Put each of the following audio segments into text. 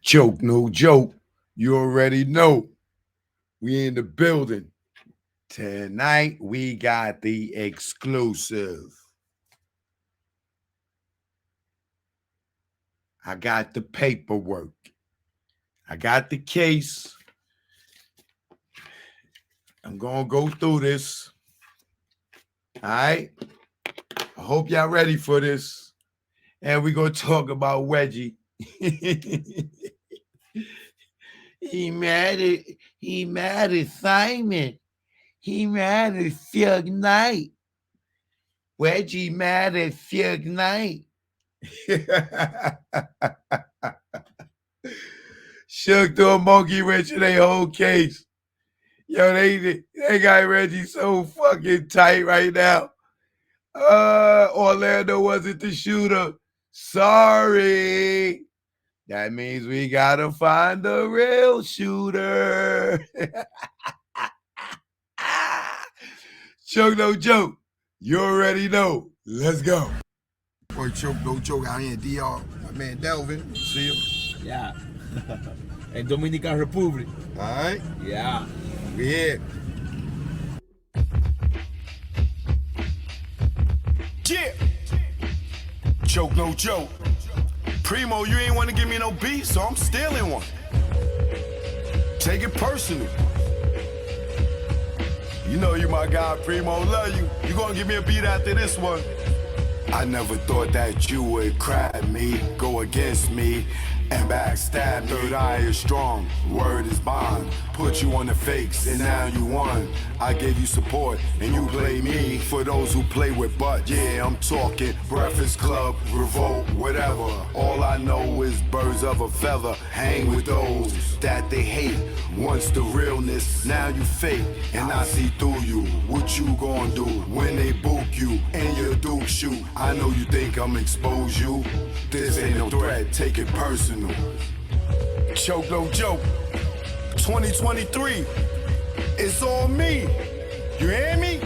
Joke, no joke. You already know. We in the building. Tonight we got the exclusive. I got the paperwork. I got the case. I'm going to go through this. All right? I hope y'all ready for this. And we're going to talk about Wedgie. He mad at Simon. He mad at Suge Knight. Wedgie mad at Suge Knight. Suge threw a monkey wrench in their whole case. Yo, they got Reggie so fucking tight right now. Orlando wasn't the shooter. Sorry. That means we gotta find the real shooter. Choke no joke. You already know. Let's go. Boy, choke no joke out here in DR. My man Delvin. See him? Yeah. In Dominican Republic. Alright. Yeah. We here. Yeah. Choke no joke. Primo, you ain't want to give me no beat, so I'm stealing one. Take it personal. You know you my guy, Primo, love you. You gonna give me a beat after this one. I never thought that you would cry me, go against me, and backstab me. Third eye is strong, word is bond. Put you on the fakes, and now you won. I gave you support, and you play me. For those who play with butt, yeah, I'm talking Breakfast Club, Revolt, whatever. All I know is birds of a feather. Hang with those that they hate. Once the realness, now you fake, and I see through you. What you gonna do when they book you and your Duke shoot? I know you think I'm expose you. This ain't no threat, take it personal. Choke no joke. 2023, it's all me. You hear me?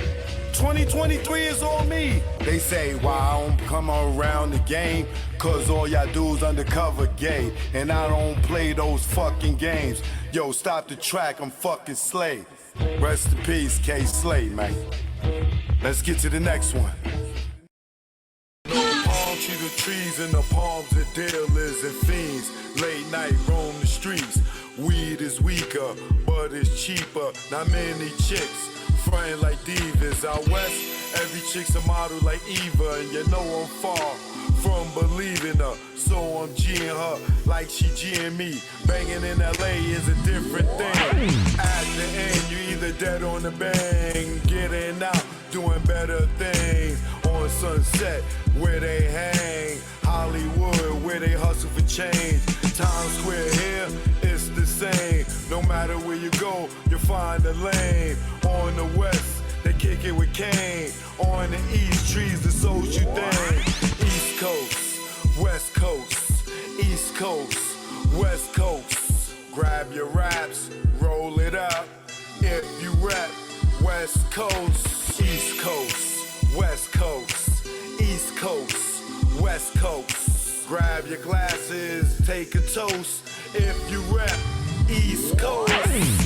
2023 is all me. They say why I don't come around the game, cause all y'all dudes undercover gay, and I don't play those fucking games. Yo, stop the track, I'm fucking Slay. Rest in peace, K Slay, man. Let's get to the next one. Palm tree the trees and the palms of dealers and fiends. Late night roam the streets. Weed is weaker, but it's cheaper. Not many chicks frontin' like divas. Out west, every chick's a model like Eva, and you know I'm far from believing her. So I'm G'ing her like she G'ing me. Banging in LA is a different thing. At the end, you either dead on the bang, getting out, doing better things. On Sunset, where they hang. Hollywood, where they hustle for change. Times Square here, it's the same. No matter where you go, you'll find a lane. On the west, they kick it with Kane. On the east, trees the social thing. East Coast, West Coast, East Coast, West Coast. Grab your raps, roll it up. If you rap, West Coast, East Coast, West Coast, East Coast, West Coast. Grab your glasses, take a toast. If you rap, East Coast.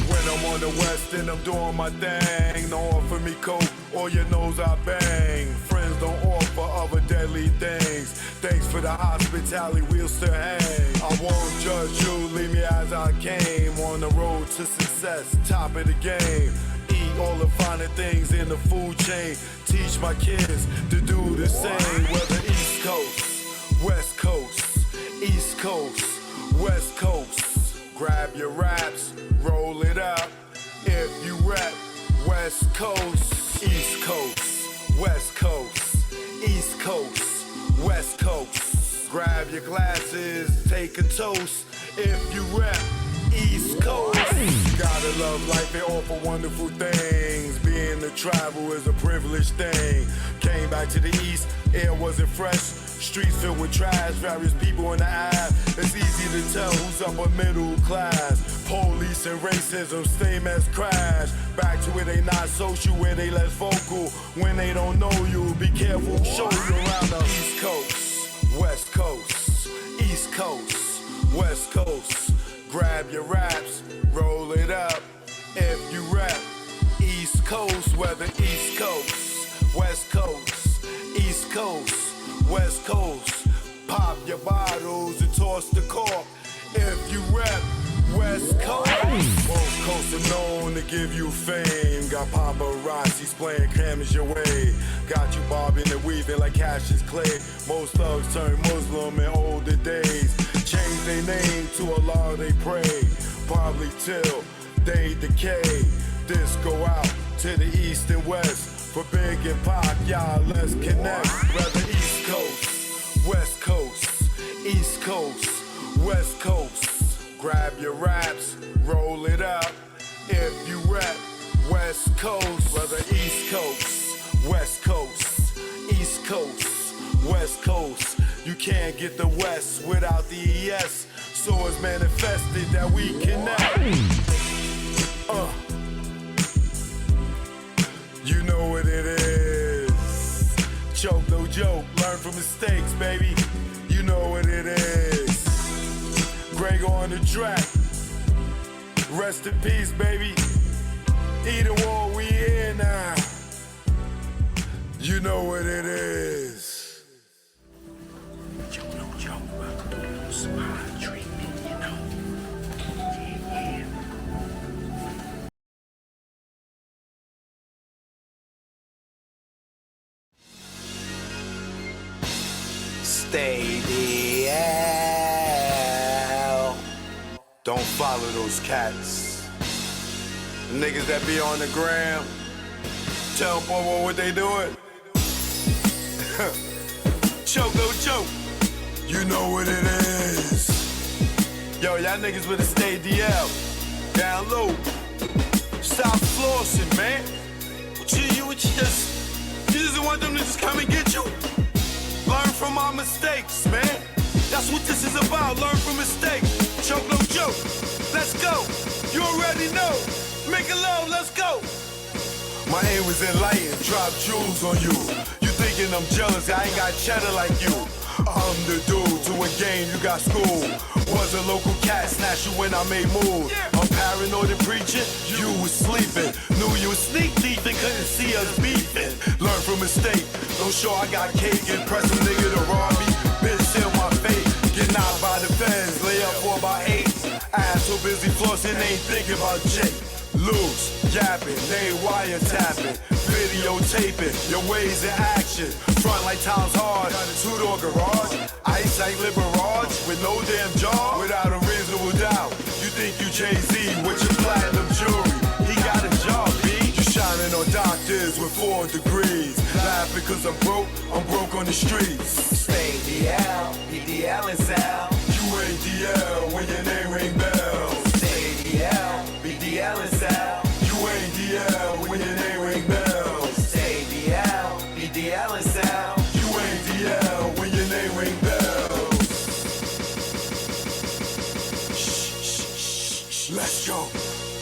When I'm on the west and I'm doing my thing, don't offer me coke or your nose I bang. Friends don't offer other deadly things. Thanks for the hospitality, we'll still hang. I won't judge you, leave me as I came. On the road to success, top of the game. Eat all the finer things in the food chain. Teach my kids to do the same. Whether East Coast, West Coast, East Coast, West Coast. Grab your raps, roll it up. If you rap, West Coast, East Coast, West Coast, East Coast, West Coast. Grab your glasses, take a toast. If you rap, East Coast. Gotta love life, they offer wonderful things. Being to travel is a privileged thing. Came back to the east, air wasn't fresh. Streets filled with trash, various people in the eye. It's easy to tell who's upper middle class. Police and racism, same as crash. Back to where they not social, where they less vocal. When they don't know you, be careful, show you around the East Coast, West Coast, East Coast, West Coast. Grab your raps, roll it up. If you rap East Coast, whether East Coast, West Coast, East Coast, West Coast. Pop your bottles and toss the cork. If you rap West Coast, both coasts are known to give you fame. Got paparazzis playing cameras your way. Got you bobbing and weaving like Cassius Clay. Most thugs turn Muslim in older days. Change their name to Allah they pray. Probably till they decay. This go out to the east and west. For Big and Pac, y'all let's connect. Whether East Coast, West Coast, East Coast, West Coast. Grab your raps, roll it up. If you rap West Coast, whether East Coast, West Coast, East Coast, West Coast. You can't get the West without the ES. So it's manifested that we connect. You know what it is. Choke, no joke. Learn from mistakes, baby. You know what it is. Greg on the track. Rest in peace, baby. Either war, we here now. You know what it is. Joke, no joke, about to do a little smile treatment, you know. Yeah. Stay the hell. Don't follow those cats. The niggas that be on the gram. Tell them, boy, what they doing. Choke, no joke. You know what it is. Yo, y'all niggas better stay DL. Down low. Stop flossing, man. What you just want them to just come and get you? Learn from our mistakes, man. That's what this is about. Learn from mistakes. Choke, no joke. Let's go. You already know. Make it low, let's go. My aim was enlightened, drop jewels on you. You thinking I'm jealous, I ain't got cheddar like you. I'm the dude to a game, you got school. Was a local cat, snatch you when I made moves. I'm paranoid and preaching, you was sleeping. Knew you was sneak thief and couldn't see us beefing. Learn from mistake, don't show I got cake. Impress a nigga to rob me, bitch seal my fate. Get knocked by the feds, lay up for about 8. Ass so busy flossing, ain't thinking about Jake. Loose, yapping, they wiretapping, videotaping, your ways in action. Front like time's hard, two-door garage, ice like Liberage, with no damn jaw, without a reasonable doubt. You think you Jay-Z with your platinum jewelry, he got a job, B. You shining on doctors with 4 degrees, laughing cause I'm broke on the streets. Stay DL, BDL and Sal. You ain't DL when your name ring bells. Stay DL, BDL and Sal. You ain't DL when your name ring bells. Stay DL, BDL and Sal. You ain't DL when your name ring bells. Shh, let's go.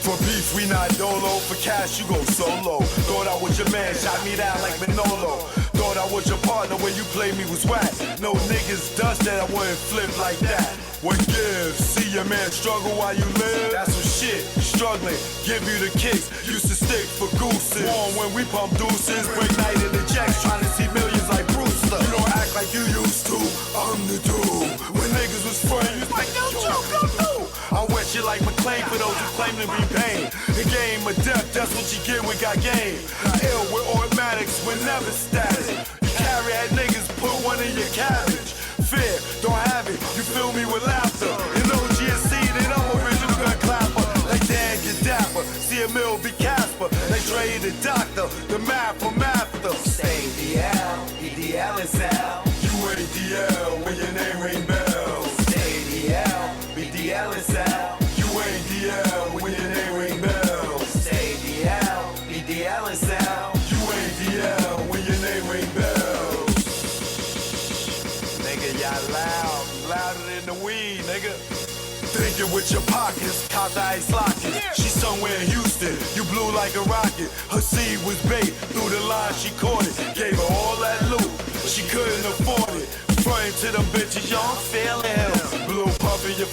For beef, we not dolo. For cash, you go solo. Thought I was your man, shot me down like Manolo. Thought I was your partner when you played me was whack. No niggas dust that I wouldn't flip like that. What gives? See your man struggle while you live? That's some shit. Struggling, give you the kicks. Used to stick for gooses. Warm when we pump deuces. Break night in the jacks, trying to see millions like Brewster. You don't act like you used to. I'm the dude. When niggas was friends, like no joke, no dude. I wet you like McLean for those who claim to be pain. The game of death, that's what you get, we got game. Ill with automatics, we're never static. You carry at niggas, put one in your cabbage. Fear, don't have it, you fill me with laughter. You know GSC, then I'm original gun clapper. Like Dan get dapper, see a mill be Casper. Like Dre the doctor, the math from after. Stay DL, BDL and Sal. You ain't DL when your name ring bells. Stay DL, BDL and Sal. You ain't DL when your name ring bells. Stay DL, BDL and Sal. You ain't DL when your name ring bells. Nigga, y'all loud, louder than the weed, nigga. Thinking with your pockets, caught the ice locket. She somewhere in Houston, you blew like a rocket. Her seed was bait, through the line she caught it. Gave her all that loot, she couldn't afford it. Frontin' to them bitches, y'all feeling hell. Blue puff in your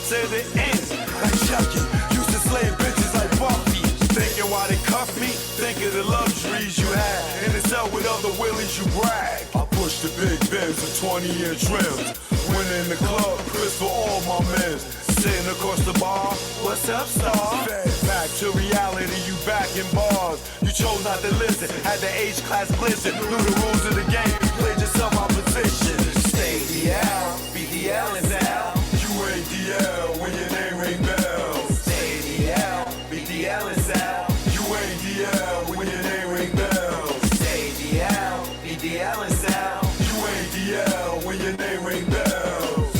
to the end. Like Chucky, used to slay bitches like Buffy. Thinking why they cuff me? Think of the luxuries you had. In the cell with other willies you brag. I push the big Benz and 20-inch rims. When in the club, Chris for all my men. Sitting across the bar, what's up, star? Back to reality, you back in bars. You chose not to listen, had the H-class blizzard. Knew the rules of the game, you played yourself out position. Stay DL, BDL is L. You ain't DL when your name ring bells. Stay DL, BDL is L. You ain't DL when your name ring bells. Stay DL, BDL is L. You ain't DL when your name ring bells.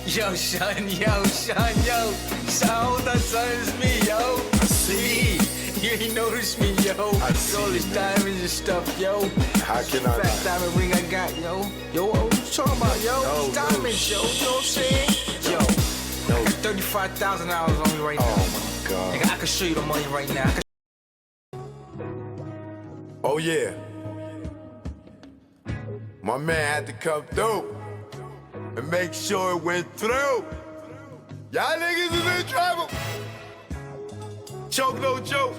Yo, son, yo. So that's me, yo. I see. You ain't noticed me, yo. I see, All this man. diamonds and stuff, yo. How can I Fat not? diamond ring I got, yo. Yo, what you talking about, yo? No, Diamonds, yo. You know what I'm saying? Yo, I got $35,000 on me right now. Oh my God. Nigga, I can show you the money right now. Oh yeah. My man had to come through and make sure it went through. Y'all niggas is in trouble. Choke no joke.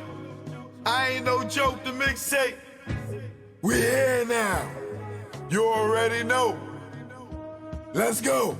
I ain't no joke, the mixtape. We here now. You already know. Let's go.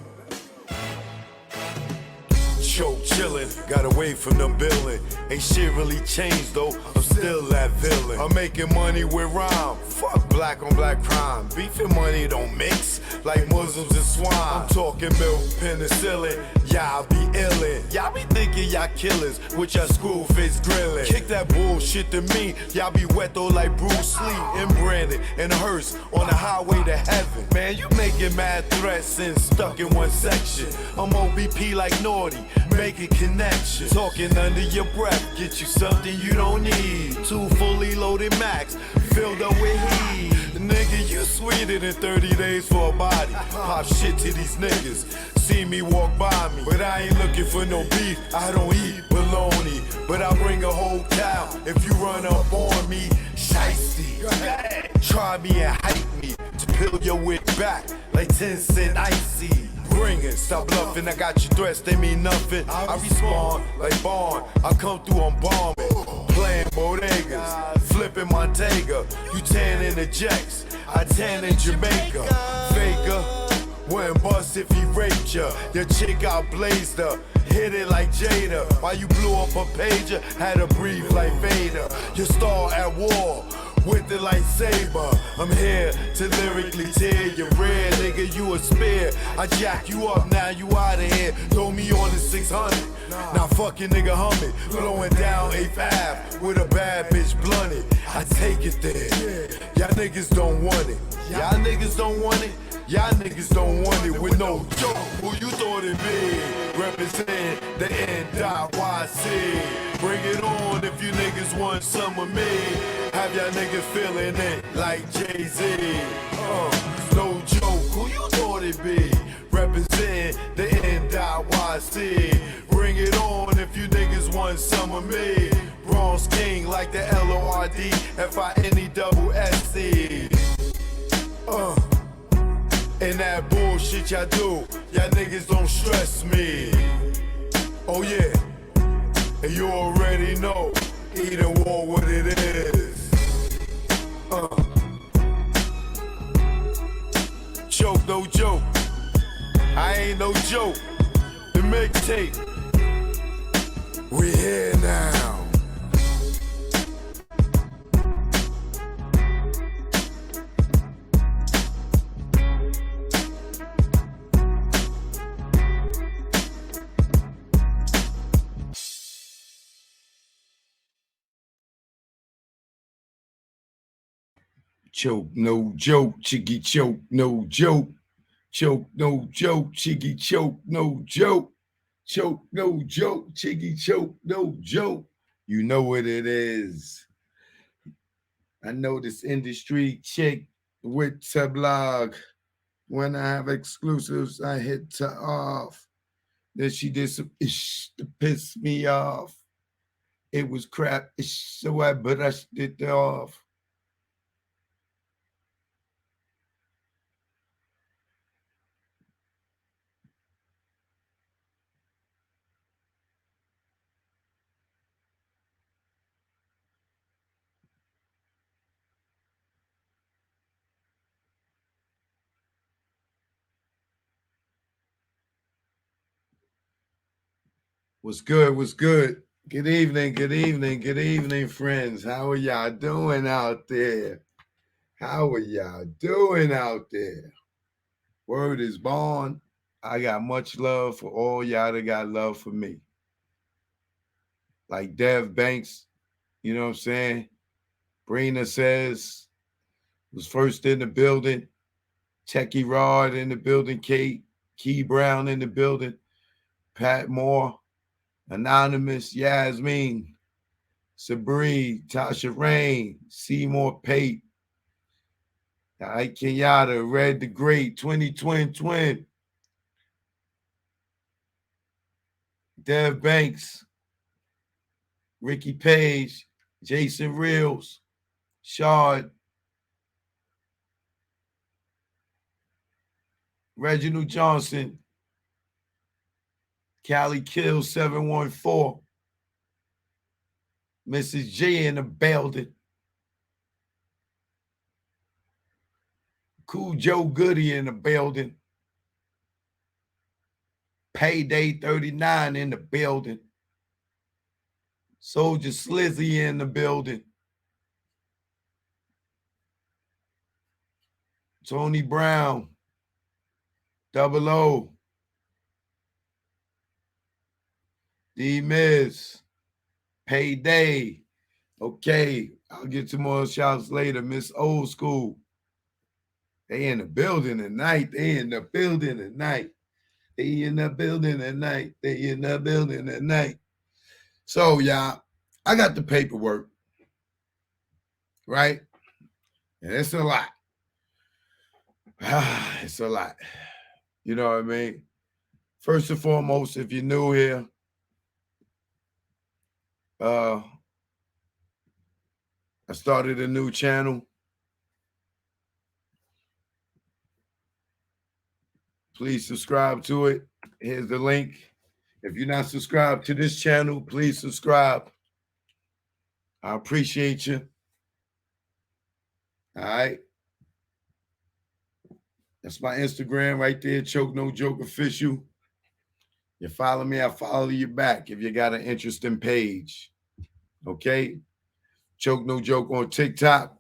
Choke chillin', got away from them billin'. Ain't shit really changed though, I'm still that villain. I'm making money with rhyme, fuck black on black crime. Beef and money don't mix, like Muslims and swine. I'm talking milk, penicillin, y'all be illin'. Y'all be thinking y'all killers, with y'all school face grillin'. Kick that bullshit to me, y'all be wet though like Bruce Lee. And Brandon and Hearst on the highway to heaven. Man, you making mad threats and stuck in one section. I'm OBP like Naughty, making connections. Talking under your breath, get you something you don't need. 2 fully loaded Max, filled up with heat. Nigga, you sweeter than 30 days for a body. Pop shit to these niggas, see me walk by me. But I ain't looking for no beef, I don't eat bologna. But I bring a whole cow if you run up on me. Shiesty, try me and hype me to peel your wig back like 10 cent icy. Bring it, stop bluffing, I got your threats, they mean nothing. I respond like Bond, I come through on bombing. Playing bodegas, flipping Montega. You tan in the Jacks, I tan in Jamaica. Faker, wouldn't bust if he raped ya. Your chick out blazed her, hit it like Jada. While you blew up a pager, had to breathe like Vader. Your star at war, with the lightsaber. I'm here to lyrically tear your red, nigga, you a spear. I jack you up, now you outta here. Throw me on the 600. Now fucking nigga humming, blowing down 8th Ave with a bad bitch blunted. I take it there. Y'all niggas don't want it. Y'all niggas don't want it. Y'all niggas don't want it with no joke. Who you thought it be? Represent the NYC. Bring it on if you niggas want some of me. Have y'all niggas feeling it like Jay-Z. No joke. Who you thought it be? Represent the NYC. Bring it on if you niggas want some of me. Bronze King like the LORD-FINE-SC. And that bullshit y'all do, y'all niggas don't stress me. Oh yeah, and you already know, either war what it is. Choke no joke, I ain't no joke. The mixtape, we here now. Choke, no joke, chiggy choke, no joke. Choke, no joke, chiggy choke, no joke. Choke, no joke, chiggy choke, no joke. You know what it is. I know this industry chick with the blog. When I have exclusives, I hit her off. Then she did some ish to piss me off. It was crap ish, so I brushed it off. What's good? What's good? Good evening, good evening, good evening, friends. How are y'all doing out there? How are y'all doing out there? Word is born. I got much love for all y'all that got love for me. Like Dev Banks, you know what I'm saying? Brina says, was first in the building. Techie Rod in the building. Kate, Key Brown in the building. Pat Moore, Anonymous, Yasmin, Sabri, Tasha Rain, Seymour Pate, Ike Kenyatta, Red the Great, 2020 Dev Banks, Ricky Page, Jason Reels, Shard, Reginald Johnson, Cali Kill 714, Mrs. J in the building, Cool Joe Goody in the building, Payday 39 in the building, Soldier Slizzy in the building, Tony Brown, Double O, D-Miz, Payday. Okay, I'll get to more shouts later. Miss Old School. They in the building tonight. They in the building tonight. They in the building tonight. They in the building tonight. So, y'all, I got the paperwork, right? And it's a lot. It's a lot. You know what I mean? First and foremost, if you're new here, I started a new channel. Please subscribe to it. Here's the link. If you're not subscribed to this channel, please subscribe. I appreciate you. All right. That's my Instagram right there, Choke No Joke Official. You follow me, I follow you back if you got an interesting page. Okay? Choke No Joke on TikTok.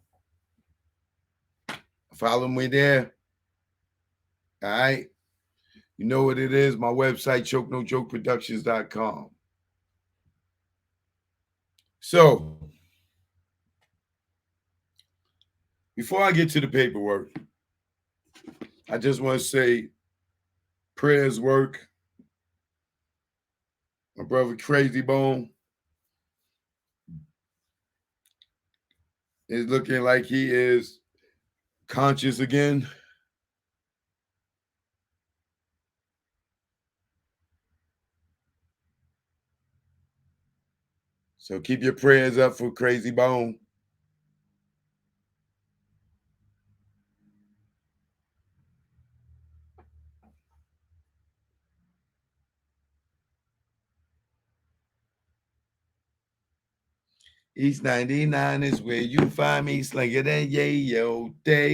Follow me there. All right? You know what it is. My website, chokenojokeproductions.com. So, before I get to the paperwork, I just want to say prayers work. My brother Crazy Bone is looking like he is conscious again. So keep your prayers up for Crazy Bone. East 99 is where you find me slinging that yayo daily.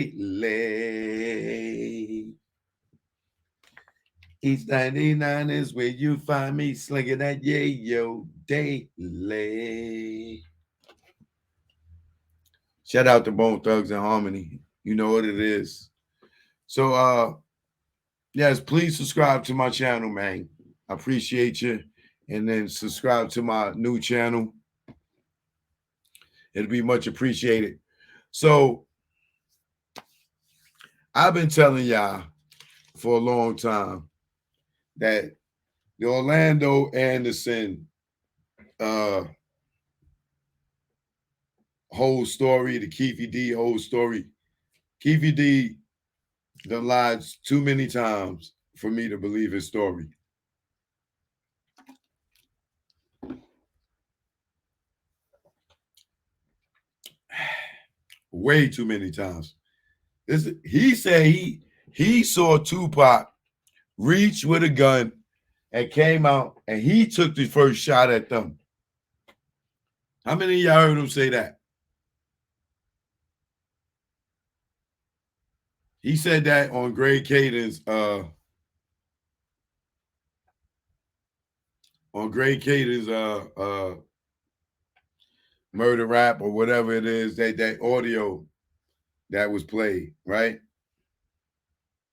East 99 is where you find me slinging that yayo daily. Shout out to Bone Thugs and Harmony. You know what it is. So yes, please subscribe to my channel, man. I appreciate you. And then subscribe to my new channel. It'll be much appreciated. So I've been telling y'all for a long time that the Orlando Anderson whole story, the Keefe D whole story, Keefe D done lied too many times for me to believe his story. Way too many times. He said he saw Tupac reach with a gun and came out and he took the first shot at them. How many of y'all heard him say that? He said that on Greg Caden's on Greg Cater's murder rap or whatever it is, that audio that was played, right?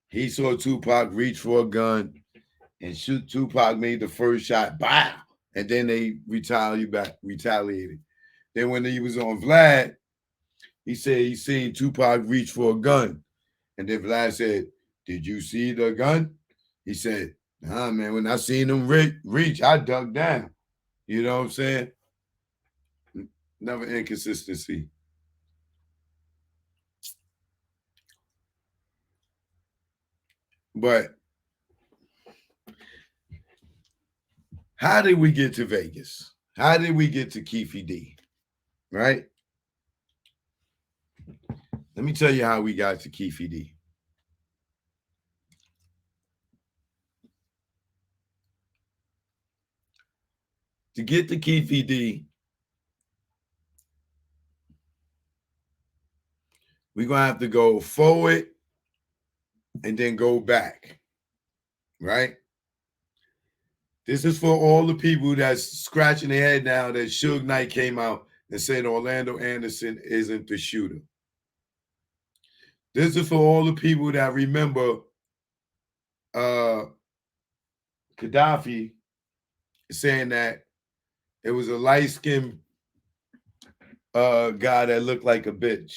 He saw Tupac reach for a gun and shoot. Tupac made the first shot, bow, and then they retaliated. Then when he was on Vlad, he said he seen Tupac reach for a gun. And then Vlad said, "Did you see the gun?" He said, "Nah, man, when I seen him reach, I dug down." You know what I'm saying? Never inconsistency. But how did we get to Vegas? How did we get to Keefe D? Right? Let me tell you how we got to Keefe D. To get to Keefe D, we're going to have to go forward and then go back. Right? This is for all the people that's scratching their head now that Suge Knight came out and said Orlando Anderson isn't the shooter. This is for all the people that remember Gaddafi saying that it was a light-skinned guy that looked like a bitch.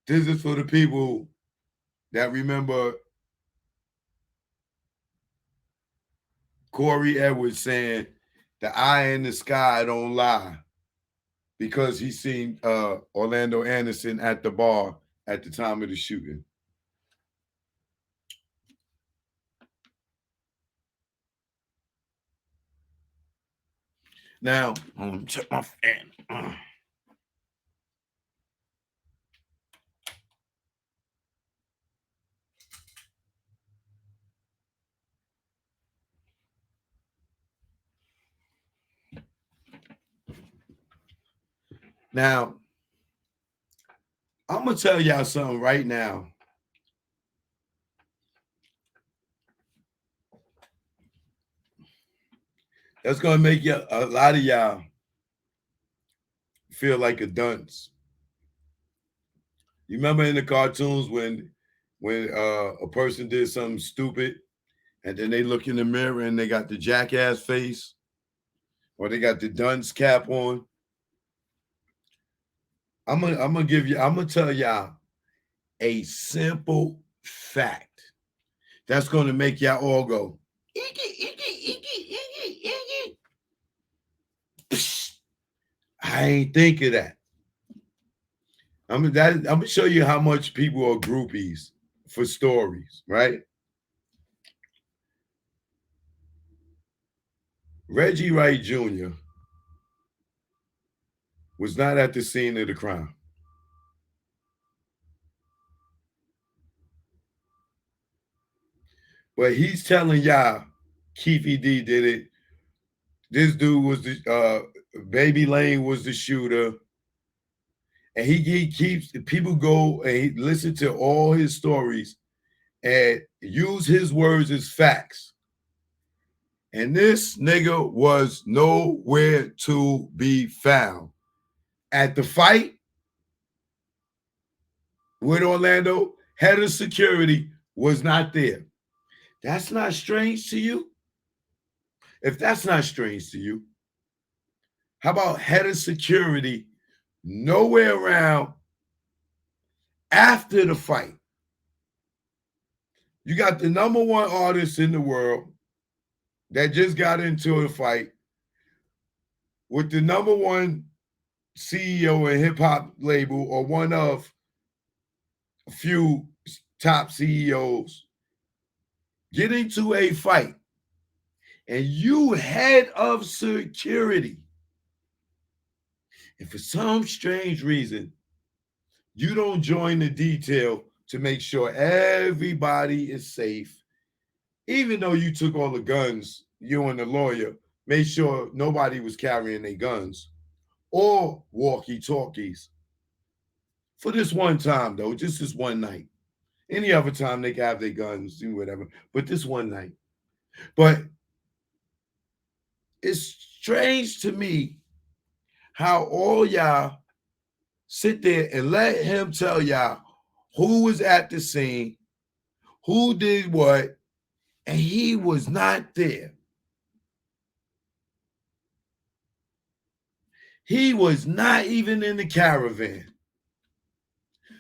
This is for the people that remember Corey Edwards saying the eye in the sky don't lie because he seen Orlando Anderson at the bar at the time of the shooting. Now, check my fan. Now, I'm going to tell y'all something right now. That's going to make a lot of y'all feel like a dunce. You remember in the cartoons when a person did something stupid and then they look in the mirror and they got the jackass face or they got the dunce cap on? I'm gonna tell y'all a simple fact that's gonna make y'all all go, Psh, I ain't think of that. I'm gonna show you how much people are groupies for stories, right? Reggie Wright Jr. was not at the scene of the crime. But he's telling y'all Keefe D did it. This dude was the Baby Lane was the shooter. And he keeps people go and he listen to all his stories and use his words as facts. And this nigga was nowhere to be found. At the fight with Orlando, head of security was not there. That's not strange to you? If that's not strange to you, how about head of security nowhere around after the fight? You got the number one artist in the world that just got into a fight with the number one CEO and hip hop label, or one of a few top CEOs, get into a fight, and you head of security, and for some strange reason, you don't join the detail to make sure everybody is safe, even though you took all the guns, you and the lawyer made sure nobody was carrying their guns or walkie-talkies. For this one time, though, just this one night. Any other time they can have their guns, do whatever. But this one night, But it's strange to me how all y'all sit there and let him tell y'all who was at the scene, who did what, and he was not there. He was not even in the caravan.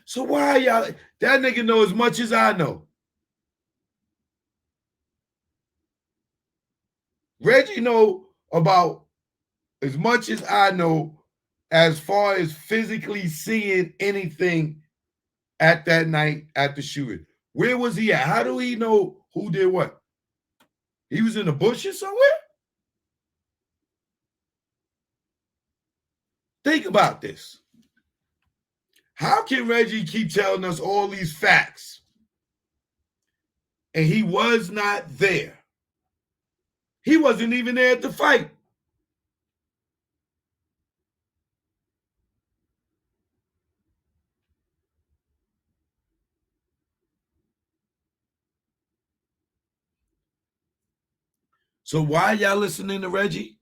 So why y'all? That nigga know as much as I know. Reggie know about as much as I know as far as physically seeing anything at that night at the shooting. Where was he at? How do he know who did what? He was in the bushes somewhere? Think about this. How can Reggie keep telling us all these facts and he was not there? He wasn't even there at the fight. So why y'all listening to Reggie?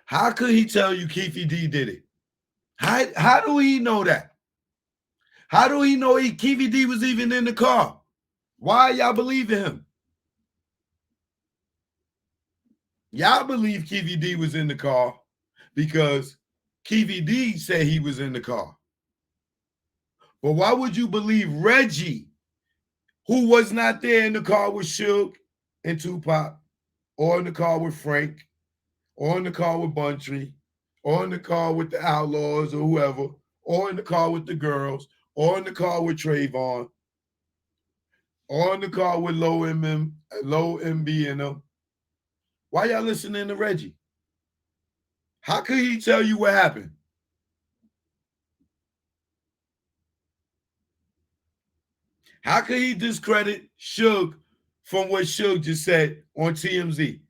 How could he tell you Keefe D did it? How do he know that? How do he know Keefe D was even in the car? Why y'all believe in him? Y'all believe Keefe D was in the car because Keefe D said he was in the car. But why would you believe Reggie, who was not there in the car with Suge and Tupac, or in the car with Frank, or in the car with Buntree, or in the car with the Outlaws or whoever, or in the car with the girls, or in the car with Trayvon, or in the car with Low MB and them? Why y'all listening to Reggie? How could he tell you what happened? How could he discredit Suge from what Suge just said on TMZ?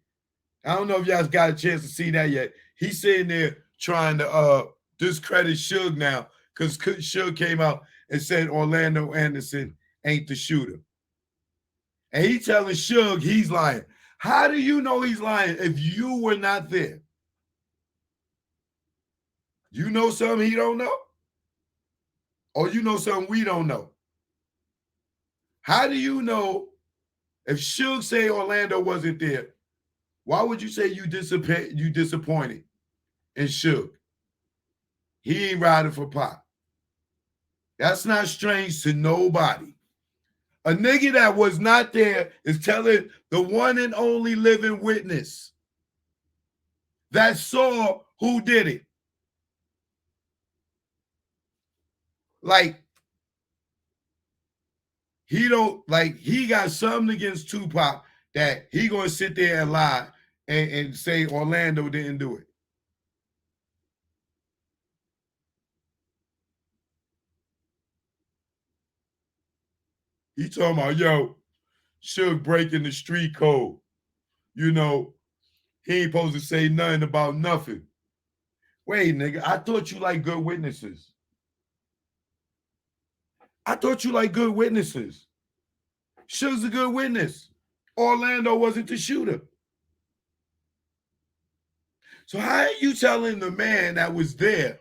I don't know if y'all got a chance to see that yet. He's sitting there trying to discredit Suge now because Suge came out and said Orlando Anderson ain't the shooter. And he telling Suge he's lying. How do you know he's lying if you were not there? You know something he don't know? Or you know something we don't know? How do you know if Suge say Orlando wasn't there? Why would you say you disappointed in Suge? He ain't riding for Pop. That's not strange to nobody. A nigga that was not there is telling the one and only living witness that saw who did it. Like, he got something against Tupac that he gonna sit there and lie and say Orlando didn't do it. He talking about, yo, Suge breaking the street code. You know, he ain't supposed to say nothing about nothing. Wait, nigga, I thought you like good witnesses. I thought you like good witnesses. Suge's a good witness. Orlando wasn't the shooter. So how are you telling the man that was there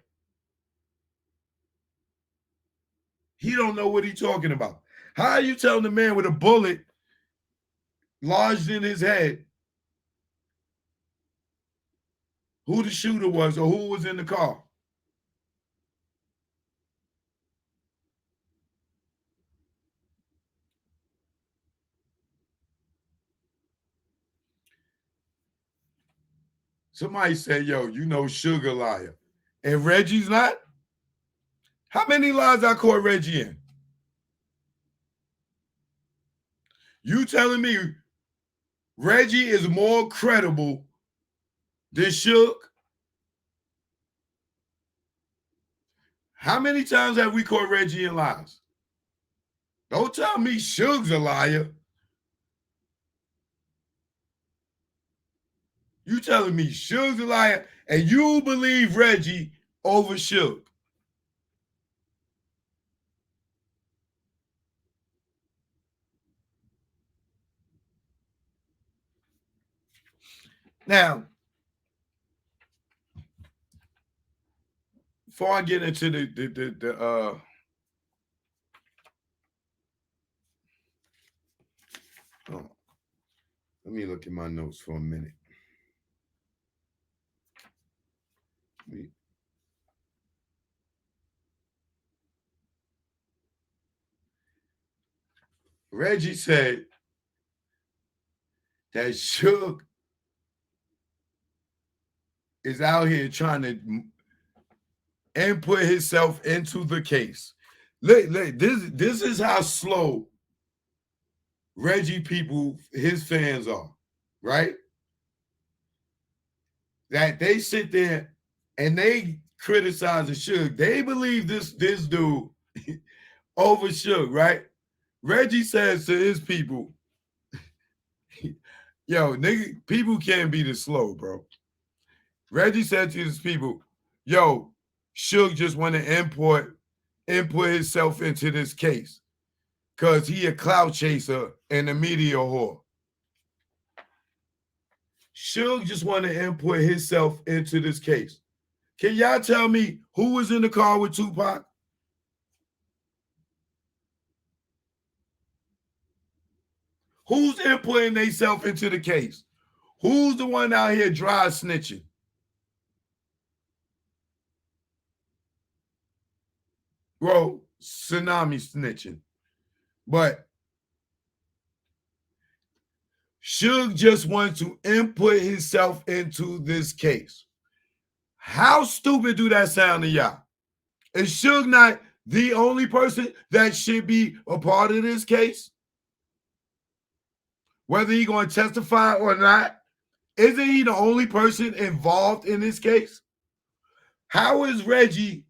he don't know what he's talking about? How are you telling the man with a bullet lodged in his head who the shooter was or who was in the car? Somebody said, yo, you know Sugar liar. And Reggie's not? How many lies I caught Reggie in? You telling me Reggie is more credible than Suge? How many times have we caught Reggie in lies? Don't tell me Suge's a liar. You telling me Suge's a liar and you believe Reggie over Suge? Now, before I get into the let me look at my notes for a minute. Reggie said that Suge is out here trying to input himself into the case. Look, this is how slow Reggie people, his fans are, right? That they sit there and they criticize the Suge. They believe this dude over Suge, right? Reggie says to his people, yo, nigga, people can't be this slow, bro. Reggie said to his people, yo, Suge just want to input himself into this case because he a clout chaser and a media whore. Suge just want to input himself into this case. Can y'all tell me who was in the car with Tupac? Who's inputting themselves into the case? Who's the one out here dry snitching? Bro, tsunami snitching. But Suge just wants to input himself into this case. How stupid do that sound to y'all? Is Suge not the only person that should be a part of this case? Whether he's going to testify or not, isn't he the only person involved in this case? How is Reggie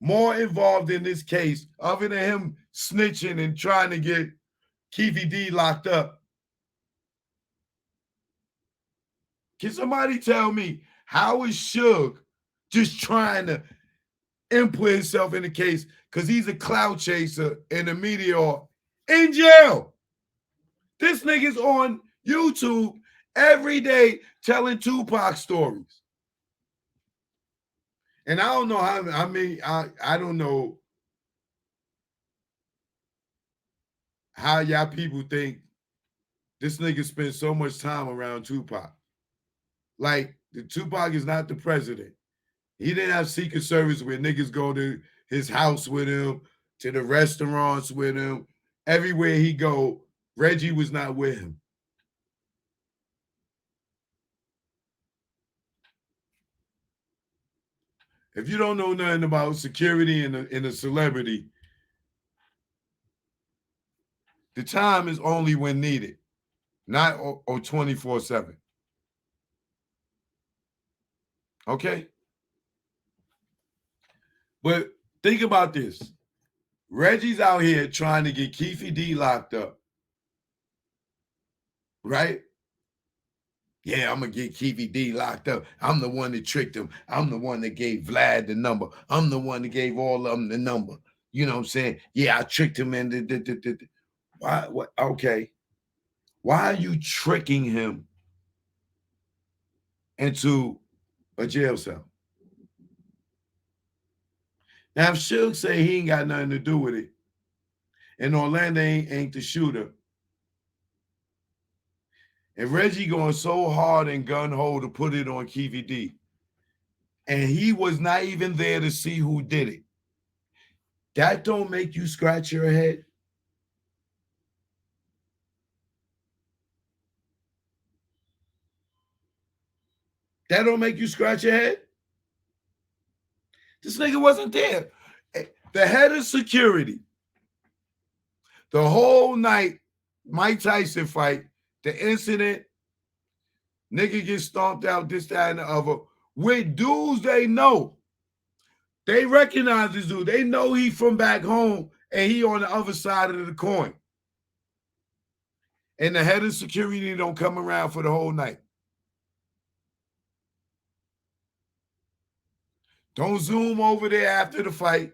more involved in this case other than him snitching and trying to get Keefy D locked up? Can somebody tell me how is Suge just trying to input himself in the case because he's a clout chaser and a meteor in jail? This nigga's on YouTube every day telling Tupac stories. And I don't know how, I don't know how y'all people think this nigga spent so much time around Tupac. Like, the Tupac is not the president. He didn't have Secret Service where niggas go to his house with him, to the restaurants with him. Everywhere he go, Reggie was not with him. If you don't know nothing about security and a celebrity, the time is only when needed, not or 24/7. Okay? But think about this. Reggie's out here trying to get Keefy D locked up. Right? Yeah, I'm going to get Keefy D locked up. I'm the one that tricked him. I'm the one that gave Vlad the number. I'm the one that gave all of them the number. You know what I'm saying? Yeah, I tricked him. Why? What? Okay. Why are you tricking him into a jail cell? Now, if Suge say he ain't got nothing to do with it, and Orlando ain't the shooter, and Reggie going so hard and gun-ho to put it on Keefy D, and he was not even there to see who did it, that don't make you scratch your head? That don't make you scratch your head? This nigga wasn't there. The head of security, the whole night, Mike Tyson fight, the incident, nigga gets stomped out, this, that, and the other, with dudes they know. They recognize this dude. They know he from back home, and he on the other side of the coin. And the head of security don't come around for the whole night. Don't zoom over there after the fight.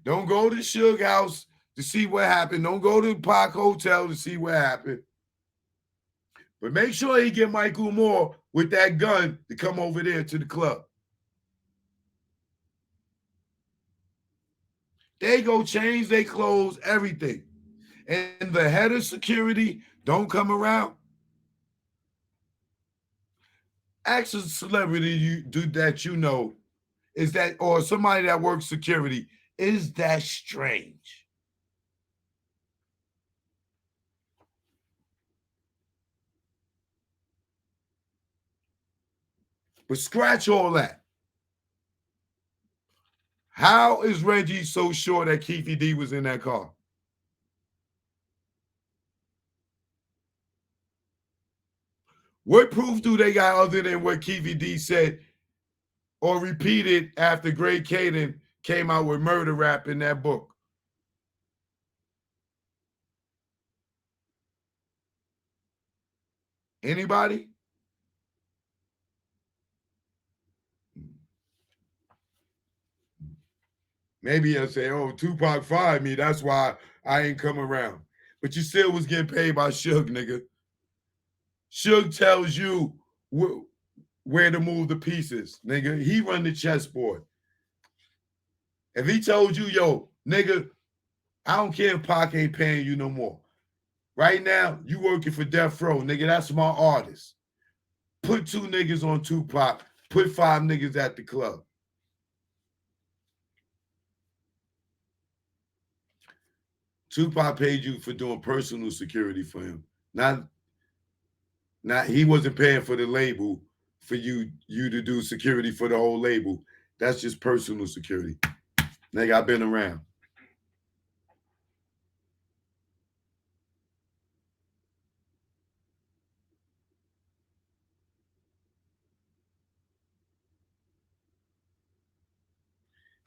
Don't go to Suge house to see what happened. Don't go to Pac Hotel to see what happened. But make sure he get Michael Moore with that gun to come over there to the club. They go change their clothes, everything. And the head of security don't come around. Ask a celebrity you do that you know, is that, or somebody that works security, is that strange? But scratch all that. How is Reggie so sure that Keefe D was in that car? What proof do they got other than what Keefe D said or repeated after Greg Caden came out with murder rap in that book? Anybody? Maybe he'll say, oh, Tupac fired me. That's why I ain't come around. But you still was getting paid by Suge, nigga. Suge tells you where to move the pieces, nigga. He run the chessboard. If he told you, yo, nigga, I don't care if Pac ain't paying you no more. Right now, you working for Death Row, nigga. That's my artist. Put 2 niggas on Tupac. Put 5 niggas at the club. Tupac paid you for doing personal security for him. Not he wasn't paying for the label for you to do security for the whole label. That's just personal security. Nigga, I've been around.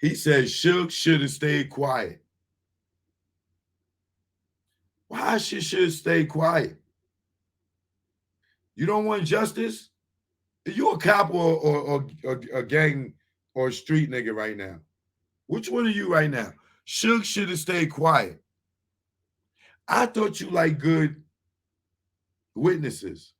He said Suge should have stayed quiet. Why should stay quiet? You don't want justice? Are you a cop or a gang or a street nigga right now? Which one are you right now? Suge should have stayed quiet. I thought you like good witnesses.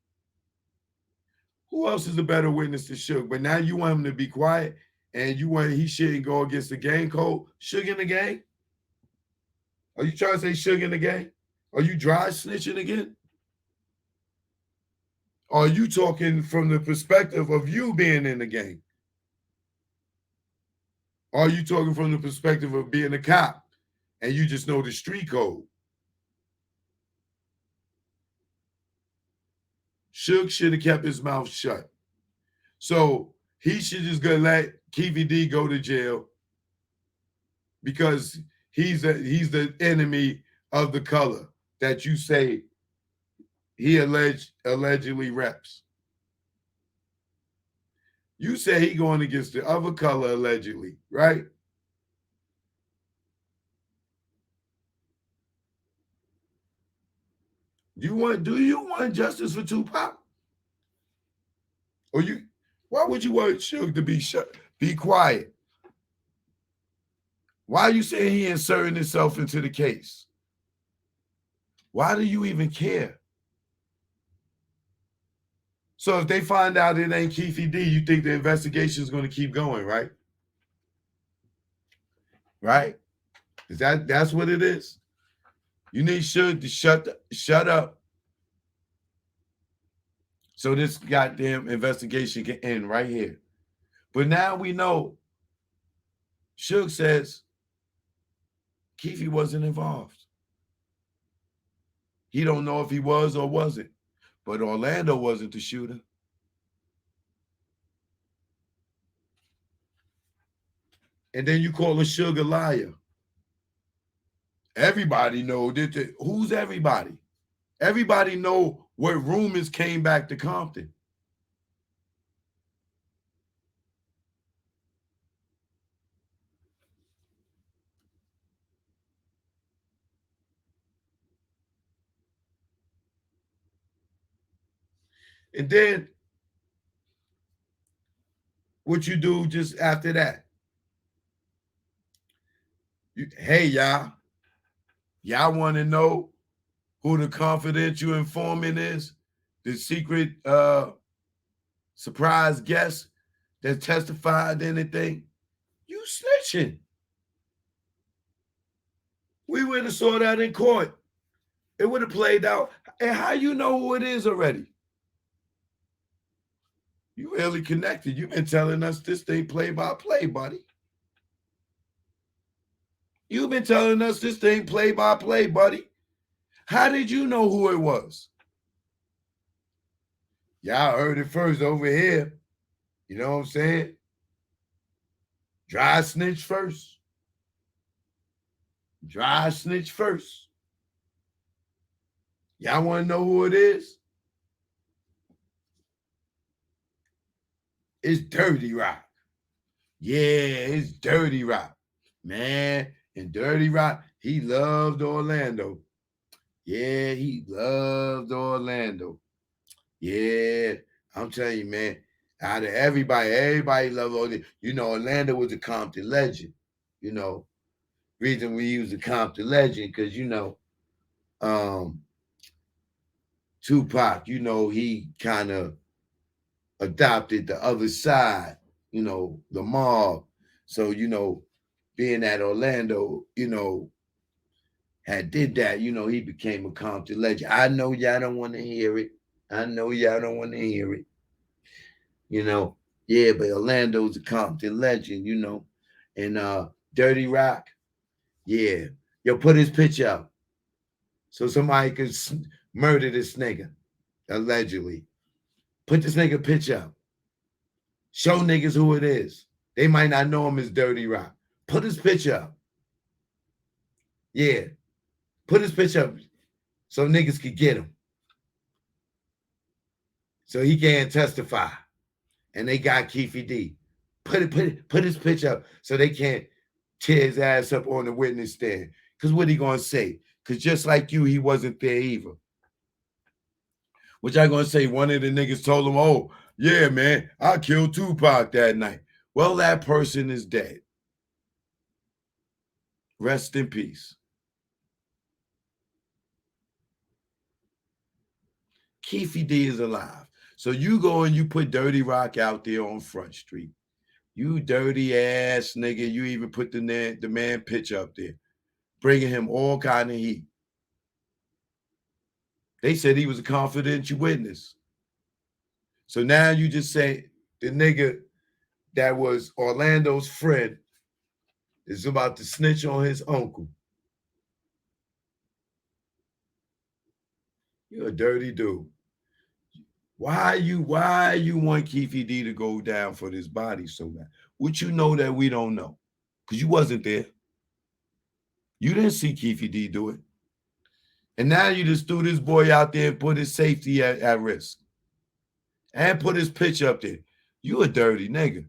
Who else is a better witness to Suge? But now you want him to be quiet and you want he shouldn't go against the gang code? Suge in the gang? Are you trying to say Suge in the gang? Are you dry snitching again? Or are you talking from the perspective of you being in the gang? Or are you talking from the perspective of being a cop and you just know the street code? Suge should have kept his mouth shut. So he should just go let Keefe D go to jail because he's the enemy of the color that you say he allegedly reps. You say he going against the other color allegedly, right? Do you want justice for Tupac? Or why would you want Suge to be quiet? Why are you saying he inserting himself into the case? Why do you even care? So if they find out it ain't Keefe D, you think the investigation is going to keep going, right? Right? That's what it is? You need Suge to shut up so this goddamn investigation can end right here. But now we know Suge says Keefe wasn't involved. He don't know if he was or wasn't. But Orlando wasn't the shooter. And then you call a Suge a liar. Everybody know that. Who's everybody? Everybody know what rumors came back to Compton. And then what you do just after that? Hey, y'all want to know who the confidential informant is? The secret surprise guest that testified to anything, you snitching. We would have saw that in court. It would have played out. And how you know who it is already? You really connected. You've been telling us this thing play by play, buddy. You've been telling us this thing play by play, buddy. How did you know who it was? Y'all heard it first over here. You know what I'm saying? Dry snitch first. Dry snitch first. Y'all want to know who it is? It's Dirty Rock. Yeah, it's Dirty Rock. Man, and Dirty Rock, he loved Orlando. Yeah, he loved Orlando. Yeah, I'm telling you, man. Out of everybody loved Orlando. You know, Orlando was a Compton legend. You know, reason we use the Compton legend because you know, Tupac. You know, he kind of adopted the other side. You know, the mob. So you know, being at Orlando, you know, had did that. You know, he became a Compton legend. I know y'all don't want to hear it. I know y'all don't want to hear it. You know, yeah, but Orlando's a Compton legend, you know. And Dirty Rock, yeah. Yo, put his picture up so somebody could murder this nigga, allegedly. Put this nigga picture up. Show niggas who it is. They might not know him as Dirty Rock. Put his picture up. Yeah. Put his picture up so niggas could get him. So he can't testify. And they got Keefy D. Put his picture up so they can't tear his ass up on the witness stand. Because what he gonna say? Because just like you, he wasn't there either. What y'all gonna say? One of the niggas told him, oh, yeah, man, I killed Tupac that night. Well, that person is dead. Rest in peace. Keefy D is alive. So you go and you put Dirty Rock out there on Front Street. You dirty ass nigga. You even put the man picture up there, bringing him all kind of heat. They said he was a confidential witness. So now you just say the nigga that was Orlando's friend is about to snitch on his uncle. You're a dirty dude. Why you want Keefy D to go down for this body so bad? What you know that we don't know? Because you wasn't there. You didn't see Keefy D do it. And now you just threw this boy out there and put his safety at risk. And put his picture up there. You a dirty nigga.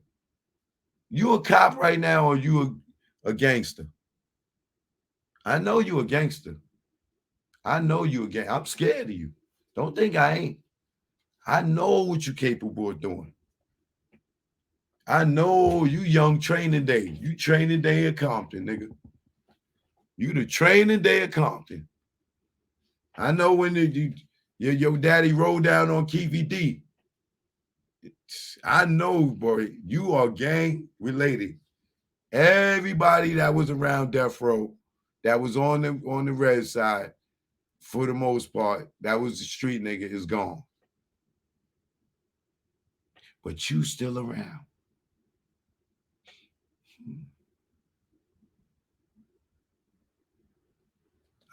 You a cop right now or you a gangster? I know you a gangster. I know you a gangster. I'm scared of you. Don't think I ain't. I know what you're capable of doing. I know you young training day. You training day at Compton, nigga. You the training day at Compton. I know when your daddy rolled down on Keefy D. I know, boy, you are gang related. Everybody that was around Death Row, that was on the red side, for the most part, that was the street nigga, is gone. But you still around.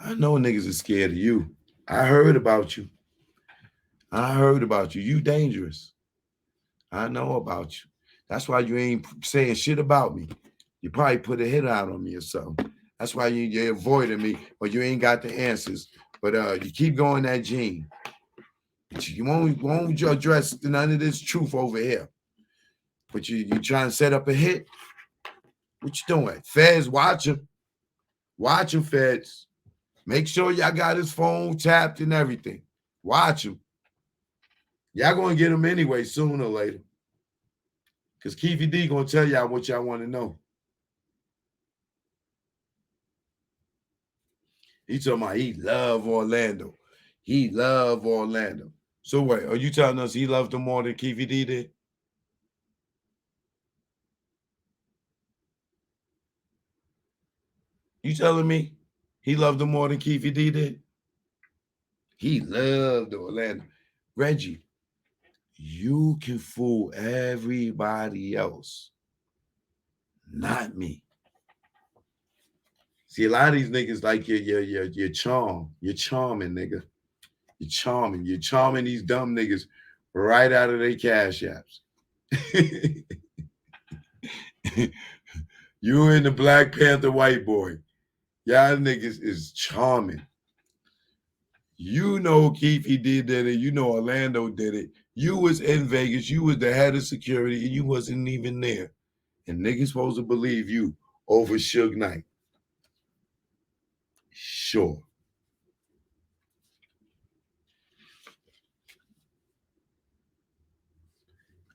I know niggas are scared of you. I heard about you. You dangerous. I know about you. That's why you ain't saying shit about me. You probably put a hit out on me or something. That's why you're avoiding me, or you ain't got the answers. But you keep going that gene. You won't address none of this truth over here. But you trying to set up a hit? What you doing? Feds, watch him. Watch him, feds. Make sure y'all got his phone tapped and everything. Watch him. Y'all gonna get him anyway, sooner or later. Because Keefy D gonna tell y'all what y'all want to know. He talking about he love Orlando. He love Orlando. So wait, are you telling us he loved him more than Keefy D did? You telling me he loved him more than Keefy D did? He loved Orlando. Reggie, you can fool everybody else, not me. See, a lot of these niggas like your charm. You're charming, nigga. You're charming. You're charming these dumb niggas right out of their cash apps. You and the Black Panther white boy. Y'all niggas is charming. You know Keefy D did it. You know Orlando did it. You was in Vegas. You was the head of security, and you wasn't even there. And niggas supposed to believe you over Suge Knight. Sure.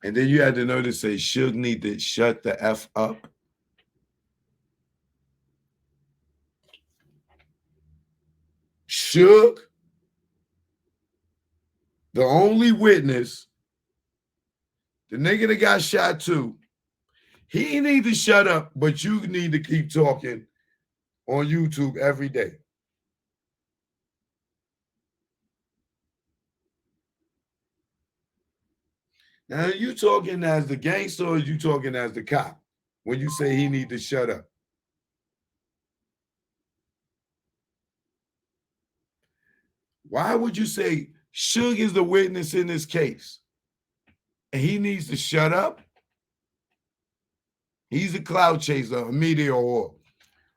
And then you had to know to say Suge need to shut the F up. Suge, the only witness, the nigga that got shot too, he need to shut up, but you need to keep talking on YouTube every day. Now, are you talking as the gangster or are you talking as the cop when you say he need to shut up? Why would you say Suge is the witness in this case and he needs to shut up? He's a cloud chaser, a media whore.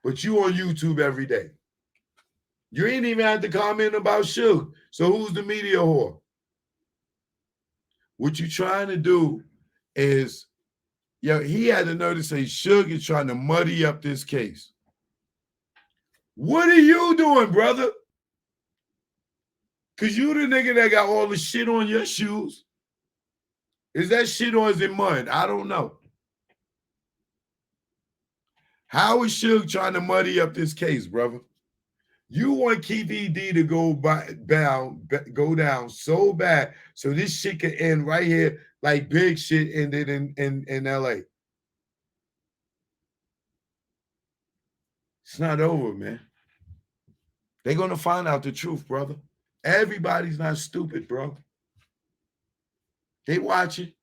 But you on YouTube every day. You ain't even had to comment about Suge. So who's the media whore? What you trying to do is, he had to know to say Suge is trying to muddy up this case. What are you doing, brother? Because you the nigga that got all the shit on your shoes. Is that shit or is it mud? I don't know. How is Suge trying to muddy up this case, brother? You want Keefy D to go down so bad so this shit can end right here like big shit ended in LA. It's not over, man. They're going to find out the truth, brother. Everybody's not stupid, bro. They watching.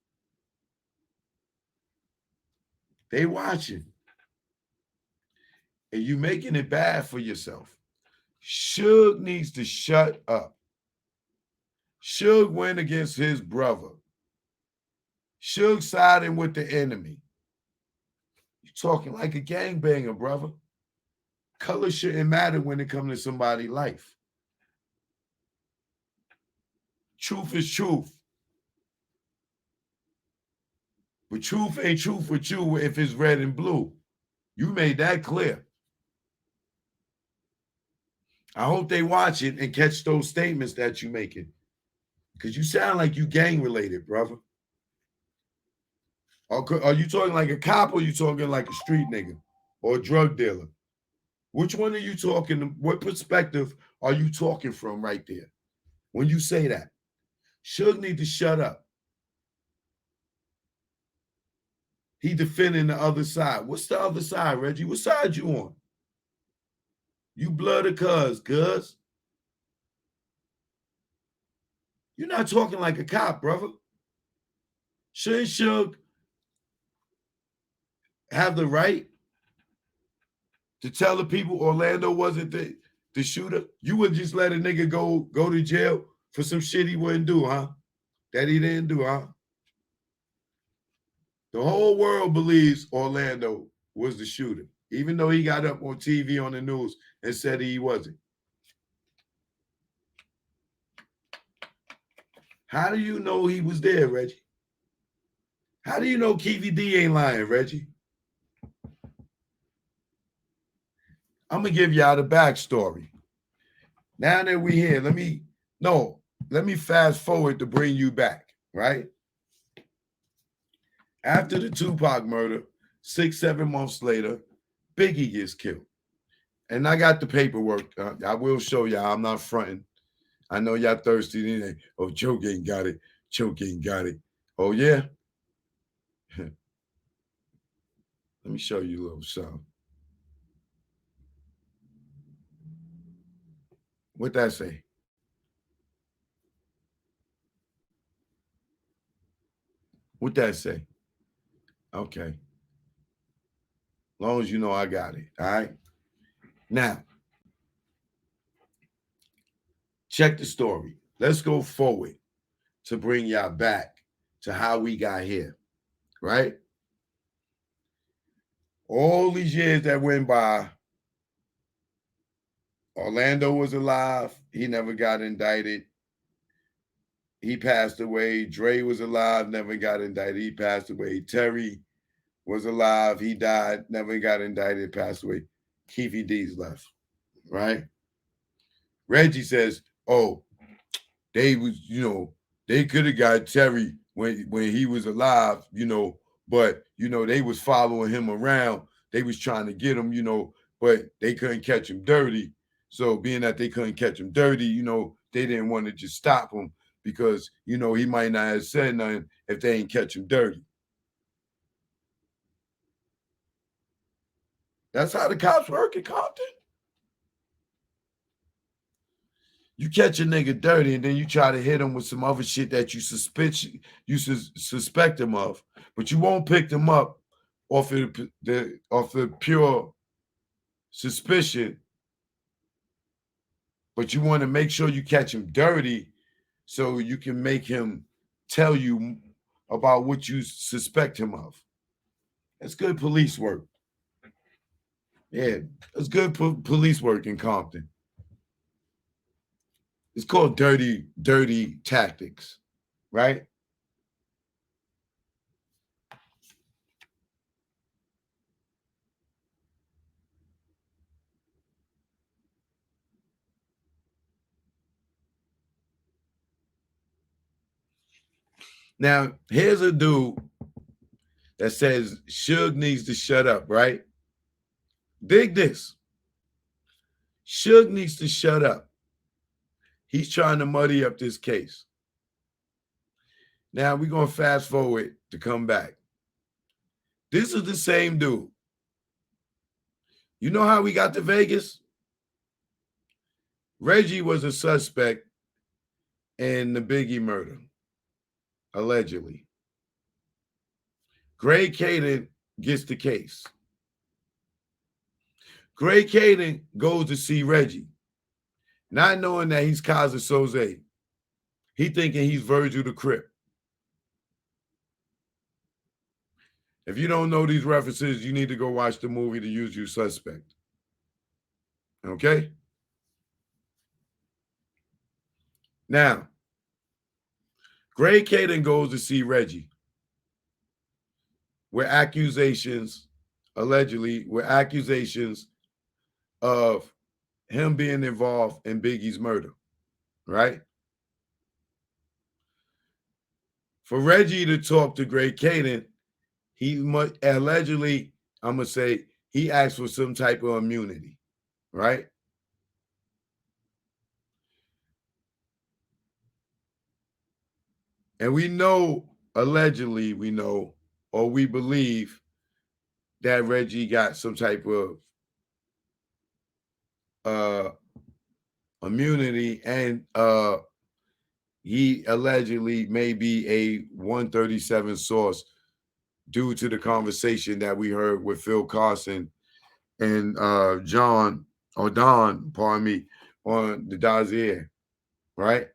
They watching. And you making it bad for yourself. Suge needs to shut up. Suge went against his brother. Suge siding with the enemy. You're talking like a gangbanger, brother. Color shouldn't matter when it comes to somebody's life. Truth is truth. But truth ain't truth with you if it's red and blue. You made that clear. I hope they watch it and catch those statements that you're making. Because you sound like you gang related, brother. Are you talking like a cop or you talking like a street nigga or a drug dealer? Which one are you talking? What perspective are you talking from right there when you say that? Suge need to shut up. He defending the other side. What's the other side, Reggie? What side you on? You blood or cuz? You're not talking like a cop, brother. Shouldn't Suge have the right to tell the people Orlando wasn't the shooter? You would just let a nigga go to jail for some shit he wouldn't do, huh? That he didn't do, huh? The whole world believes Orlando was the shooter, even though he got up on TV on the news and said he wasn't. How do you know he was there, Reggie? How do you know Keefy D ain't lying, Reggie? I'm going to give y'all the backstory. Now that we're here, let me fast forward to bring you back, right? After the Tupac murder, 6-7 months later, Biggie gets killed. And I got the paperwork. I will show y'all. I'm not fronting. I know y'all thirsty. Then oh, Choke ain't got it. Choke ain't got it. Oh yeah. Let me show you a little something. What that say? What that say? Okay. Long as you know I got it. All right. Now, check the story. Let's go forward to bring y'all back to how we got here. Right? All these years that went by, Orlando was alive. He never got indicted. He passed away. Dre was alive, never got indicted. He passed away. Terry was alive. He died, never got indicted, passed away. Keefy D's left, right? Reggie says, oh, they was, they could have got Terry when he was alive, but, they was following him around. They was trying to get him, but they couldn't catch him dirty. So being that they couldn't catch him dirty, they didn't want to just stop him because, he might not have said nothing if they ain't catch him dirty. That's how the cops work in Compton. You catch a nigga dirty and then you try to hit him with some other shit that you suspect him of, but you won't pick them up off of the pure suspicion. But you want to make sure you catch him dirty so you can make him tell you about what you suspect him of. That's good police work. Yeah, that's good police work in Compton. It's called dirty tactics, right? Now, here's a dude that says Suge needs to shut up, right? Dig this. Suge needs to shut up. He's trying to muddy up this case. Now, we're going to fast forward to come back. This is the same dude. You know how we got to Vegas? Reggie was a suspect in the Biggie murder, allegedly. Greg Caden gets the case. Greg Caden goes to see Reggie, not knowing that he's Kaiser Soze. He thinking he's Virgil the Crip. If you don't know these references, you need to go watch the movie The Usual Suspect. Okay? Now, Greg Caden goes to see Reggie with accusations, allegedly, with accusations of him being involved in Biggie's murder, right? For Reggie to talk to Greg Caden, allegedly, I'm going to say, he asked for some type of immunity, right? And we know, allegedly, or we believe that Reggie got some type of immunity, and he allegedly may be a 137 source due to the conversation that we heard with Phil Carson and Don, pardon me, on the dossier, right?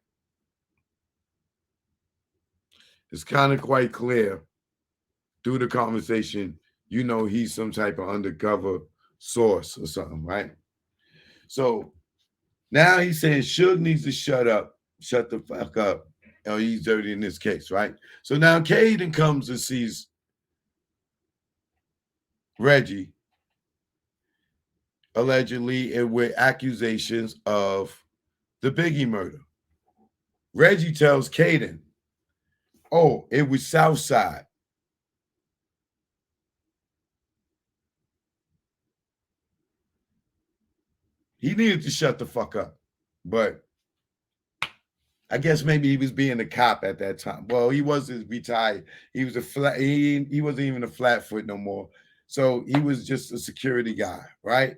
It's kind of quite clear through the conversation, he's some type of undercover source or something, right? So now he's saying Suge needs to shut the fuck up, or he's dirty in this case, right? So now Caden comes and sees Reggie, allegedly, with accusations of the Biggie murder. Reggie tells Caden, oh, it was Southside. He needed to shut the fuck up, but I guess maybe he was being a cop at that time. Well, he wasn't retired. He was a flat. He wasn't even a flatfoot no more. So he was just a security guy, right?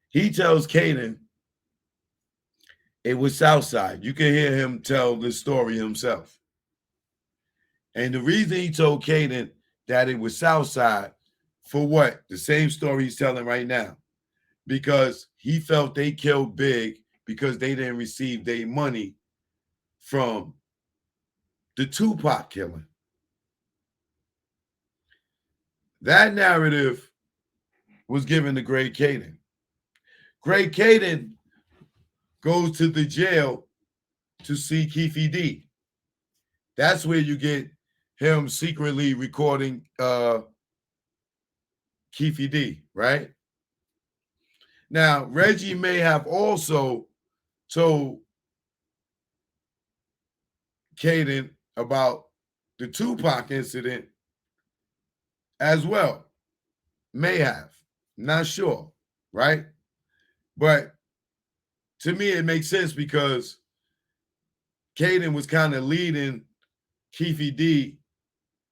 He tells Caden it was Southside. You can hear him tell the story himself. And the reason he told Caden that it was Southside for what? The same story he's telling right now. Because he felt they killed Big because they didn't receive their money from the Tupac killing. That narrative was given to Greg Caden. Greg Caden goes to the jail to see Keefe D. That's where you get him secretly recording Keefe D, right? Now, Reggie may have also told Caden about the Tupac incident as well. May have. Not sure, right? But to me, it makes sense because Caden was kind of leading Keefe D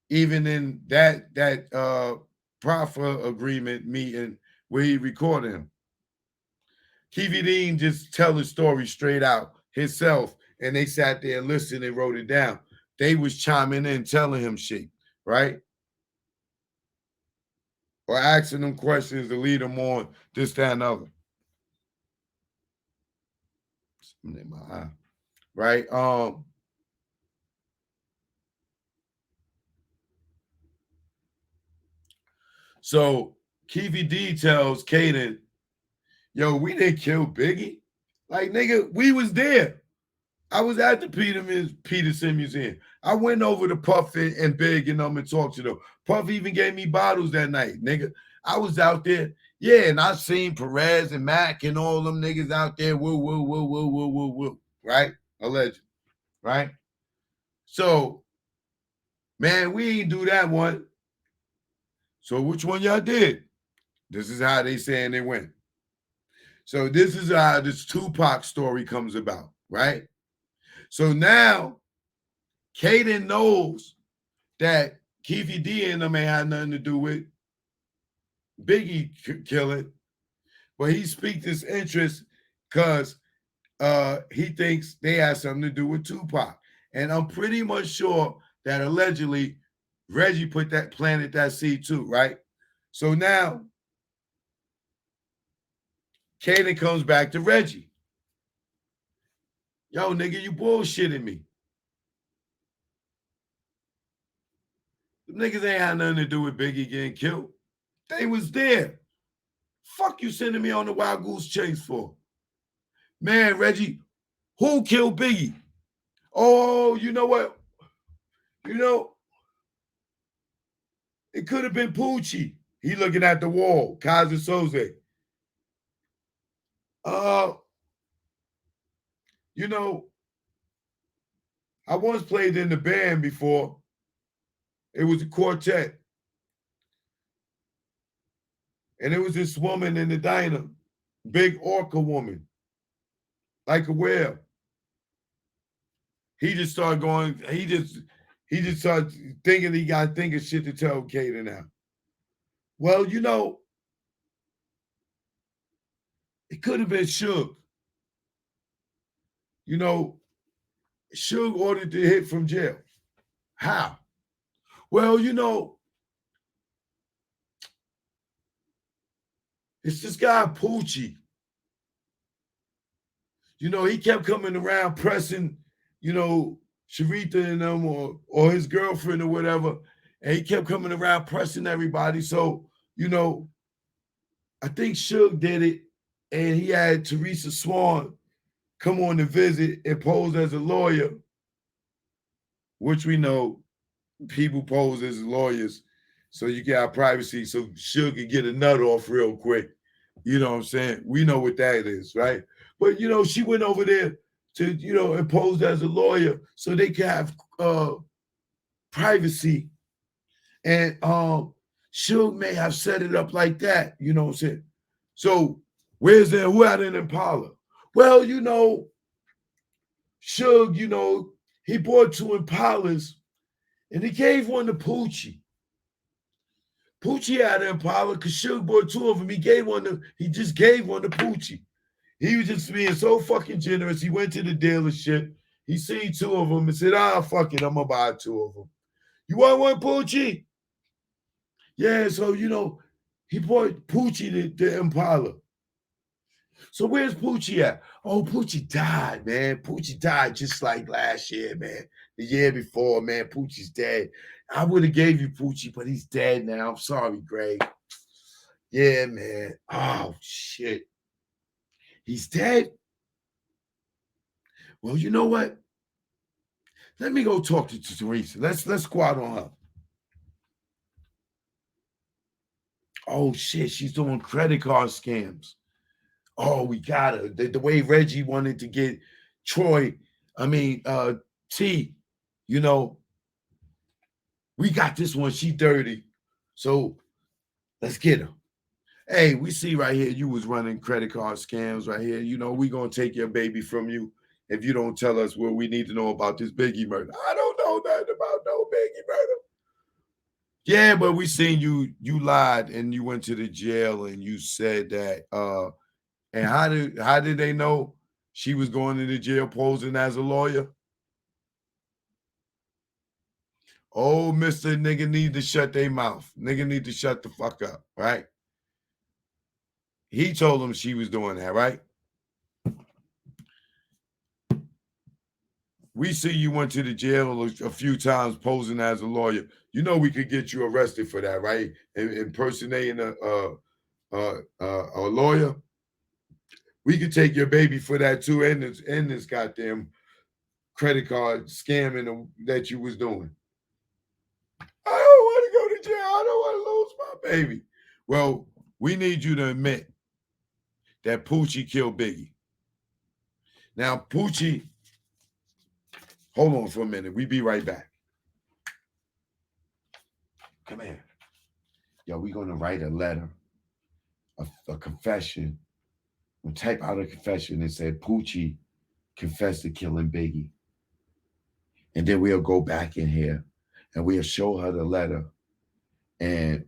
even in that proffer agreement meeting where he recorded him. Keefe D didn't just tell the story straight out himself, and they sat there and listened and wrote it down. They was chiming in, telling him shit, right? Or asking them questions to lead them on this, that, and other. In my eye. Right? So Keefe D tells Caden, yo, we didn't kill Biggie. Like, nigga, we was there. I was at the Peterson Museum. I went over to Puff and Big and them and talked to them. Puff even gave me bottles that night, nigga. I was out there. Yeah, and I seen Perez and Mac and all them niggas out there. Woo, woo, woo, woo, woo, woo, woo. Right? Alleged. Right? So, man, we ain't do that one. So which one y'all did? This is how they saying they went. So this is how this Tupac story comes about, right? So now Caden knows that Keefe D and them ain't had nothing to do with Biggie killing, but he speaks his interest because he thinks they had something to do with Tupac. And I'm pretty much sure that allegedly Reggie planted that seed too, right? So now Caden comes back to Reggie. Yo, nigga, you bullshitting me. The niggas ain't had nothing to do with Biggie getting killed. They was there. Fuck you sending me on the Wild Goose Chase for? Man, Reggie, who killed Biggie? Oh, you know what? You know, it could have been Poochie. He looking at the wall. Kaiser Soze. You know, I once played in the band before. It was a quartet. And it was this woman in the diner, big orca woman, like a whale. He just started going, he just started thinking he got to think of shit to tell Caden now. Well, you know, it could have been Suge. You know, Suge ordered the hit from jail. How? Well, you know, it's this guy, Poochie. You know, he kept coming around pressing, you know, Sharita and them or his girlfriend or whatever. And he kept coming around pressing everybody. So, you know, I think Suge did it. And he had Teresa Swan come on to visit and pose as a lawyer, which we know people pose as lawyers so you get our privacy so Suge can get a nut off real quick. You know what I'm saying? We know what that is, right? But, you know, she went over there to, you know, and posed as a lawyer so they could have privacy. And Suge may have set it up like that, you know what I'm saying? So who had an Impala? Well, you know, Suge, you know, he bought 2 Impalas and he gave one to Poochie. Poochie had an Impala because Suge bought 2 of them. He just gave one to Poochie. He was just being so fucking generous. He went to the dealership. He seen 2 of them and said, fuck it, I'm gonna buy 2 of them. You want one, Poochie? Yeah, so you know, he bought Poochie the Impala. So where's Poochie at? Oh, Poochie died, man. Poochie died just like last year, man. The year before, man. Poochie's dead. I would have gave you Poochie, but he's dead now. I'm sorry, Greg. Yeah, man. Oh, shit. He's dead? Well, you know what? Let me go talk to Teresa. Let's squat on her. Oh, shit. She's doing credit card scams. Oh, we got her. The way Reggie wanted to get T, you know, we got this one. She dirty. So let's get her. Hey, we see right here you was running credit card scams right here. You know, we going to take your baby from you if you don't tell us what we need to know about this Biggie murder. I don't know nothing about no Biggie murder. Yeah, but we seen you lied and you went to the jail and you said that and how did they know she was going into jail posing as a lawyer? Oh, Mr. Nigga need to shut their mouth. Nigga need to shut the fuck up, right? He told them she was doing that, right? We see you went to the jail a few times posing as a lawyer. You know we could get you arrested for that, right? Impersonating a lawyer. We could take your baby for that too, and this goddamn credit card scamming that you was doing. I don't want to go to jail. I don't want to lose my baby. Well, we need you to admit that Poochie killed Biggie. Now, Poochie, hold on for a minute. We be right back. Come here. Yo, we going to write a letter, a confession. We'll type out a confession and say Poochie confessed to killing Biggie. And then we'll go back in here and we'll show her the letter and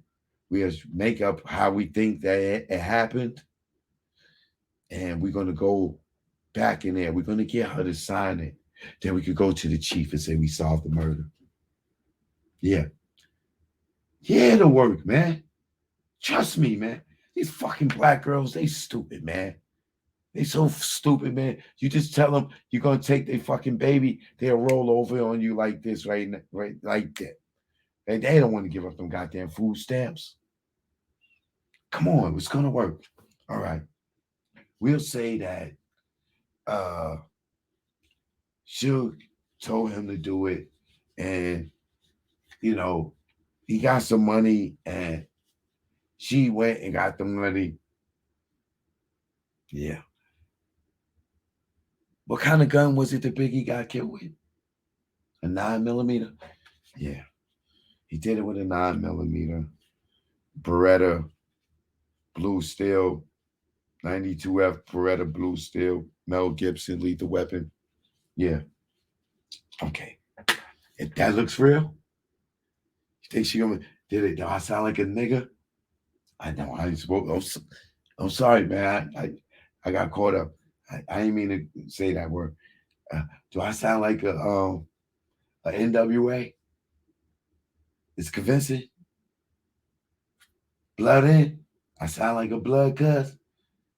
we'll make up how we think that it happened. And we're going to go back in there. We're going to get her to sign it. Then we could go to the chief and say we solved the murder. Yeah. Yeah, it'll work, man. Trust me, man. These fucking black girls, they stupid, man. They so stupid, man. You just tell them you're going to take their fucking baby, they'll roll over on you like this, right like that. They don't want to give up them goddamn food stamps. Come on, it's going to work. All right. We'll say that Suge told him to do it, and, you know, he got some money, and she went and got the money. Yeah. What kind of gun was it that Biggie got killed with? A 9mm? Yeah. He did it with a 9mm. Beretta Blue Steel, 92F Beretta Blue Steel, Mel Gibson, Lethal Weapon. Yeah. Okay. If that looks real, you think she gonna did it? Do I sound like a nigga? I know I ain't supposed. I'm sorry, man. I got caught up. I didn't mean to say that word. Do I sound like a NWA? It's convincing. Blood in. I sound like a blood cuz.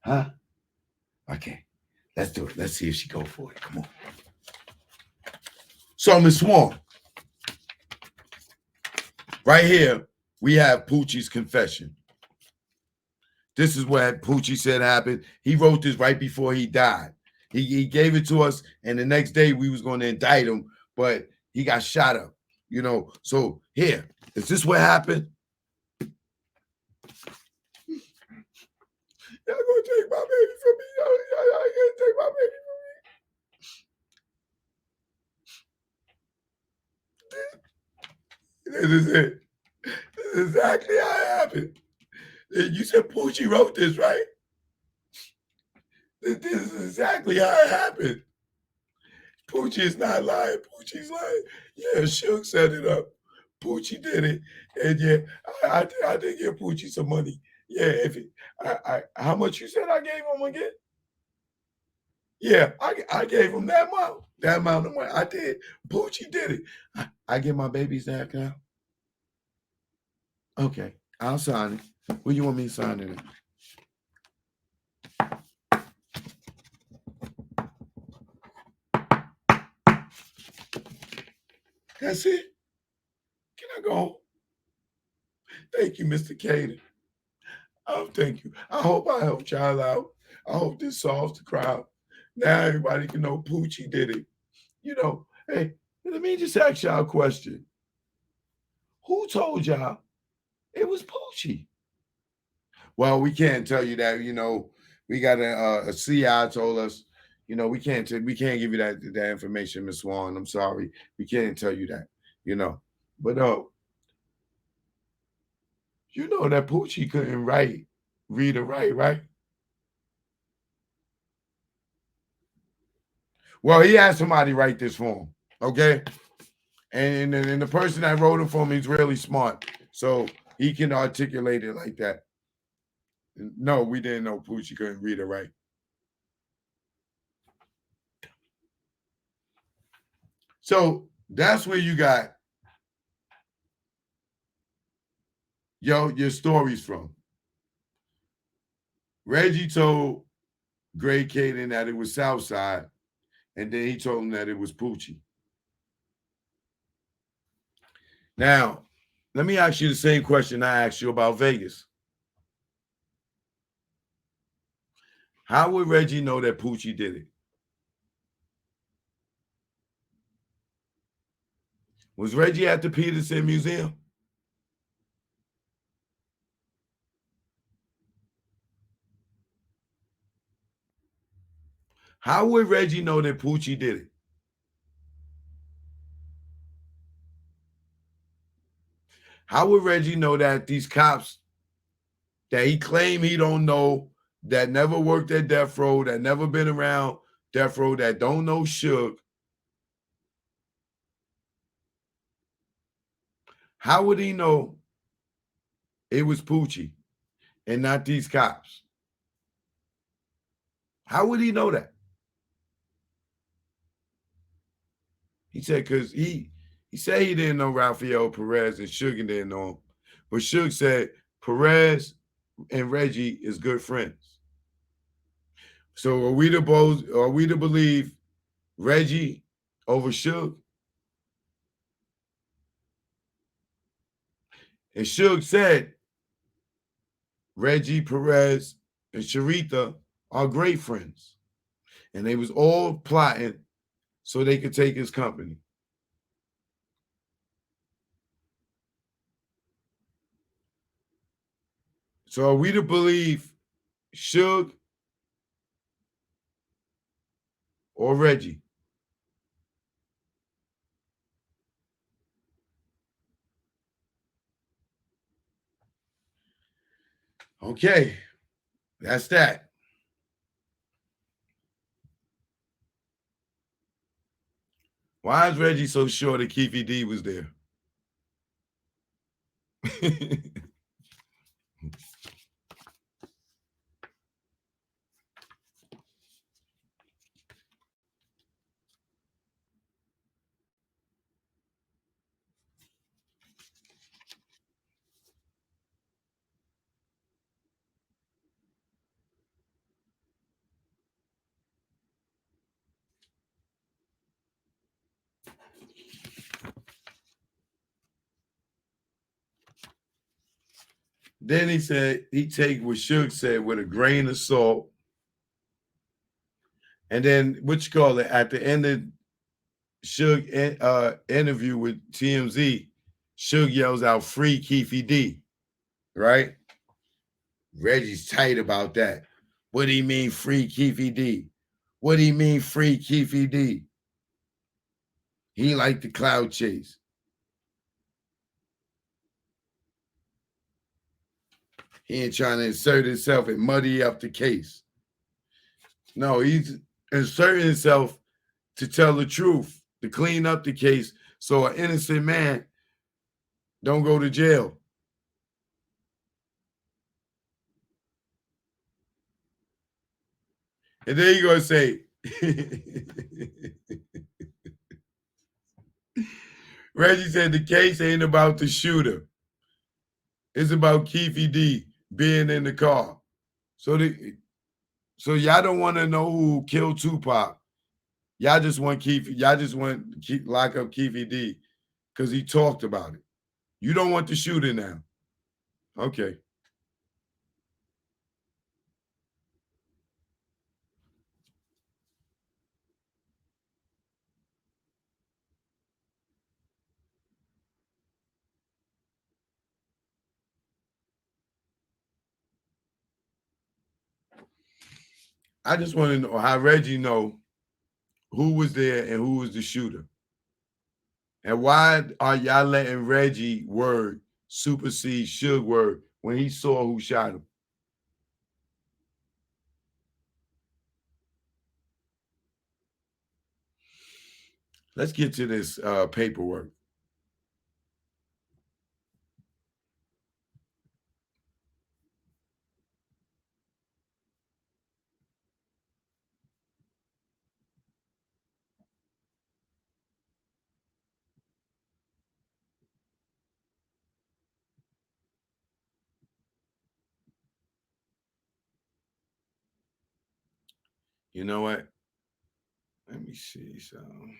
Huh? Okay. Let's do it. Let's see if she go for it. Come on. So, Ms. Swan, right here, we have Poochie's confession. This is what Poochie said happened. He wrote this right before he died. He gave it to us, and the next day we was going to indict him, but he got shot up, you know. So here, is this what happened? Y'all gonna take my baby from me. Y'all gonna take my baby from me. This is it. This is exactly how it happened. You said Poochie wrote this, right? This is exactly how it happened. Poochie is not lying. Poochie's lying. Yeah, Suge set it up. Poochie did it. And yeah, I did give Poochie some money. Yeah, if it, how much you said I gave him again? Yeah, I gave him that amount of money. I did. Poochie did it. I get my baby's that now. Okay, I'll sign it. Where you want me to sign it at? That's it. Can I go home? Thank you, Mr. Caden. Oh, thank you. I hope I helped y'all out. I hope this solves the crowd. Now everybody can know Poochie did it. You know, hey, let me just ask y'all a question. Who told y'all it was Poochie? Well, we can't tell you that. You know, we got a CI told us. You know, we can't give you that information, Miss Swan. I'm sorry, we can't tell you that. You know, but you know that Poochie couldn't read or write, right? Well, he had somebody write this for him, okay? And the person that wrote it for him, he's really smart, so he can articulate it like that. No, we didn't know Poochie couldn't read or write. So that's where you got your stories from. Reggie told Gray Caden that it was Southside, and then he told him that it was Poochie. Now, let me ask you the same question I asked you about Vegas. How would Reggie know that Poochie did it? Was Reggie at the Peterson Museum? How would Reggie know that Poochie did it? How would Reggie know that these cops that he claimed he don't know, that never worked at Death Row, that never been around Death Row, that don't know Suge, how would he know it was Poochie and not these cops? How would he know that? He said because he said he didn't know Rafael Perez and Suge didn't know him. But Suge said Perez and Reggie is good friends. So are we to believe Reggie over Suge? And Suge said Reggie, Perez, and Sharita are great friends. And they was all plotting so they could take his company. So are we to believe Suge or Reggie? Okay, that's that. Why is Reggie so sure that Keefy D was there? Then he said he take what Suge said with a grain of salt. And then what you call it at the end of Suge interview with TMZ, Suge yells out "Free Keefy D," right? Reggie's tight about that. What do you mean free Keefy D? What do you mean free Keefy D? He liked the cloud chase. He ain't trying to insert himself and muddy up the case. No, he's inserting himself to tell the truth, to clean up the case so an innocent man don't go to jail. And then you're going to say, Reggie said the case ain't about the shooter. It's about Keefe D being in the car. So y'all don't want to know who killed Tupac. Y'all just want Keefe. Y'all just want to lock up Keefe D because he talked about it. You don't want the shooter now. Okay. I just want to know how Reggie know who was there and who was the shooter. And why are y'all letting Reggie word supersede Suge word when he saw who shot him? Let's get to this paperwork. You know what? Let me see something.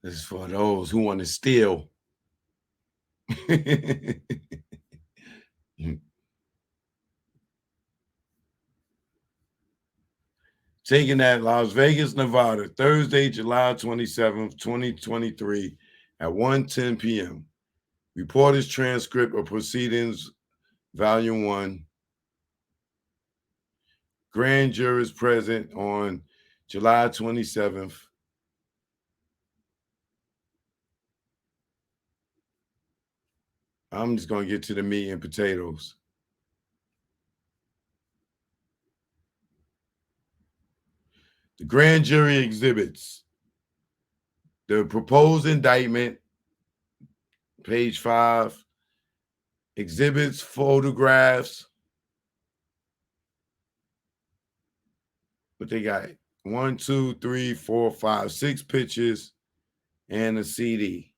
This is for those who want to steal. Taken at Las Vegas, Nevada, Thursday, July 27th, 2023 at 1:10 p.m. Reporter's transcript of proceedings, Volume 1. Grand jurors present on July 27th. I'm just going to get to the meat and potatoes. The grand jury exhibits the proposed indictment, page 5, exhibits photographs. But they got 1, 2, 3, 4, 5, 6 pictures and a CD.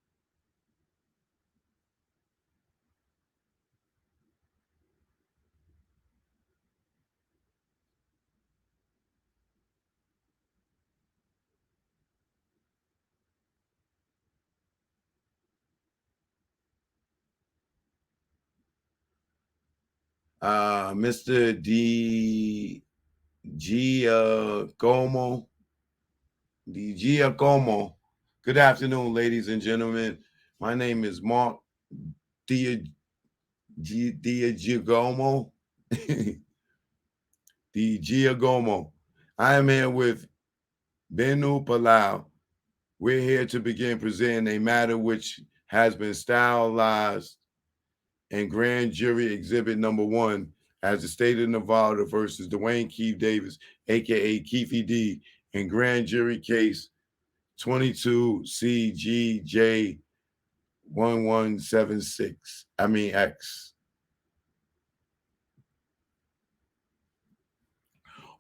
Mr. Giacomo. Good afternoon, ladies and gentlemen. My name is Mark Giacomo. Giacomo. I am here with Benu Palau. We're here to begin presenting a matter which has been stylized in grand jury exhibit number 1 as the state of Nevada versus Dwayne Keefe Davis, aka Keefe D, in grand jury case 22 CGJ 1176. X.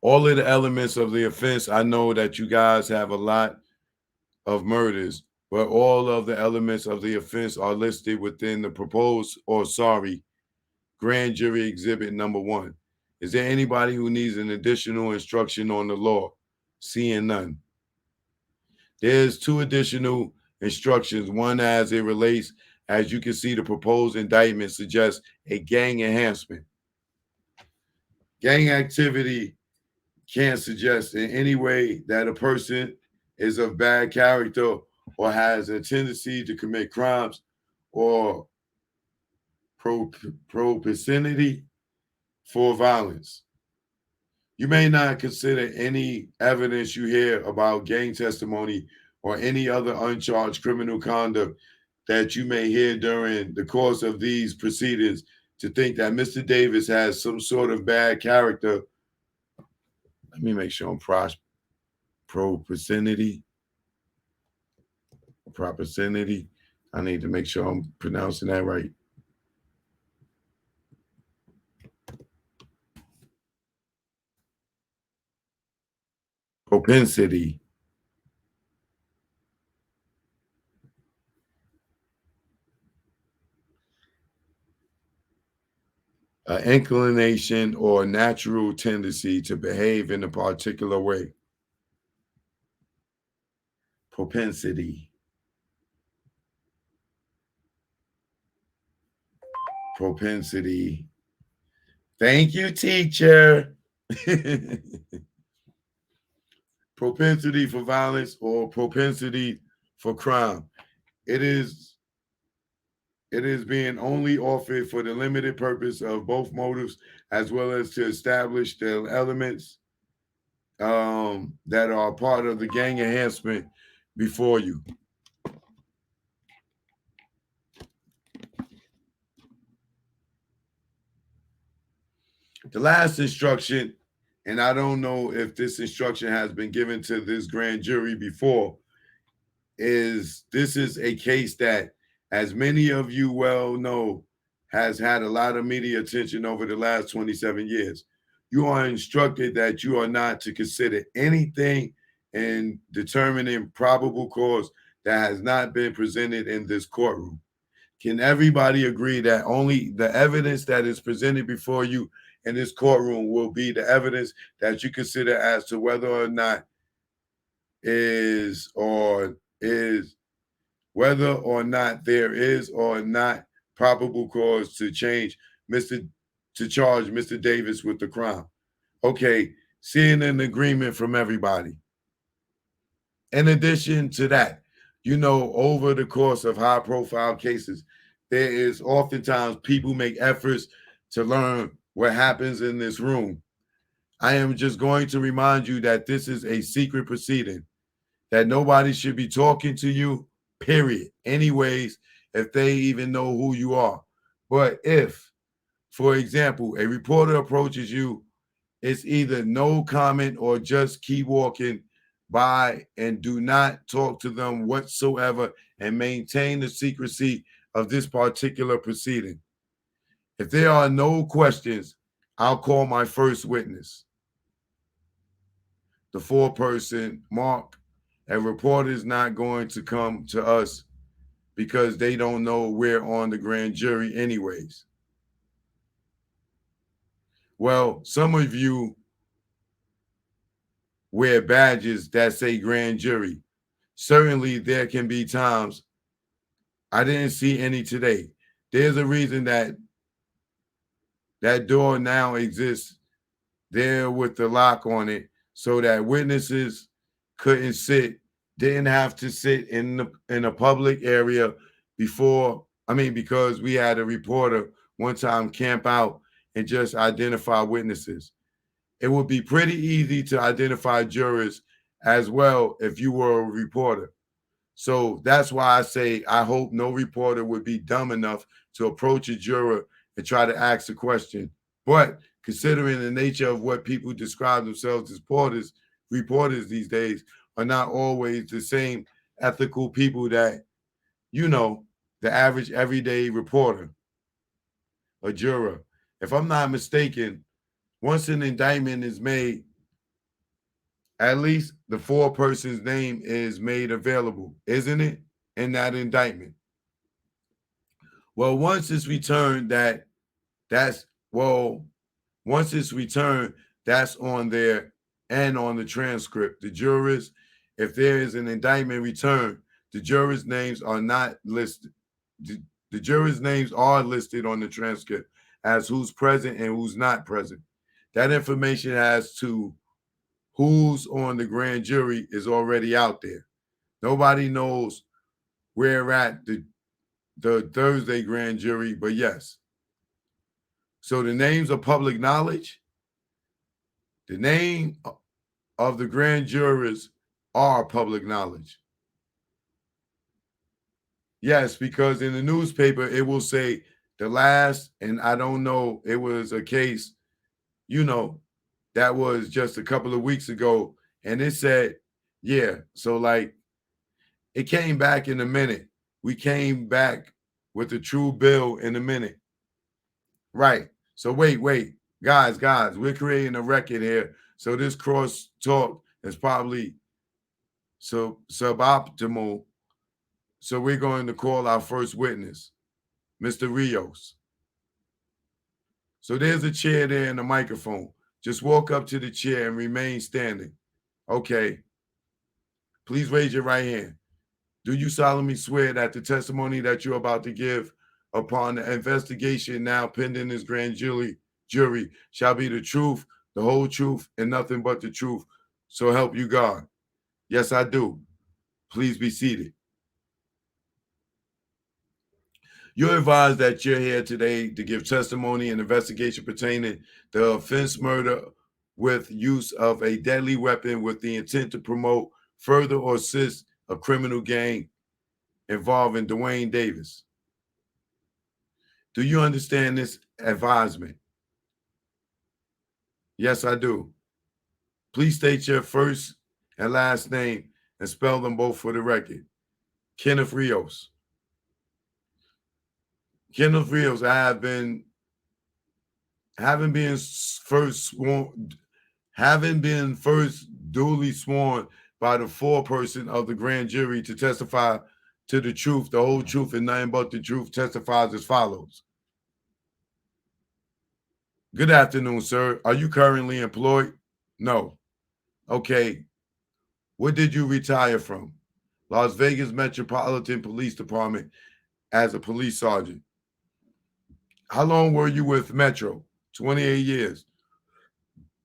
All of the elements of the offense, I know that you guys have a lot of murders, but all of the elements of the offense are listed within the proposed grand jury exhibit number 1. Is there anybody who needs an additional instruction on the law? Seeing none. There's 2 additional instructions. One as it relates, as you can see, the proposed indictment suggests a gang enhancement. Gang activity can't suggest in any way that a person is of bad character or has a tendency to commit crimes or propensity for violence. You may not consider any evidence you hear about gang testimony or any other uncharged criminal conduct that you may hear during the course of these proceedings to think that Mr. Davis has some sort of bad character. Let me make sure I'm propercenity. I need to make sure I'm pronouncing that right. Propensity. An inclination or natural tendency to behave in a particular way. Propensity. Propensity. Thank you, teacher. Propensity for violence or propensity for crime. It is being only offered for the limited purpose of both motives, as well as to establish the elements that are part of the gang enhancement before you. The last instruction, and I don't know if this instruction has been given to this grand jury before, is this is a case that, as many of you well know, has had a lot of media attention over the last 27 years. You are instructed that you are not to consider anything in determining probable cause that has not been presented in this courtroom. Can everybody agree that only the evidence that is presented before you in this courtroom will be the evidence that you consider as to whether or not whether or not there is or not probable cause to charge Mr. Davis with the crime? Okay, seeing an agreement from everybody. In addition to that, over the course of high profile cases, there is oftentimes people make efforts to learn what happens in this room. I am just going to remind you that this is a secret proceeding, that nobody should be talking to you, period. Anyways, if they even know who you are. But if, for example, a reporter approaches you, it's either no comment or just keep walking by and do not talk to them whatsoever and maintain the secrecy of this particular proceeding. If there are no questions, I'll call my first witness. The four-person mark. A reporter is not going to come to us because they don't know we're on the grand jury anyways. Well, some of you wear badges that say grand jury. Certainly there can be times, I didn't see any today. There's a reason that door now exists there with the lock on it, so that witnesses didn't have to sit in a public area because we had a reporter one time camp out and just identify witnesses. It would be pretty easy to identify jurors as well if you were a reporter. So that's why I say I hope no reporter would be dumb enough to approach a juror and try to ask a question. But considering the nature of what people describe themselves as reporters these days are not always the same ethical people that, the average everyday reporter, a juror. If I'm not mistaken, once an indictment is made, at least the four-person's name is made available, isn't it, in that indictment? Well, once it's returned, that's on there and on the transcript. The jurors, if there is an indictment returned, the jurors' names are not listed. The jurors' names are listed on the transcript as who's present and who's not present. That information as to who's on the grand jury is already out there. Nobody knows where at the Thursday grand jury, but yes. So the names are public knowledge. The name of the grand jurors are public knowledge. Yes, because in the newspaper it will say the last, and I don't know, it was a case, that was just a couple of weeks ago, and it said, yeah. So like it came back in a minute. We came back with the true bill in a minute. Right. So wait. Guys, we're creating a record here. So this cross talk is probably suboptimal. So we're going to call our first witness, Mr. Rios. So there's a chair there and a microphone. Just walk up to the chair and remain standing. Okay. Please raise your right hand. Do you solemnly swear that the testimony that you're about to give upon the investigation now pending this grand jury shall be the truth, the whole truth, and nothing but the truth? So help you God. Yes, I do. Please be seated. You're advised that you're here today to give testimony in investigation pertaining the offense murder with use of a deadly weapon with the intent to promote, further, or assist a criminal gang involving Dwayne Davis. Do you understand this advisement? Yes, I do. Please state your first and last name and spell them both for the record. Kenneth Rios. Kenneth Rios, having been first duly sworn by the foreperson of the grand jury to testify to the truth, the whole truth, and nothing but the truth, testifies as follows. Good afternoon, sir. Are you currently employed? No. Okay. What did you retire from? Las Vegas Metropolitan Police Department as a police sergeant. How long were you with Metro? 28 years.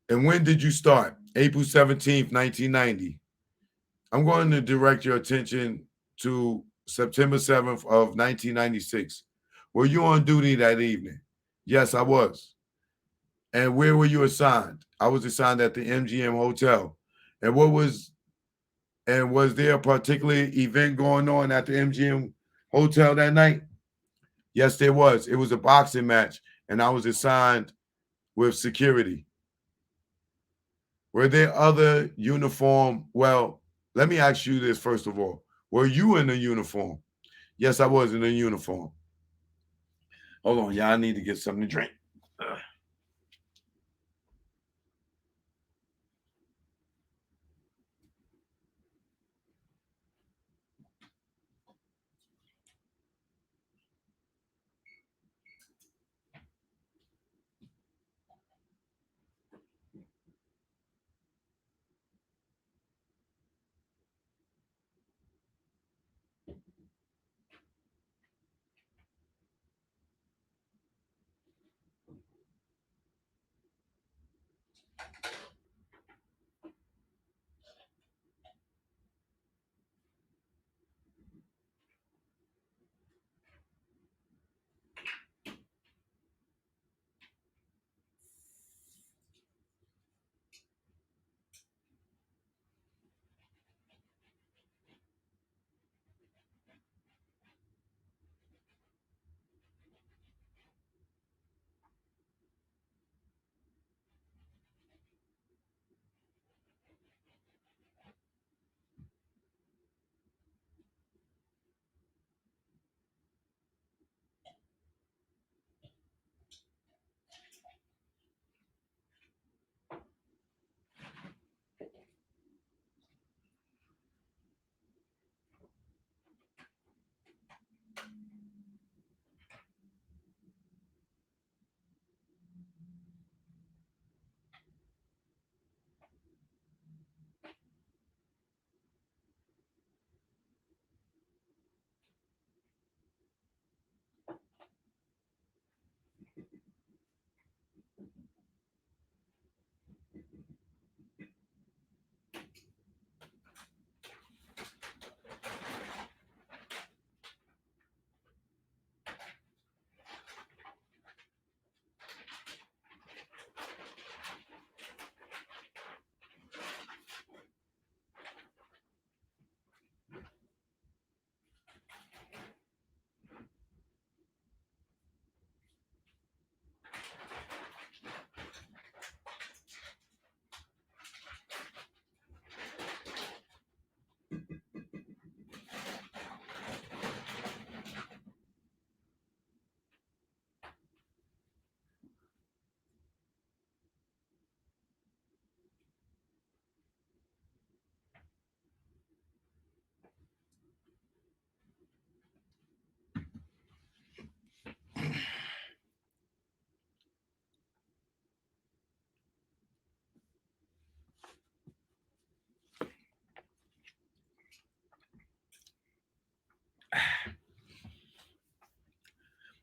And when did you start? April 17th, 1990. I'm going to direct your attention to September 7th of 1996. Were you on duty that evening? Yes, I was. And where were you assigned? I was assigned at the MGM Hotel. And was there a particular event going on at the MGM Hotel that night? Yes, there was. It was a boxing match, and I was assigned with security. Were there other uniform? Well, let me ask you this first of all. Were you in a uniform? Yes, I was in a uniform. Hold on, y'all. I need to get something to drink.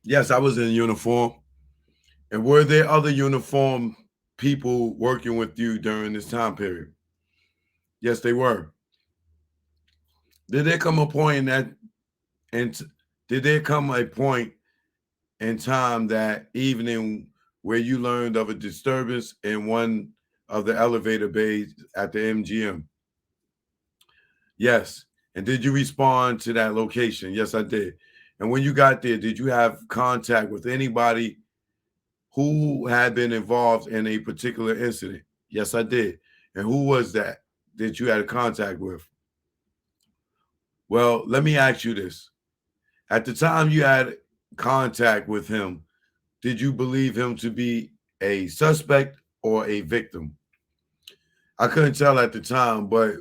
Yes, I was in uniform. And were there other uniform people working with you during this time period? Yes, they were. Did there come a point in that and did there come a point in time that evening where you learned of a disturbance in one of the elevator bays at the MGM? Yes. And did you respond to that location? Yes, I did. And when you got there, did you have contact with anybody who had been involved in a particular incident? Yes, I did. And who was that you had contact with? Well, let me ask you this. At the time you had contact with him, did you believe him to be a suspect or a victim? I couldn't tell at the time, but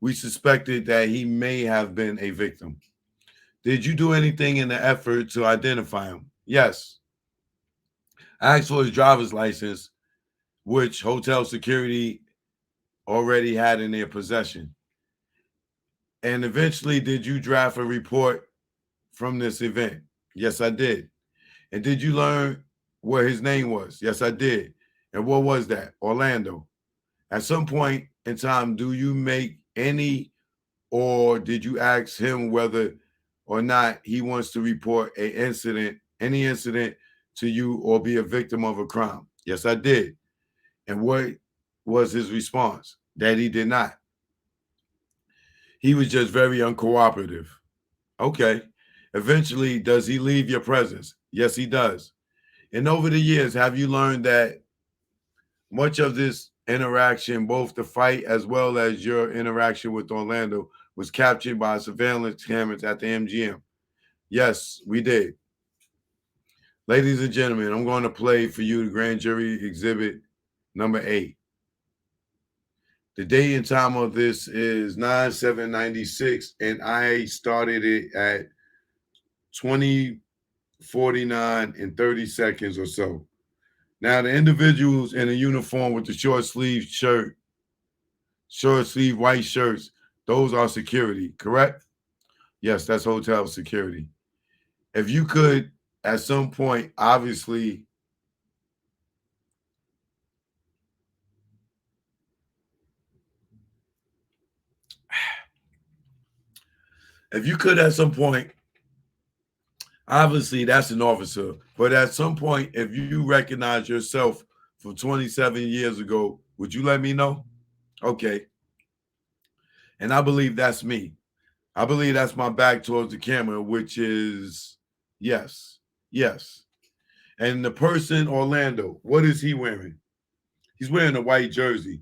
we suspected that he may have been a victim. Did you do anything in the effort to identify him? Yes. I asked for his driver's license, which hotel security already had in their possession. And eventually, did you draft a report from this event? Yes, I did. And did you learn what his name was? Yes, I did. And what was that? Orlando. At some point in time, do you make any or did you ask him whether or not he wants to report any incident to you or be a victim of a crime? Yes, I did. And what was his response? That he did not. He was just very uncooperative. Okay. Eventually, does he leave your presence? Yes, he does. And over the years, have you learned that much of this interaction, both the fight as well as your interaction with Orlando, was captured by surveillance cameras at the MGM? Yes, we did. Ladies and gentlemen, I'm going to play for you the grand jury exhibit number 8. The date and time of this is 9/7/96, and I started it at 20:49 and 30 seconds or so. Now, the individuals in a uniform with the short sleeve white shirts, those are security, correct? Yes, that's hotel security. If you could, at some point, obviously, if you could, at some point, obviously, that's an officer, but at some point, if you recognize yourself from 27 years ago, would you let me know? Okay. And I believe that's me. I believe that's my back towards the camera, which is yes, yes. And the person, Orlando, what is he wearing? He's wearing a white jersey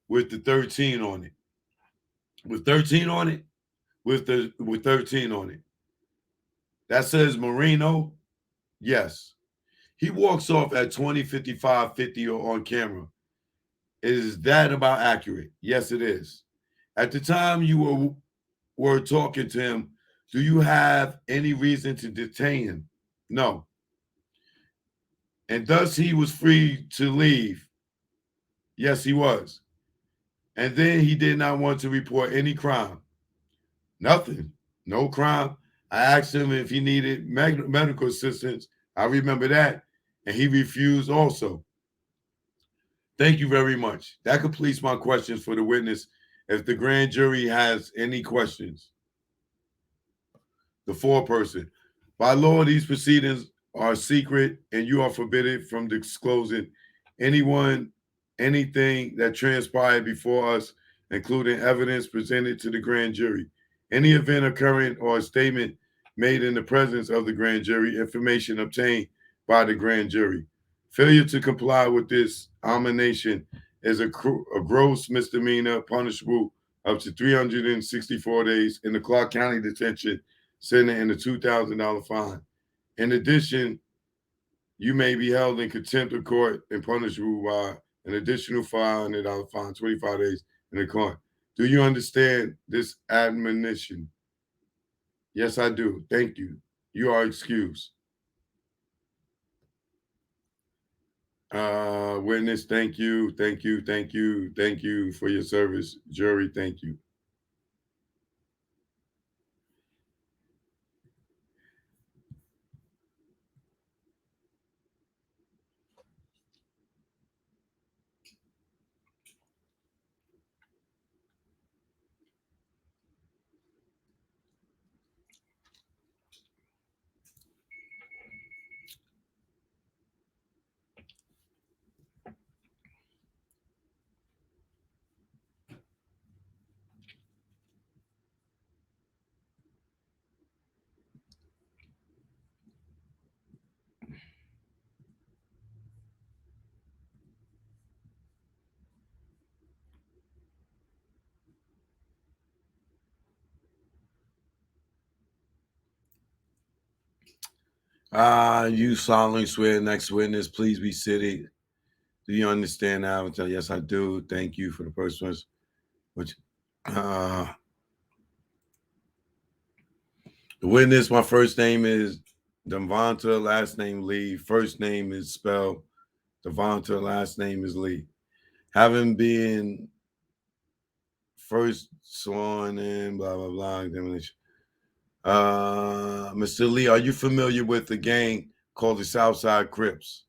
with the 13 on it. With 13 on it? With 13 on it. That says Marino? Yes. He walks off at 20:55:50 on camera. Is that about accurate? Yes, it is. At the time you were talking to him, do you have any reason to detain him? No. And thus he was free to leave. Yes, he was. And then he did not want to report any crime. Nothing. No crime. I asked him if he needed medical assistance. I remember that. And he refused also. Thank you very much. That completes my questions for the witness. If the grand jury has any questions, the foreperson. By law, these proceedings are secret and you are forbidden from disclosing anything that transpired before us, including evidence presented to the grand jury. Any event occurring or a statement made in the presence of the grand jury, information obtained by the grand jury. Failure to comply with this admonition is a gross misdemeanor punishable up to 364 days in the Clark County Detention Center and a $2,000 fine. In addition, you may be held in contempt of court and punishable by an additional $500 fine, 25 days in the court. Do you understand this admonition? Yes, I do. Thank you. You are excused. Witness, thank you, thank you, thank you, thank you for your service. Jury, thank you. You solemnly swear next witness, please be seated. Do you understand now? Yes, I do. Thank you for the first one. Which, the witness, my first name is Devonta, last name Lee. First name is spelled Devonta, last name is Lee. Having been first sworn in, blah, blah, blah, examination. Mr. Lee, are you familiar with the gang called the Southside Crips?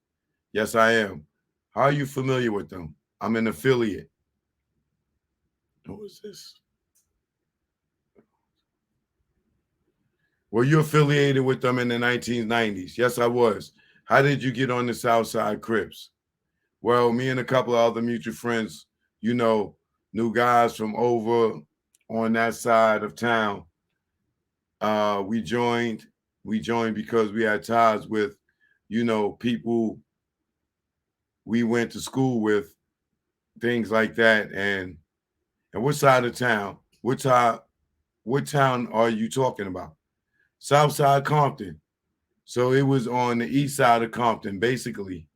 Yes, I am. How are you familiar with them? I'm an affiliate. Who is this? Were you affiliated with them in the 1990s? Yes, I was. How did you get on the Southside Crips? Well, me and a couple of other mutual friends, knew guys from over on that side of town. We joined because we had ties with, people we went to school with, things like that. And what side of town? What town are you talking about? Southside Compton. So it was on the east side of Compton, basically.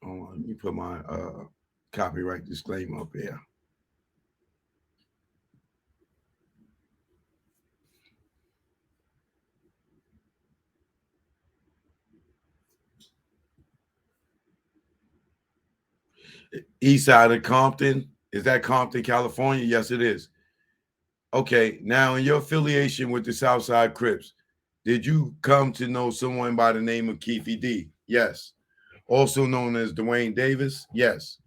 Oh, let me put my copyright disclaimer up here. East side of Compton. Is that Compton, California? Yes, it is. Okay, now in your affiliation with the Southside Crips, did you come to know someone by the name of Keefe D? Yes. Also known as Dwayne Davis? Yes.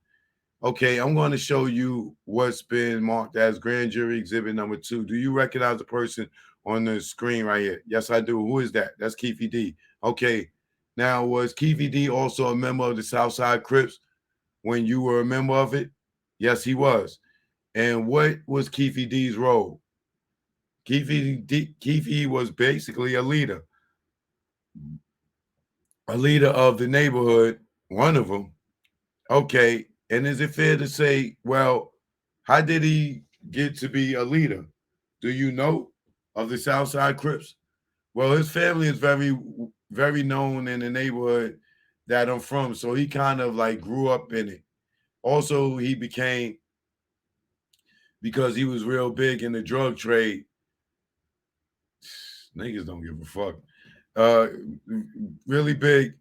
Okay, I'm going to show you what's been marked as grand jury exhibit number 2. Do you recognize the person on the screen right here? Yes, I do. Who is that? That's Keefe D. Okay. Now, was Keefe D also a member of the Southside Crips when you were a member of it? Yes, he was. And what was Keefe D's role? Keefe was basically a leader of the neighborhood, one of them. Okay, and is it fair to say, well, how did he get to be a leader? Do you know of the Southside Crips? Well, his family is very, very known in the neighborhood that I'm from, so he kind of like grew up in it. Also, he became, because he was real big in the drug trade. Niggas don't give a fuck. Really big.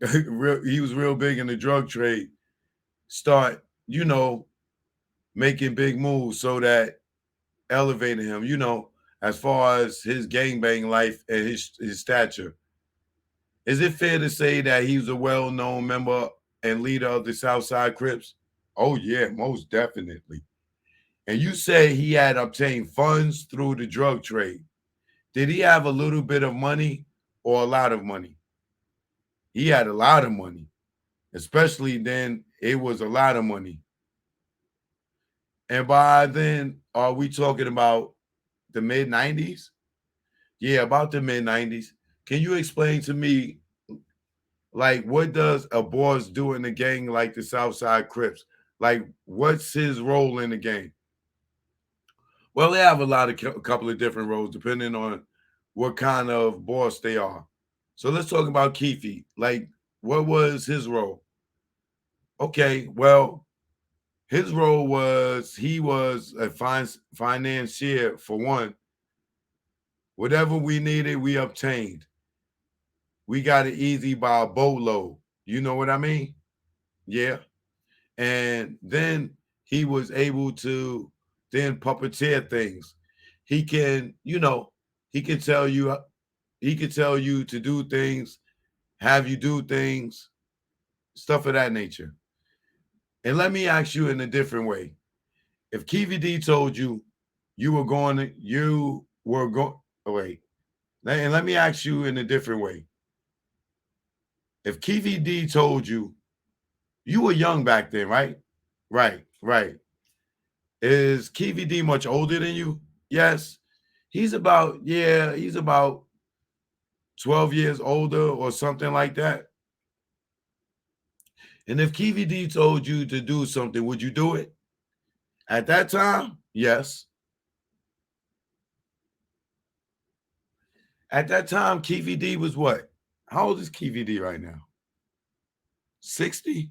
He was real big in the drug trade. Start, making big moves so that elevated him, as far as his gangbang life and his stature. Is it fair to say that he was a well-known member and leader of the Southside Crips? Oh, yeah, most definitely. And you say he had obtained funds through the drug trade. Did he have a little bit of money or a lot of money? He had a lot of money, especially then it was a lot of money. And by then, are we talking about the mid 90s? Yeah, about the mid 90s. Can you explain to me, like, what does a boss do in a gang like the Southside Crips? Like, what's his role in the gang? Well, they have a couple of different roles depending on what kind of boss they are. So let's talk about Keefe. Like, what was his role? Okay, well, his role was he was a financier for one. Whatever we needed, we obtained. We got it easy by a boatload. You know what I mean? Yeah. And then he was able to then puppeteer things. He can, he can tell you to do things, have you do things, stuff of that nature. And let me ask you in a different way. If KVD told you wait. And let me ask you in a different way. If KVD told you were young back then, right? Right. Is KVD much older than you? Yes. He's about 12 years older or something like that. And if KVD told you to do something, would you do it? At that time, yes. At that time, Keefy D was what? How old is Keefy D right now? 60?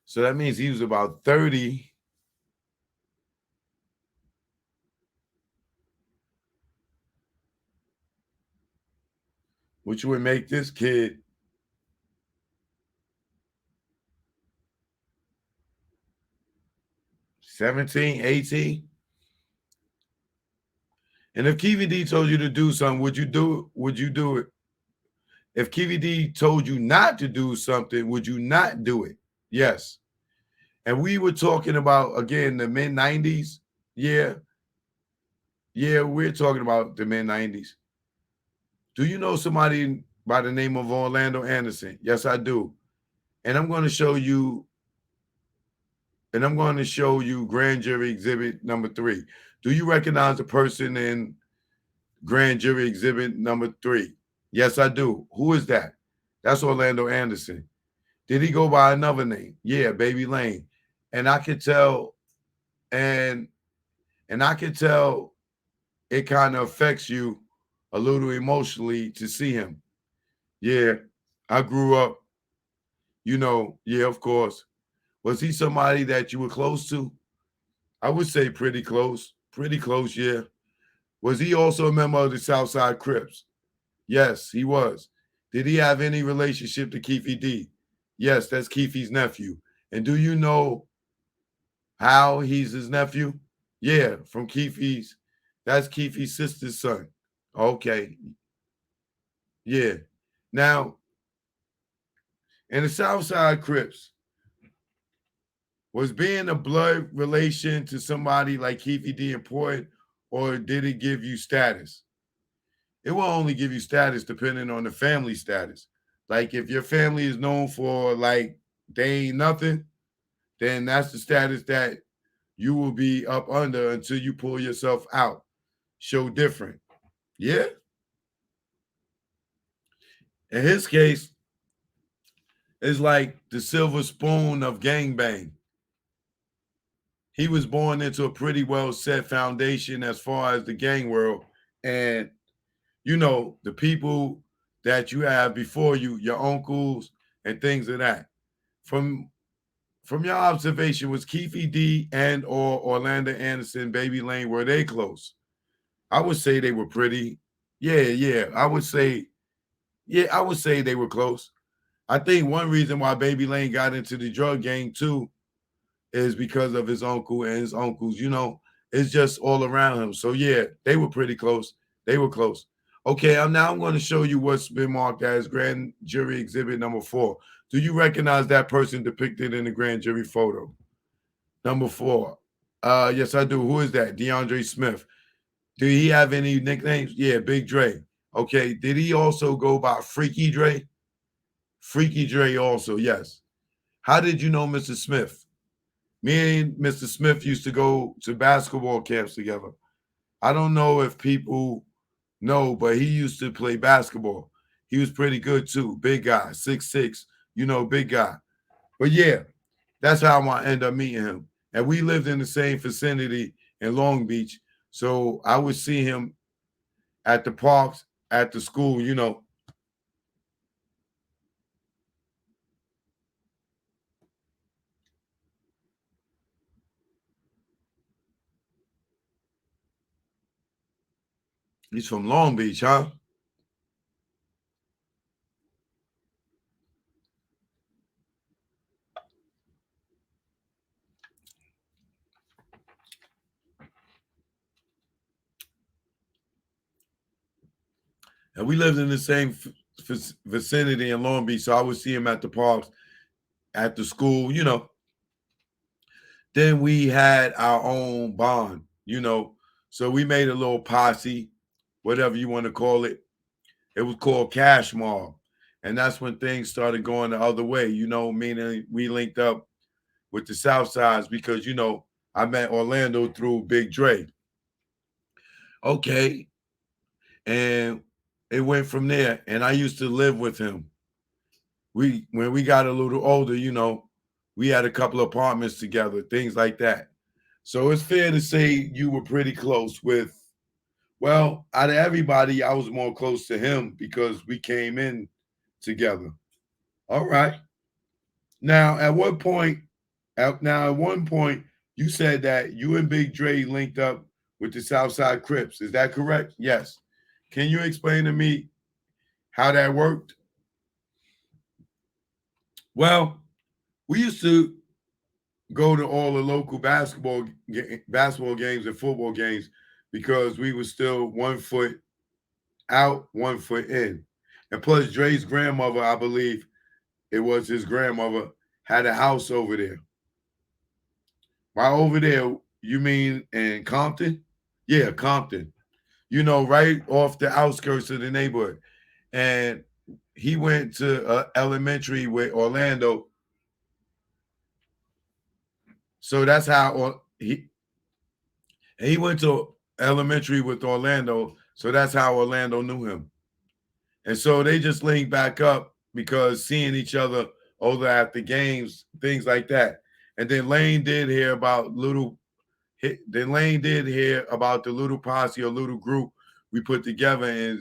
So that means he was about 30. Which would make this kid 17, 18. And if Keefy D told you to do something, would you do it? Would you do it? If Keefy D told you not to do something, would you not do it? Yes. And we were talking about, again, the mid-90s. Yeah. Yeah, we're talking about the mid-90s. Do you know somebody by the name of Orlando Anderson? Yes, I do. And I'm going to show you grand jury exhibit number 3. Do you recognize the person in grand jury exhibit number 3? Yes, I do. Who is that? That's Orlando Anderson. Did he go by another name? Yeah, Baby Lane. And I could tell, and I could tell it kind of affects you a little emotionally to see him. Yeah, I grew up, yeah, of course. Was he somebody that you were close to? I would say pretty close. Pretty close, yeah. Was he also a member of the Southside Crips? Yes, he was. Did he have any relationship to Keefy D? Yes, that's Keefy's nephew. And do you know how he's his nephew? Yeah, from Keefy's. That's Keefy's sister's son. Okay. Yeah. Now, in the Southside Crips, was being a blood relation to somebody like Keefy D important, or did it give you status? It will only give you status depending on the family status. Like if your family is known for like they ain't nothing, then that's the status that you will be up under until you pull yourself out. Show different. Yeah. In his case, it's like the silver spoon of gangbang. He was born into a pretty well set foundation as far as the gang world. And, the people that you have before you, your uncles and things of that. From your observation, was Keefy D and or Orlando Anderson, Baby Lane, were they close? I would say they were pretty. Yeah. I would say they were close. I think one reason why Baby Lane got into the drug gang too is because of his uncle and his uncles, it's just all around him. So yeah, they were pretty close. They were close. Okay, I'm going to show you what's been marked as grand jury exhibit number 4. Do you recognize that person depicted in the grand jury photo? Number 4. Yes, I do. Who is that? DeAndre Smith. Do he have any nicknames? Yeah, Big Dre. Okay. Did he also go by Freaky Dre? Freaky Dre also, yes. How did you know Mr. Smith? Me and Mr. Smith used to go to basketball camps together. I don't know if people know, but he used to play basketball. He was pretty good too. Big guy, 6'6", big guy. But yeah, that's how I end up meeting him. And we lived in the same vicinity in Long Beach. So I would see him at the parks, at the school, He's from Long Beach, huh? And we lived in the same vicinity in Long Beach. So I would see him at the parks, at the school, Then we had our own bond, So we made a little posse, whatever you want to call it. It was called Cash Mob. And that's when things started going the other way, meaning we linked up with the South Sides because, I met Orlando through Big Dre. Okay. And it went from there. And I used to live with him. When we got a little older, we had a couple of apartments together, things like that. So it's fair to say you were pretty close with, well, out of everybody, I was more close to him because we came in together. All right. Now, at what point, at one point, you said that you and Big Dre linked up with the Southside Crips. Is that correct? Yes. Can you explain to me how that worked? Well, we used to go to all the local basketball games and football games because we were still 1 foot out, 1 foot in. And plus, Dre's grandmother, I believe it was his grandmother, had a house over there. Right over there, you mean in Compton? Yeah, Compton. Right off the outskirts of the neighborhood. And he went to elementary with Orlando. So that's how he went to elementary with Orlando. So that's how Orlando knew him. And so they just linked back up because seeing each other over at the games, things like that. And then Lane did hear about the little posse or little group we put together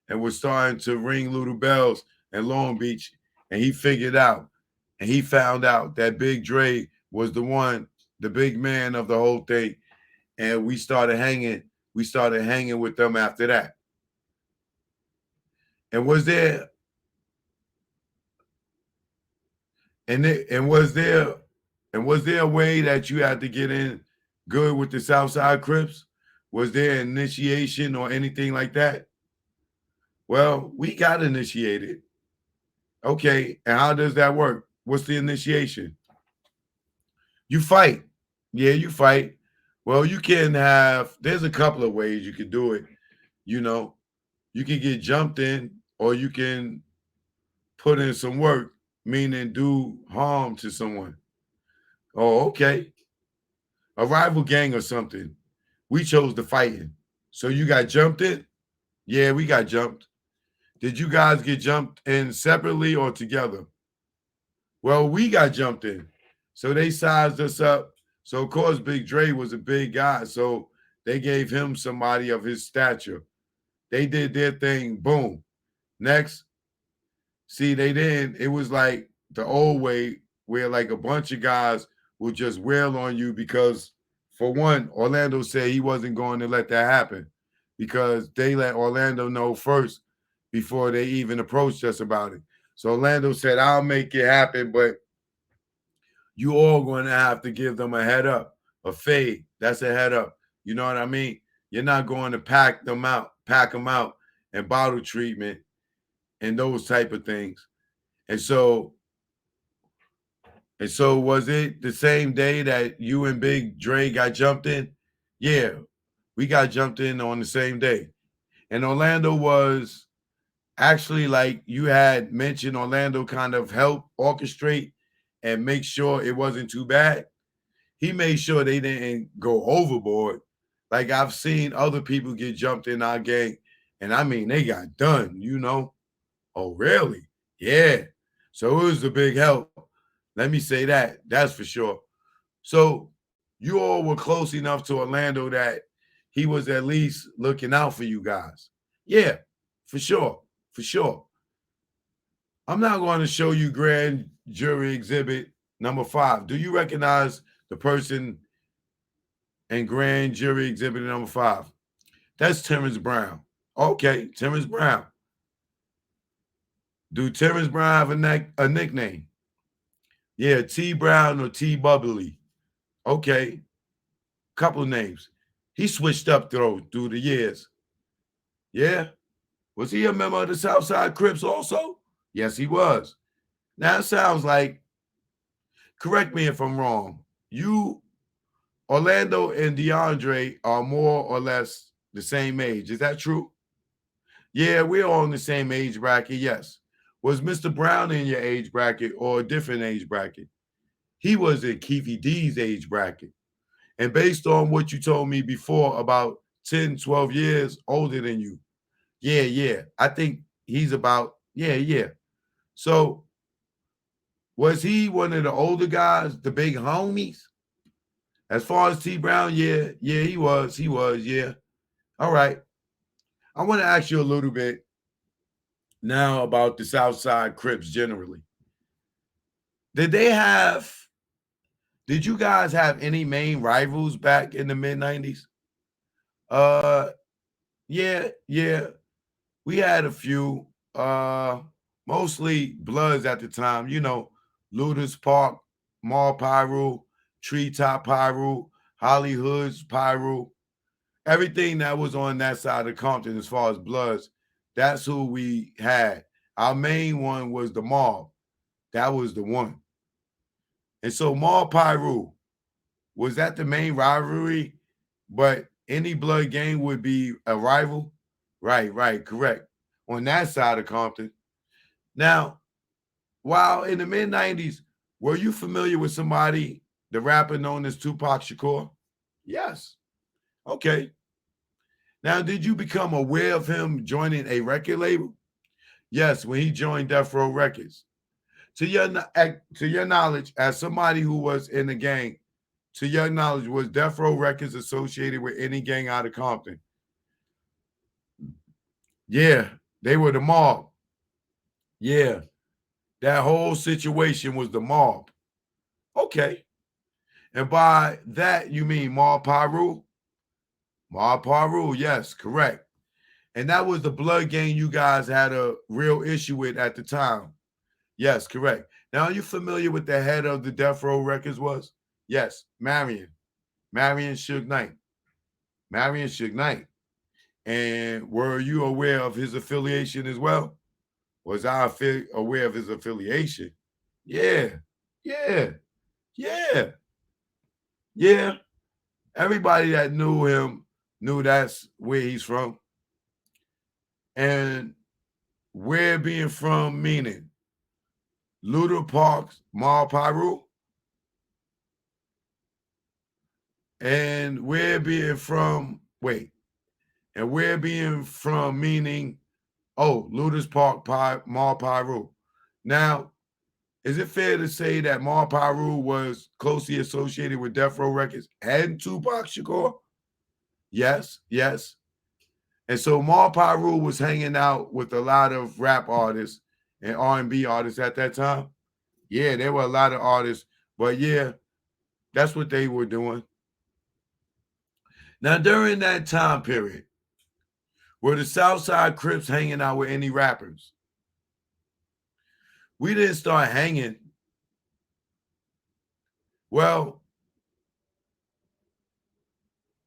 and was starting to ring little bells in Long Beach. And he found out that Big Dre was the big man of the whole thing. And we started hanging with them after that. And was there a way that you had to get in good with the Southside Crips? Was there initiation or anything like that? Well, we got initiated. Okay, and how does that work? What's the initiation? You fight. Yeah, you fight. Well, there's a couple of ways you could do it. You can get jumped in or you can put in some work, meaning do harm to someone. Oh, okay. A rival gang or something. We chose the fighting. So you got jumped in? Yeah, we got jumped. Did you guys get jumped in separately or together? Well, we got jumped in. So they sized us up. So, of course, Big Dre was a big guy. So they gave him somebody of his stature. They did their thing. Boom. Next. See, they didn't. It was like the old way where like a bunch of guys would just wail on you because, for one, Orlando said he wasn't going to let that happen because they let Orlando know first before they even approached us about it. So Orlando said, I'll make it happen, but you all going to have to give them a head up, a fade. That's a head up. You know what I mean? You're not going to pack them out and bottle treatment and those type of things. And so was it the same day that you and Big Dre got jumped in? Yeah, we got jumped in on the same day. And Orlando was actually, like you had mentioned, Orlando kind of helped orchestrate and make sure it wasn't too bad. He made sure they didn't go overboard. Like I've seen other people get jumped in our gang, and I mean, they got done, Oh, really? Yeah. So it was a big help. Let me say that. That's for sure. So you all were close enough to Orlando that he was at least looking out for you guys. Yeah, for sure. For sure. I'm not going to show you grand jury exhibit number 5. Do you recognize the person in grand jury exhibit number 5? That's Terrence Brown. Okay, Terrence Brown. Do Terrence Brown have a nickname? Yeah, T Brown or T Bubbly. Okay, couple names. He switched up through the years. Yeah. Was he a member of the Southside Crips also? Yes, he was. Now it sounds like, correct me if I'm wrong, Orlando and DeAndre are more or less the same age. Is that true? Yeah, we're all in the same age bracket, yes. Was Mr. Brown in your age bracket or a different age bracket? He was in Keefy D's age bracket. And based on what you told me before, about 10, 12 years older than you. Yeah. I think he's about, yeah. So was he one of the older guys, the big homies? As far as T Brown, yeah, he was, yeah. All right. I want to ask you a little bit now about the Southside Crips generally. Did you guys have any main rivals back in the mid 90s? Yeah. We had a few, mostly Bloods at the time, Ludus Park, Mall Pyro, Treetop Pyro, Hollywood's Pyro, everything that was on that side of Compton as far as Bloods, that's who we had. Our main one was the Mob. That was the one. And so Mall Pyro, was that the main rivalry? But any Blood gang would be a rival? Right, correct. On that side of Compton. Now, while in the mid 90s, were you familiar with somebody, the rapper known as 2Pac Shakur? Yes. Okay. Now, did you become aware of him joining a record label? Yes, when he joined Death Row Records. To your knowledge, as somebody who was in the gang, to your knowledge, was Death Row Records associated with any gang out of Compton? Yeah, they were the Mob. Yeah, that whole situation was the Mob. Okay. And by that, you mean Mob Pyru? Mob Pyru, yes, correct. And that was the Blood gang you guys had a real issue with at the time. Yes, correct. Now, are you familiar with the head of the Death Row Records was? Yes, Marion Suge Knight. Marion Suge Knight. And were you aware of his affiliation as well? Was I aware of his affiliation? Yeah. Everybody that knew him knew that's where he's from. And where being from meaning? Luda Parks, Mall Pyru. And where being from meaning, Luda's Park, Mall Pyru. Now, is it fair to say that Mall Pyru was closely associated with Death Row Records and 2Pac Shakur? Yes. And so Mall Pyru was hanging out with a lot of rap artists and R&B artists at that time. Yeah, there were a lot of artists, but yeah, that's what they were doing. Now, during that time period, were the Southside Crips hanging out with any rappers? We didn't start hanging. Well,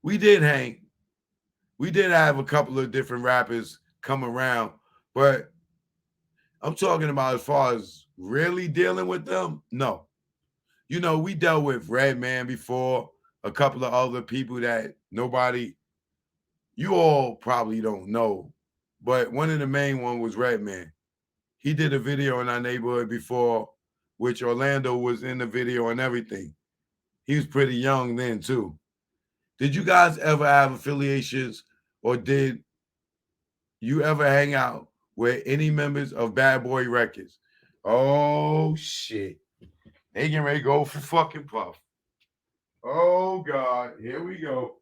we did hang. We did have a couple of different rappers come around, but I'm talking about as far as really dealing with them, no. We dealt with Redman before, a couple of other people that you all probably don't know, but one of the main one was Redman. He did a video in our neighborhood before, which Orlando was in the video and everything. He was pretty young then too. Did you guys ever have affiliations, or did you ever hang out with any members of Bad Boy Records? Oh shit. They getting ready to go for fucking Puff. Oh God, here we go.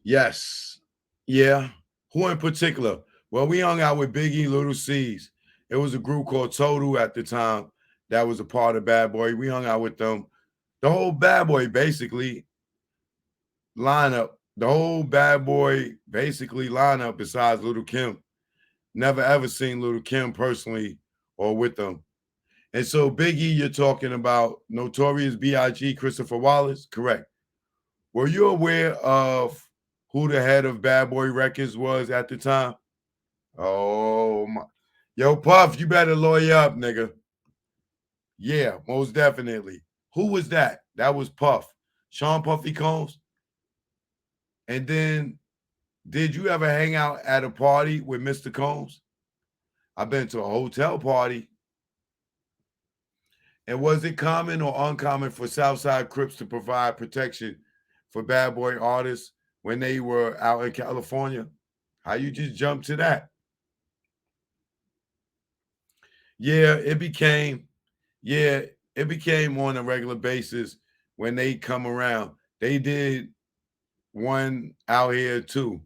Yes. Yeah. Who in particular? Well, we hung out with Biggie, Little C's. It was a group called Total at the time that was a part of Bad Boy. We hung out with them. The whole Bad Boy basically lineup, besides Little Kim. Never ever seen Little Kim personally or with them. And so Biggie, you're talking about Notorious B.I.G., Christopher Wallace? Correct. Were you aware of who the head of Bad Boy Records was at the time? Oh my. Yo, Puff, you better lawyer up, nigga. Yeah, most definitely. Who was that? That was Puff. Sean Puffy Combs. And then, did you ever hang out at a party with Mr. Combs? I've been to a hotel party. And was it common or uncommon for Southside Crips to provide protection for bad boy artists when they were out in California? How you just jump to that? Yeah, it became on a regular basis when they come around. They did one out here too.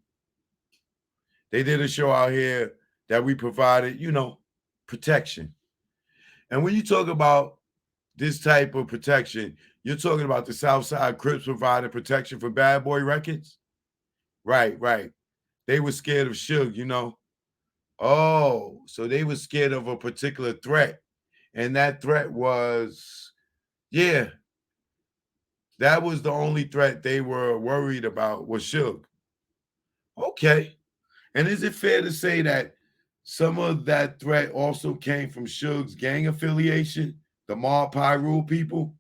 They did a show out here that we provided, protection. And when you talk about this type of protection, you're talking about the Southside Crips providing protection for Bad Boy Records? Right, right. They were scared of Suge. Oh, so they were scared of a particular threat. And that threat was, yeah, that was the only threat they were worried about was Suge. Okay. And is it fair to say that some of that threat also came from Suge's gang affiliation, the Mob Pyru people?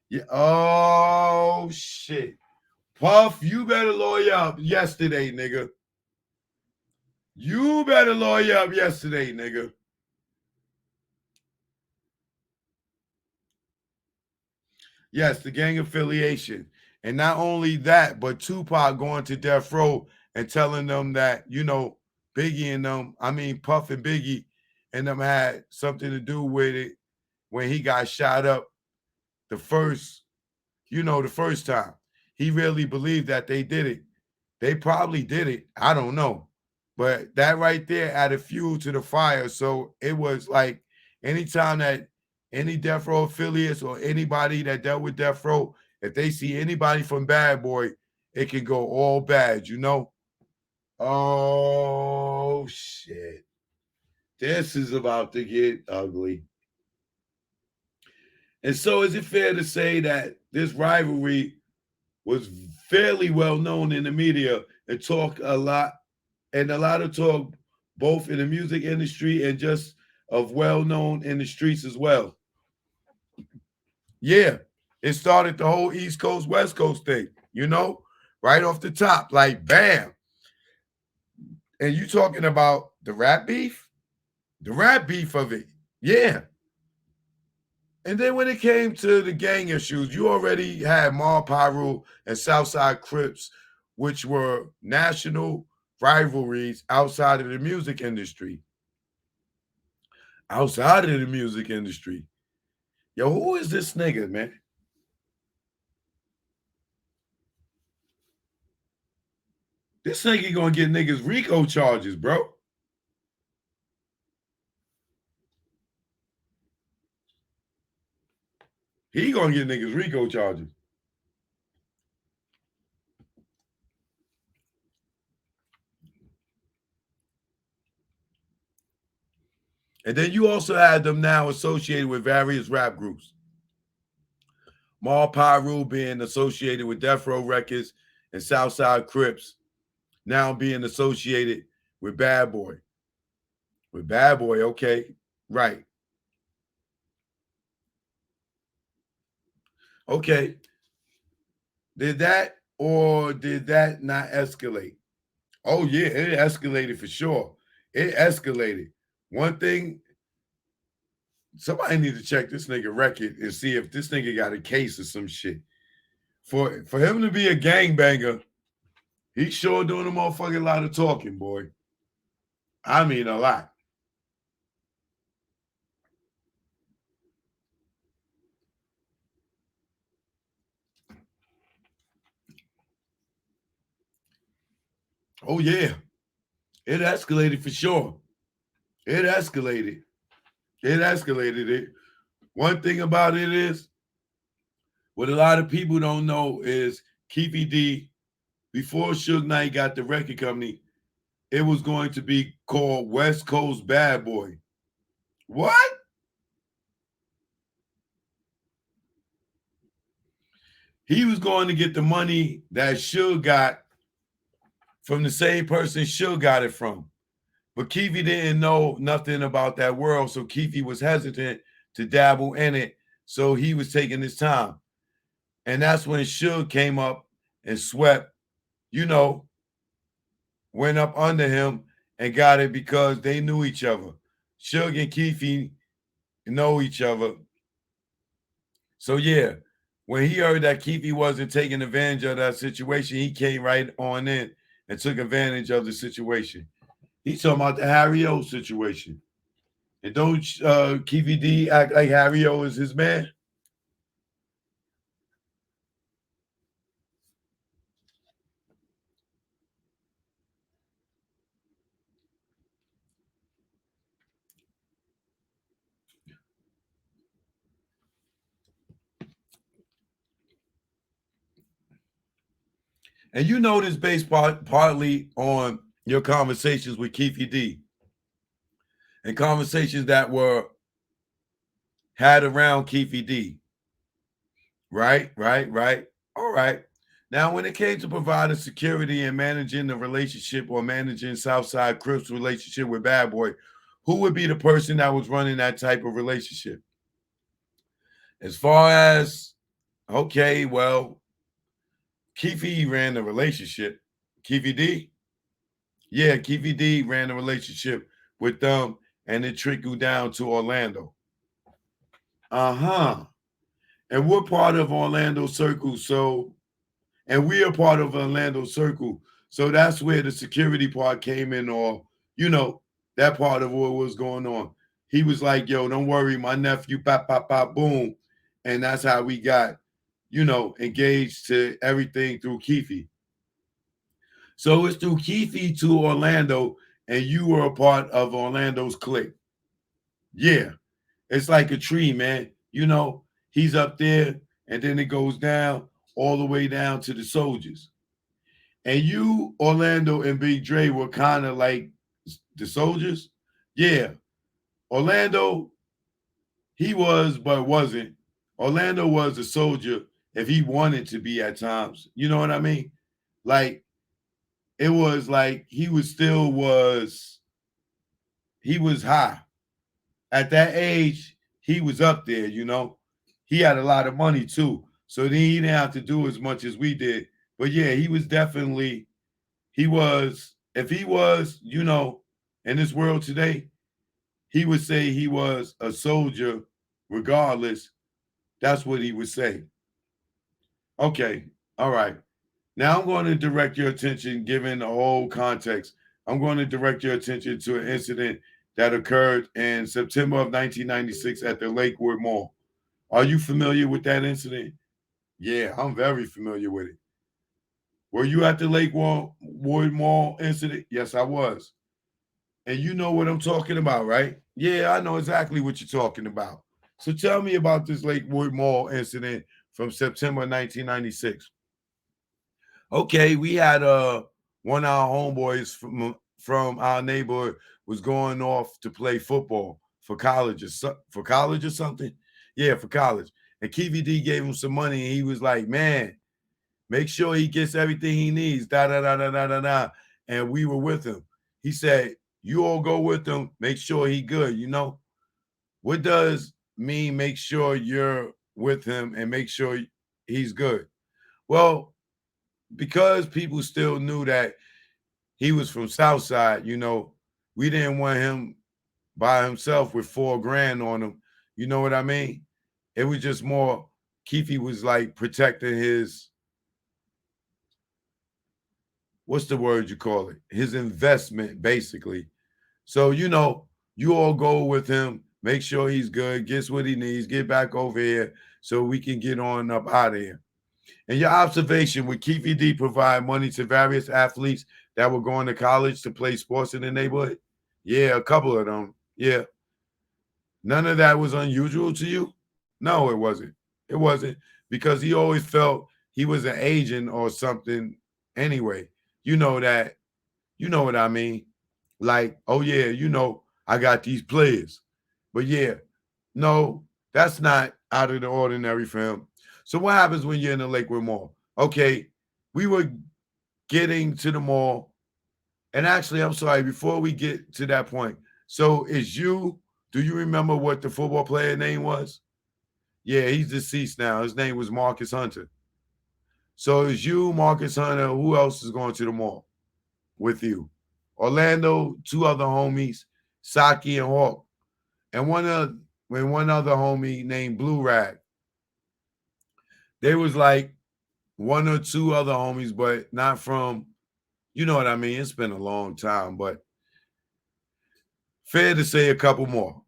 Yeah. Oh, shit. Puff, you better lawyer up yesterday, nigga. You better lawyer up yesterday, nigga. Yes, the gang affiliation. And not only that, but Tupac going to death row and telling them that, Biggie and them, Puff and Biggie and them had something to do with it when he got shot up the first time. He really believed that they did it. They probably did it. I don't know. But that right there added fuel to the fire. So it was like anytime that any Death Row affiliates or anybody that dealt with Death Row, if they see anybody from Bad Boy, it can go all bad, Oh, shit. This is about to get ugly. And so is it fair to say that this rivalry was fairly well known in the media and talk a lot of talk both in the music industry and just of well known in the streets as well? Yeah, it started the whole East Coast, West Coast thing, right off the top, like bam. And you talking about the rap beef? The rap beef of it, yeah. And then when it came to the gang issues, you already had Mob Pyru and Southside Crips, which were national rivalries outside of the music industry. Outside of the music industry. Yo, who is this nigga, man? This nigga gonna get niggas RICO charges, bro. He gonna get niggas RICO charges. And then you also had them now associated with various rap groups. Mob Pyru being associated with Death Row Records and Southside Crips now being associated with Bad Boy. With Bad Boy, okay, right. Okay. Did that or did that not escalate? Oh, yeah, it escalated for sure. It escalated. One thing, somebody need to check this nigga record and see if this nigga got a case or some shit. For him to be a gangbanger, he's sure doing a motherfucking lot of talking, boy. I mean a lot. Oh, yeah. It escalated for sure. It escalated. It escalated it. One thing about it is, what a lot of people don't know is Keefy D, before Suge Knight got the record company, it was going to be called West Coast Bad Boy. What? He was going to get the money that Suge got from the same person Suge got it from. But Keefe didn't know nothing about that world, so Keefe was hesitant to dabble in it, so he was taking his time. And that's when Suge came up and swept, you know, went up under him and got it because they knew each other. Suge and Keefe know each other. So yeah, when he heard that Keefe wasn't taking advantage of that situation, he came right on in and took advantage of the situation. He's talking about the Harry O situation. And don't Keefe D act like Harry O is his man? And you know this based partly on your conversations with Keefe D and conversations that were had around Keefe D. Right. All right. Now, when it came to providing security and managing the relationship or managing Southside Crips' relationship with Bad Boy, who would be the person that was running that type of relationship? As far as, okay, well, Keefe ran the relationship. Keefe D? Yeah, Keefe D ran the relationship with them, and it trickled down to Orlando. Uh-huh. And we're part of Orlando Circle, so, and we are part of Orlando Circle. So that's where the security part came in, or, you know, that part of what was going on. He was like, yo, don't worry, my nephew, pop, pop, pop, boom. And that's how we got, you know, engaged to everything through Keefe. So it's through Keefe to Orlando, and you were a part of Orlando's clique. Yeah. It's like a tree, man. You know, he's up there, and then it goes down all the way down to the soldiers. And you, Orlando, and Big Dre were kind of like the soldiers. Yeah. Orlando, he was, but wasn't. Orlando was a soldier if he wanted to be at times. You know what I mean? Like, it was like he was high. At that age, he was up there, you know. He had a lot of money too. So then he didn't have to do as much as we did. But yeah, he was definitely, if he was, you know, in this world today, he would say he was a soldier regardless. That's what he would say. Okay. All right. Now I'm going to direct your attention, given the whole context, I'm going to direct your attention to an incident that occurred in September of 1996 at the Lakewood Mall. Are you familiar with that incident? Yeah, I'm very familiar with it. Were you at the Lakewood Mall incident? Yes, I was. And you know what I'm talking about, right? Yeah, I know exactly what you're talking about. So tell me about this Lakewood Mall incident from September 1996. Okay, we had one of our homeboys from our neighborhood was going off to play football for college or something. Yeah, for college. And KVD gave him some money, and he was like, "Man, make sure he gets everything he needs." Da da da da da da da. And we were with him. He said, "You all go with him. Make sure he good." You know what does mean? Make sure you're with him and make sure he's good. Well, because people still knew that he was from Southside, you know, we didn't want him by himself with $4,000 on him. You know what I mean? It was just more, Keefe was like protecting his, what's the word you call it? His investment, basically. So, you know, you all go with him, make sure he's good, gets what he needs, get back over here so we can get on up out of here. In your observation, would Keefe D provide money to various athletes that were going to college to play sports in the neighborhood? Yeah, a couple of them. Yeah. None of that was unusual to you? No, it wasn't. It wasn't, because he always felt he was an agent or something anyway. You know that, you know what I mean? Like, oh yeah, you know, I got these players. But yeah, no, that's not out of the ordinary for him. So what happens when you're in the Lakewood Mall? Okay, we were getting to the mall. And actually, I'm sorry, before we get to that point, so do you remember what the football player name was? Yeah, he's deceased now. His name was Marcus Hunter. So it's you, Marcus Hunter. Who else is going to the mall with you? Orlando, two other homies, Saki and Hawk, and one other homie named Blue Rag. They was like one or two other homies, but not from, you know what I mean? It's been a long time, but fair to say a couple more.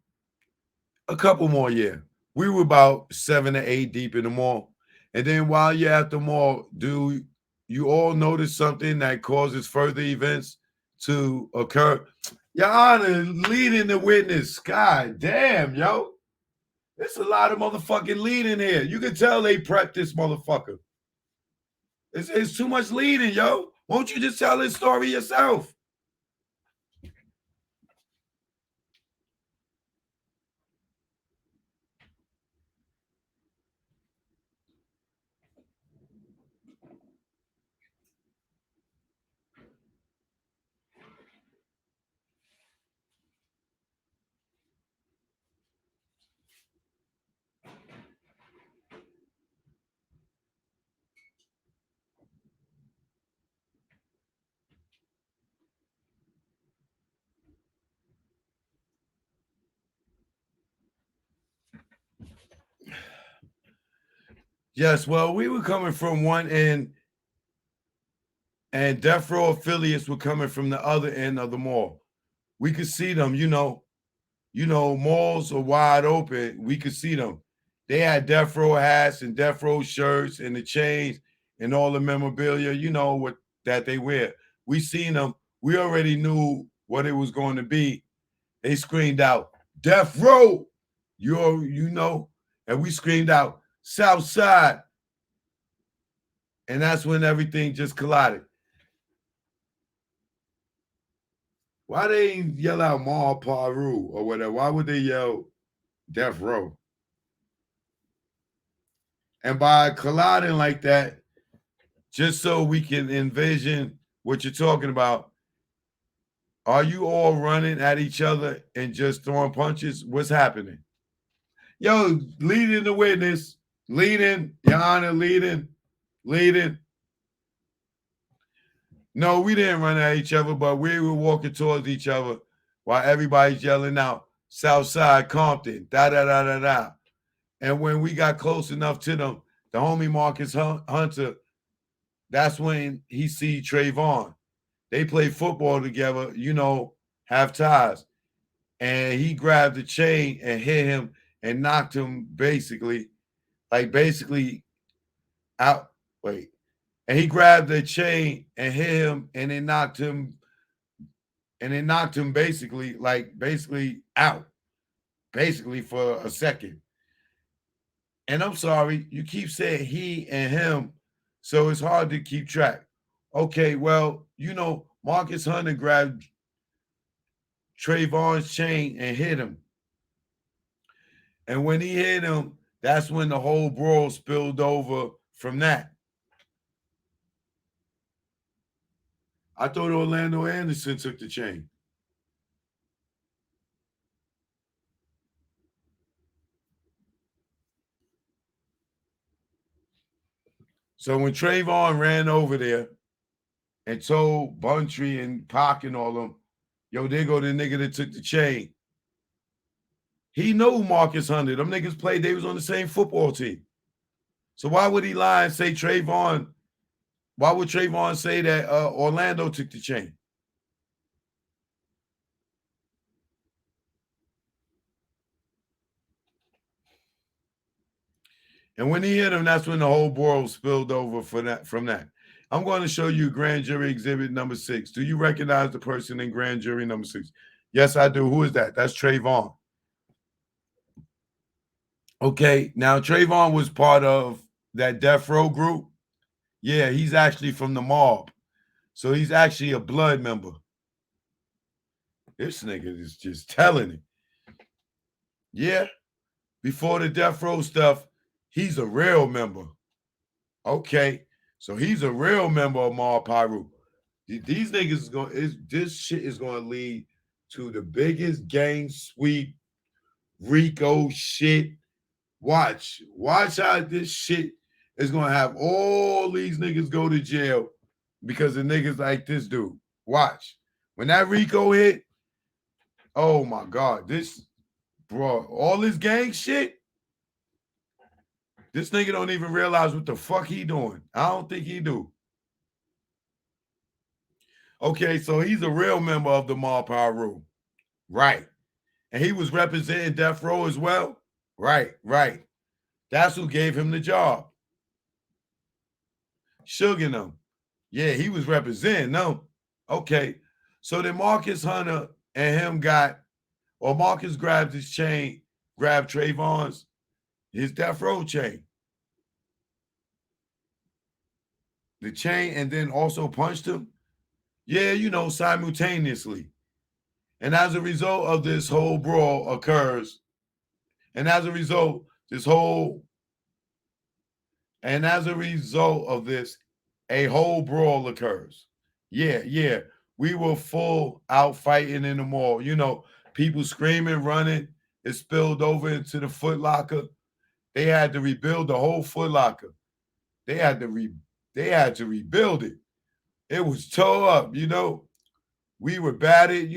A couple more, yeah. We were about 7 to 8 deep in the mall. And then while you're at the mall, do you all notice something that causes further events to occur? Your Honor, leading the witness. God damn, yo. There's a lot of motherfucking leading here. You can tell they prepped this motherfucker. It's too much leading, yo. Won't you just tell this story yourself? Yes, well, we were coming from one end, and Death Row affiliates were coming from the other end of the mall. We could see them, malls are wide open. We could see them. They had Death Row hats and Death Row shirts and the chains and all the memorabilia, what that they wear. We seen them. We already knew what it was going to be. They screamed out, Death Row, and we screamed out, South Side. And that's when everything just collided. Why they ain't yell out Ma Paru or whatever? Why would they yell Death Row? And by colliding like that, just so we can envision what you're talking about, are you all running at each other and just throwing punches? What's happening? Yo, leading the witness, leading, Your Honor, leading. No, we didn't run at each other, but we were walking towards each other while everybody's yelling out, Southside Compton, da-da-da-da-da. And when we got close enough to them, the homie Marcus Hunter, that's when he see Trayvon. They play football together, have ties. And he grabbed the chain and hit him and knocked him basically out. Wait. And he grabbed the chain and hit him and it knocked him basically out, basically for a second. And I'm sorry, you keep saying he and him, so it's hard to keep track. Okay, well, Marcus Hunter grabbed Trayvon's chain and hit him. And when he hit him, that's when the whole brawl spilled over from that. I thought Orlando Anderson took the chain. So when Trayvon ran over there and told Buntry and Pac and all them, yo, there go the nigga that took the chain. He know Marcus Hunter. Them niggas played. They was on the same football team. So why would he lie and say Trayvon? Why would Trayvon say that Orlando took the chain? And when he hit him, that's when the whole world spilled over from that. I'm going to show you grand jury exhibit number 6. Do you recognize the person in grand jury number 6? Yes, I do. Who is that? That's Trayvon. Okay, now Trayvon was part of that Death Row group. Yeah, he's actually from the mob. So he's actually a blood member. This nigga is just telling it. Yeah, before the Death Row stuff, he's a real member. Okay, so he's a real member of Ma Paru. These niggas is going. This shit is going to lead to the biggest gang sweep, Rico shit. Watch how this shit is going to have all these niggas go to jail because of niggas like this dude. Watch when that Rico hit. Oh my God, this bro, all this gang shit. This nigga don't even realize what the fuck he doing. I don't think he do. Okay, so he's a real member of the Mob Power Rule. Right. And he was representing Death Row as well. Right. That's who gave him the job. Sugar them. Yeah, he was representing them. Okay. So then Marcus Hunter and him Marcus grabbed his chain, grabbed Trayvon's, his Death Row chain. The chain, and then also punched him. Yeah, simultaneously. And as a result of this whole brawl occurs, and as a result of this, a whole brawl occurs. Yeah. We were full out fighting in the mall. People screaming, running. It spilled over into the Foot Locker. They had to rebuild the whole Foot Locker. They had to rebuild it. It was tore up, We were battered,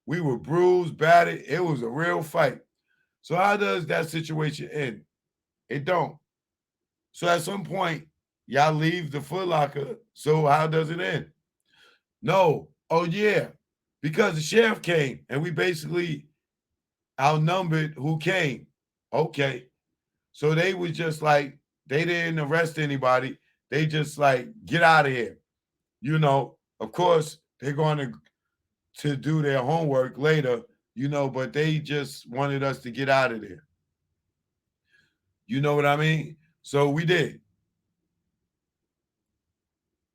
we were bruised, battered. It was a real fight. So how does that situation end? It don't. So at some point, y'all leave the Foot Locker. So how does it end? No. Oh, yeah. Because the sheriff came and we basically outnumbered who came. Okay. So they was just like, they didn't arrest anybody. They just like, get out of here. Of course, they're going to do their homework later, but they just wanted us to get out of there. You know what I mean? So we did.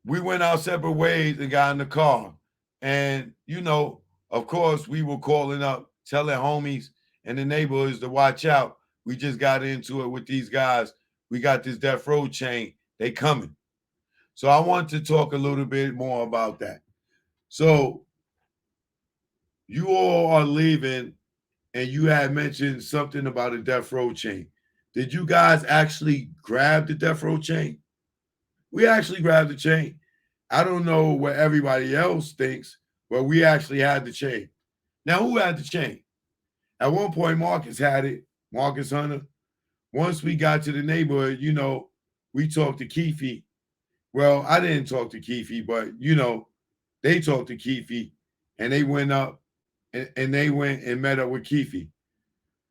We went our separate ways and got in the car. And, of course, we were calling up, telling homies and the neighborhoods to watch out. We just got into it with these guys. We got this Death Row chain. They coming. So I want to talk a little bit more about that. So you all are leaving, and you had mentioned something about a Death Row chain. Did you guys actually grab the Death Row chain? We actually grabbed the chain. I don't know what everybody else thinks, but we actually had the chain. Now, who had the chain? At one point, Marcus had it, Marcus Hunter. Once we got to the neighborhood, we talked to Keefe. Well, I didn't talk to Keefe, but, they talked to Keefe, and they went up, and they went and met up with Keefe.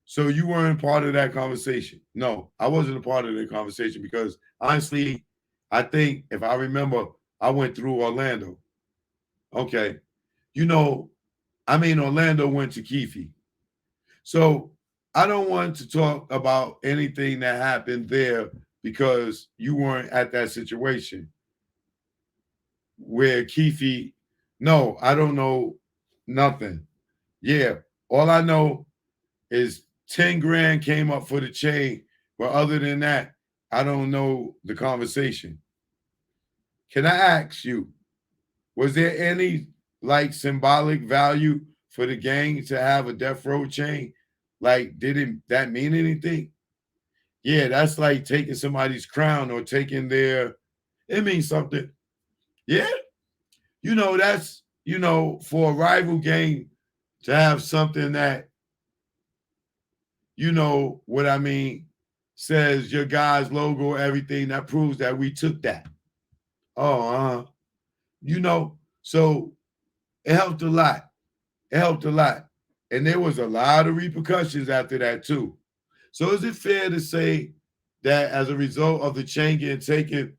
So you weren't part of that conversation. No, I wasn't a part of the conversation because, honestly, I think, if I remember, I went through Orlando. Okay. Orlando went to Keefe. So I don't want to talk about anything that happened there because you weren't at that situation where Keefe, no, I don't know nothing. Yeah, all I know is 10 grand came up for the chain, but other than that, I don't know the conversation. Can I ask you, was there any symbolic value for the gang to have a Death Row chain? Didn't that mean anything? Yeah, that's like taking somebody's crown or taking it means something. Yeah. That's, for a rival gang to have something that, what I mean, says your guy's logo, everything, that proves that we took that. Oh, so it helped a lot. And there was a lot of repercussions after that too. So is it fair to say that as a result of the chain getting taken,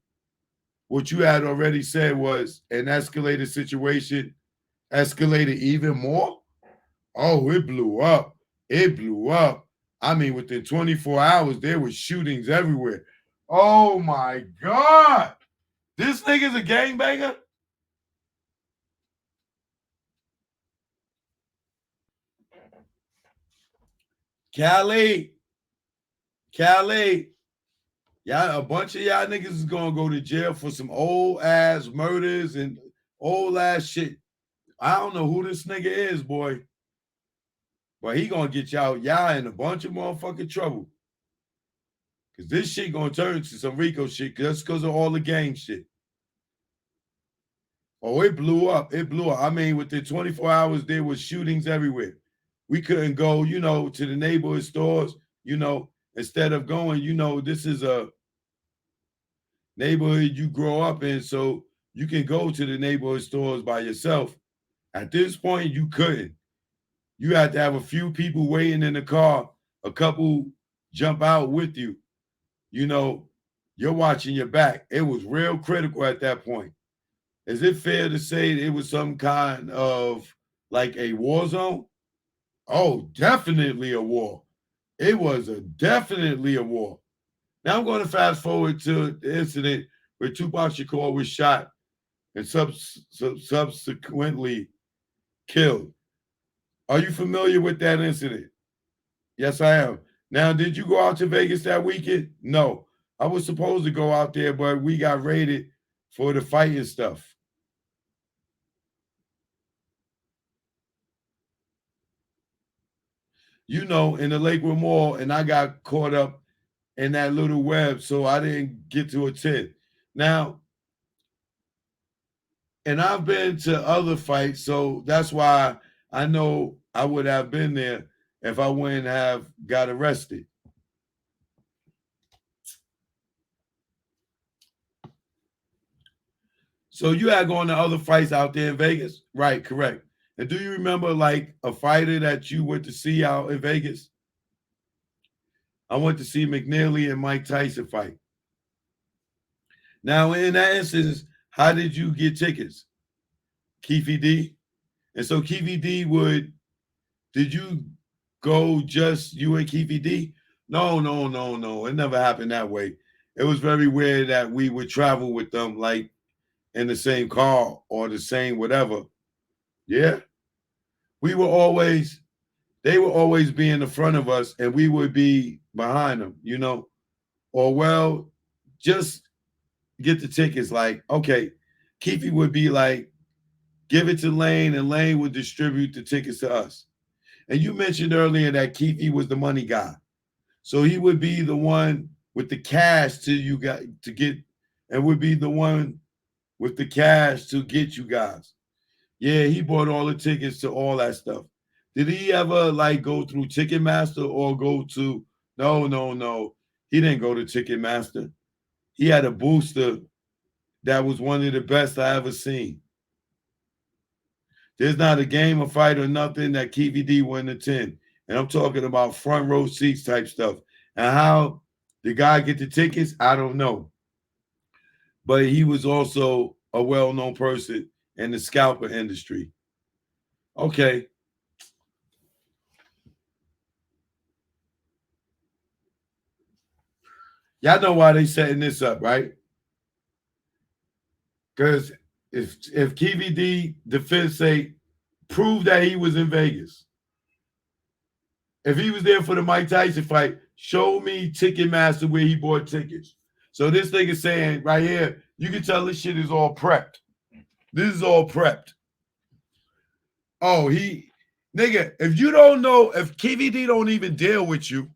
what you had already said was an escalated situation escalated even more? Oh, it blew up. Within 24 hours, there were shootings everywhere. Oh my God. This nigga's a gangbanger? Cali, y'all, a bunch of y'all niggas is gonna go to jail for some old ass murders and Old ass shit. I don't know who this nigga is, boy. But he gonna get y'all in a bunch of motherfucking trouble. Cause this shit gonna turn to some Rico shit just because of all the gang shit. Oh, it blew up. It blew up. I mean, within 24 hours, there was shootings everywhere. We couldn't go, to the neighborhood stores, instead of going, this is a neighborhood you grow up in, so you can go to the neighborhood stores by yourself. At this point, you couldn't. You had to have a few people waiting in the car, a couple jump out with you. You're watching your back. It was real critical at that point. Is it fair to say it was some kind of like a war zone? Oh, definitely a war. It was definitely a war. Now I'm going to fast forward to the incident where Tupac Shakur was shot and subsequently killed. Are you familiar with that incident? Yes, I am. Now, did you go out to Vegas that weekend? No. I was supposed to go out there, but we got raided for the fighting stuff. In the Lakewood Mall, and I got caught up in that little web, so I didn't get to attend. Now, and I've been to other fights, so that's why I know I would have been there if I wouldn't have got arrested. So you had gone to other fights out there in Vegas? Right, correct. And do you remember like a fighter that you went to see out in Vegas? I went to see McNeely and Mike Tyson fight. Now, in that instance, how did you get tickets? Keefe D? And so Keefe D did you go just you and Keefe D? No. It never happened that way. It was very weird that we would travel with them like in the same car or the same whatever. Yeah. They would always be in the front of us and we would be behind them, or just get the tickets. Like, okay, Keefe would be like, give it to Lane and Lane would distribute the tickets to us. And you mentioned earlier that Keefe was the money guy. So he would be the one with the cash to get, and would be the one with the cash to get you guys. Yeah, he bought all the tickets to all that stuff. Did he ever like go through Ticketmaster or go to, no. He didn't go to Ticketmaster. He had a booster that was one of the best I ever seen. There's not a game, a fight, or nothing that Keefe D wouldn't attend. And I'm talking about front row seats type stuff. And how the guy get the tickets, I don't know. But he was also a well-known person in the scalper industry. Okay. Y'all know why they setting this up, right? Because if Keefe D defense say prove that he was in Vegas. If he was there for the Mike Tyson fight, show me Ticketmaster where he bought tickets. So this thing is saying right here, you can tell this shit is all prepped. This is all prepped. Oh, nigga, if you don't know, if Keefe D don't even deal with you,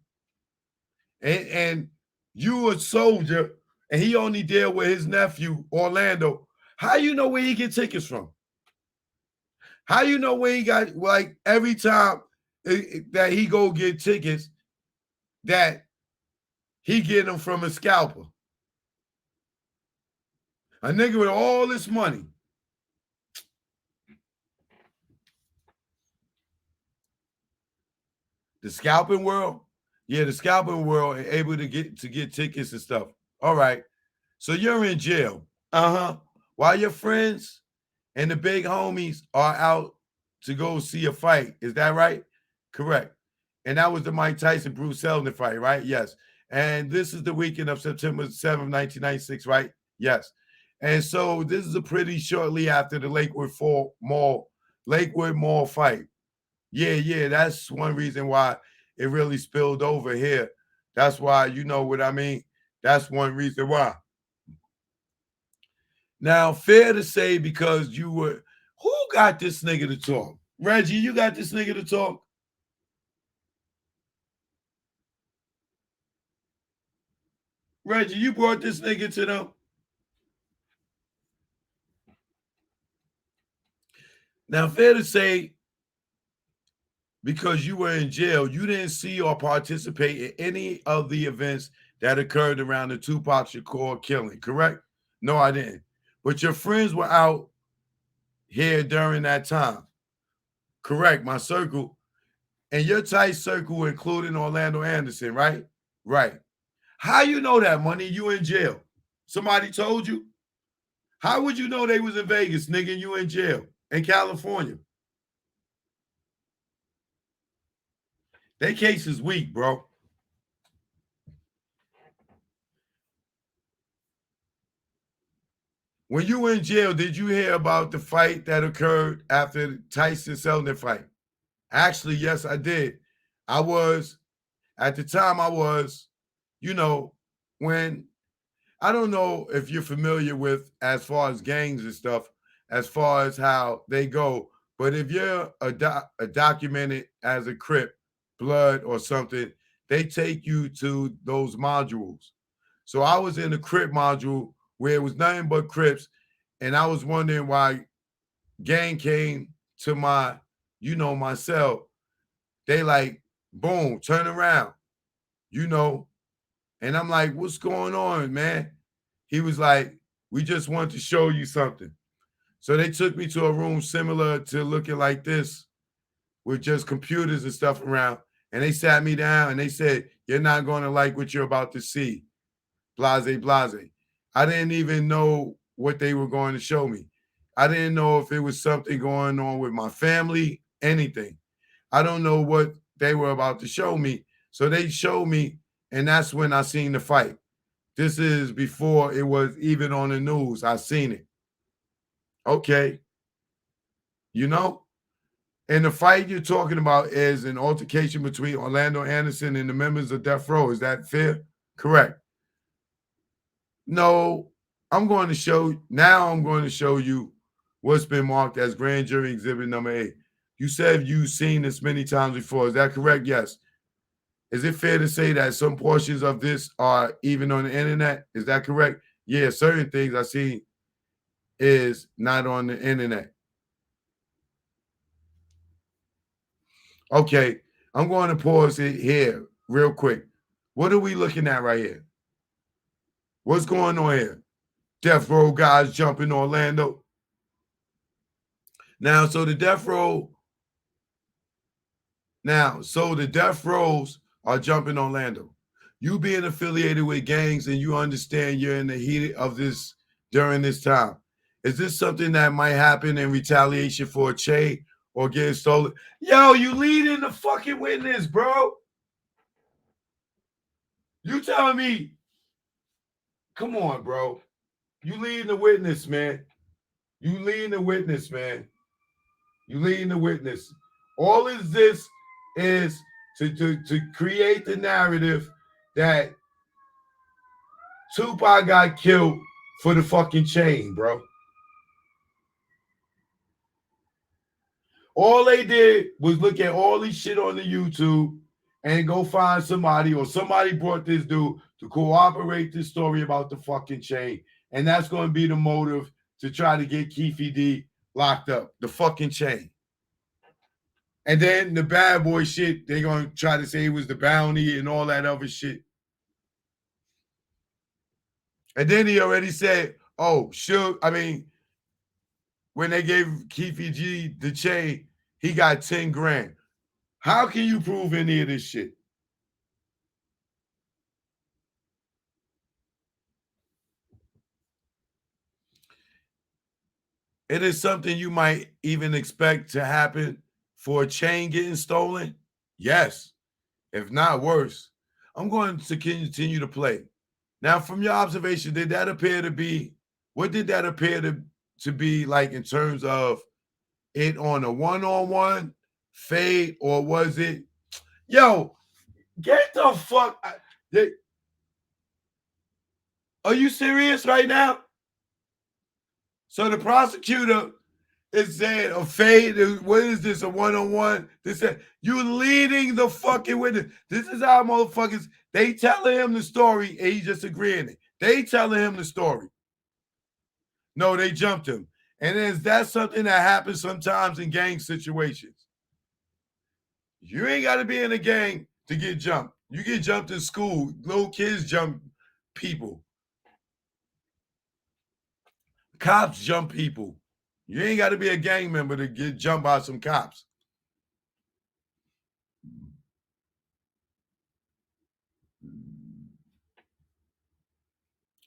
and you a soldier, and he only deal with his nephew, Orlando, how you know where he get tickets from? How you know where he got, like, every time that he go get tickets, that he get them from a scalper? A nigga with all this money. The scalping world? Yeah, the scalping world are able to get tickets and stuff. All right. So you're in jail. Uh-huh. While your friends and the big homies are out to go see a fight. Is that right? Correct. And that was the Mike Tyson Bruce Seldon fight, right? Yes. And this is the weekend of September 7th, 1996, right? Yes. And so this is a pretty shortly after the Lakewood Mall fight. Yeah, that's one reason why it really spilled over here. That's why, you know what I mean? That's one reason why. Now, fair to say, because you were, who got this nigga to talk? Reggie, you got this nigga to talk? Reggie, you brought this nigga to them? Now, fair to say, because you were in jail, you didn't see or participate in any of the events that occurred around the Tupac Shakur killing, correct? No, I didn't. But your friends were out here during that time, correct? My circle. And your tight circle including Orlando Anderson, right? Right. How you know that, Money? You in jail. Somebody told you? How would you know they was in Vegas, nigga, you in jail in California? Their case is weak, bro. When you were in jail, did you hear about the fight that occurred after Tyson Selden fight? Actually, yes, I did. At the time, when, I don't know if you're familiar with as far as gangs and stuff, as far as how they go, but if you're a documented as a Crip, Blood or something, they take you to those modules. So I was in the Crip module where it was nothing but Crips, and I was wondering why gang came to my cell. They like, boom, turn around, and I'm like, what's going on, man? He was like, we just want to show you something. So they took me to a room similar to looking like this with just computers and stuff around. And they sat me down and they said, you're not going to like what you're about to see. Blase, blase. I didn't even know what they were going to show me. I didn't know if it was something going on with my family, anything. I don't know what they were about to show me. So they showed me, and that's when I seen the fight. This is before it was even on the news. I seen it. Okay. And the fight you're talking about is an altercation between Orlando Anderson and the members of Death Row. Is that fair? Correct. No, I'm going to show you what's been marked as grand jury exhibit number 8. You said you've seen this many times before. Is that correct? Yes. Is it fair to say that some portions of this are even on the internet? Is that correct? Yeah, certain things I see is not on the internet. Okay, I'm going to pause it here real quick. What are we looking at right here? What's going on here? Death Row guys jumping Orlando. So the Death Rows are jumping Orlando. You being affiliated with gangs and you understand you're in the heat of this during this time. Is this something that might happen in retaliation for a chain or getting stolen? Yo, you leading the fucking witness, bro. You telling me, come on, bro. You leading the witness, man. You leading the witness, man. You leading the witness. All of this is to create the narrative that Tupac got killed for the fucking chain, bro. All they did was look at all this shit on the YouTube and go find somebody, or somebody brought this dude to cooperate this story about the fucking chain. And that's going to be the motive to try to get Keefe D locked up, the fucking chain. And then the bad boy shit, they're going to try to say it was the bounty and all that other shit. And then he already said, oh, sure. I mean, when they gave Keefe G the chain, he got 10 grand. How can you prove any of this shit? It is something you might even expect to happen for a chain getting stolen. Yes, if not worse. I'm going to continue to play. Now, from your observation, did that appear to be, what did that appear to be like in terms of it on a one-on-one fade, or was it, yo, get the fuck, are you serious right now? So the prosecutor is saying a fade. What is this? A one-on-one? They said you leading the fucking witness. This is how motherfuckers. They telling him the story and he just agreeing it. They telling him the story. No, they jumped him. And is that something that happens sometimes in gang situations? You ain't got to be in a gang to get jumped. You get jumped in school. Little kids jump people. Cops jump people. You ain't got to be a gang member to get jumped by some cops.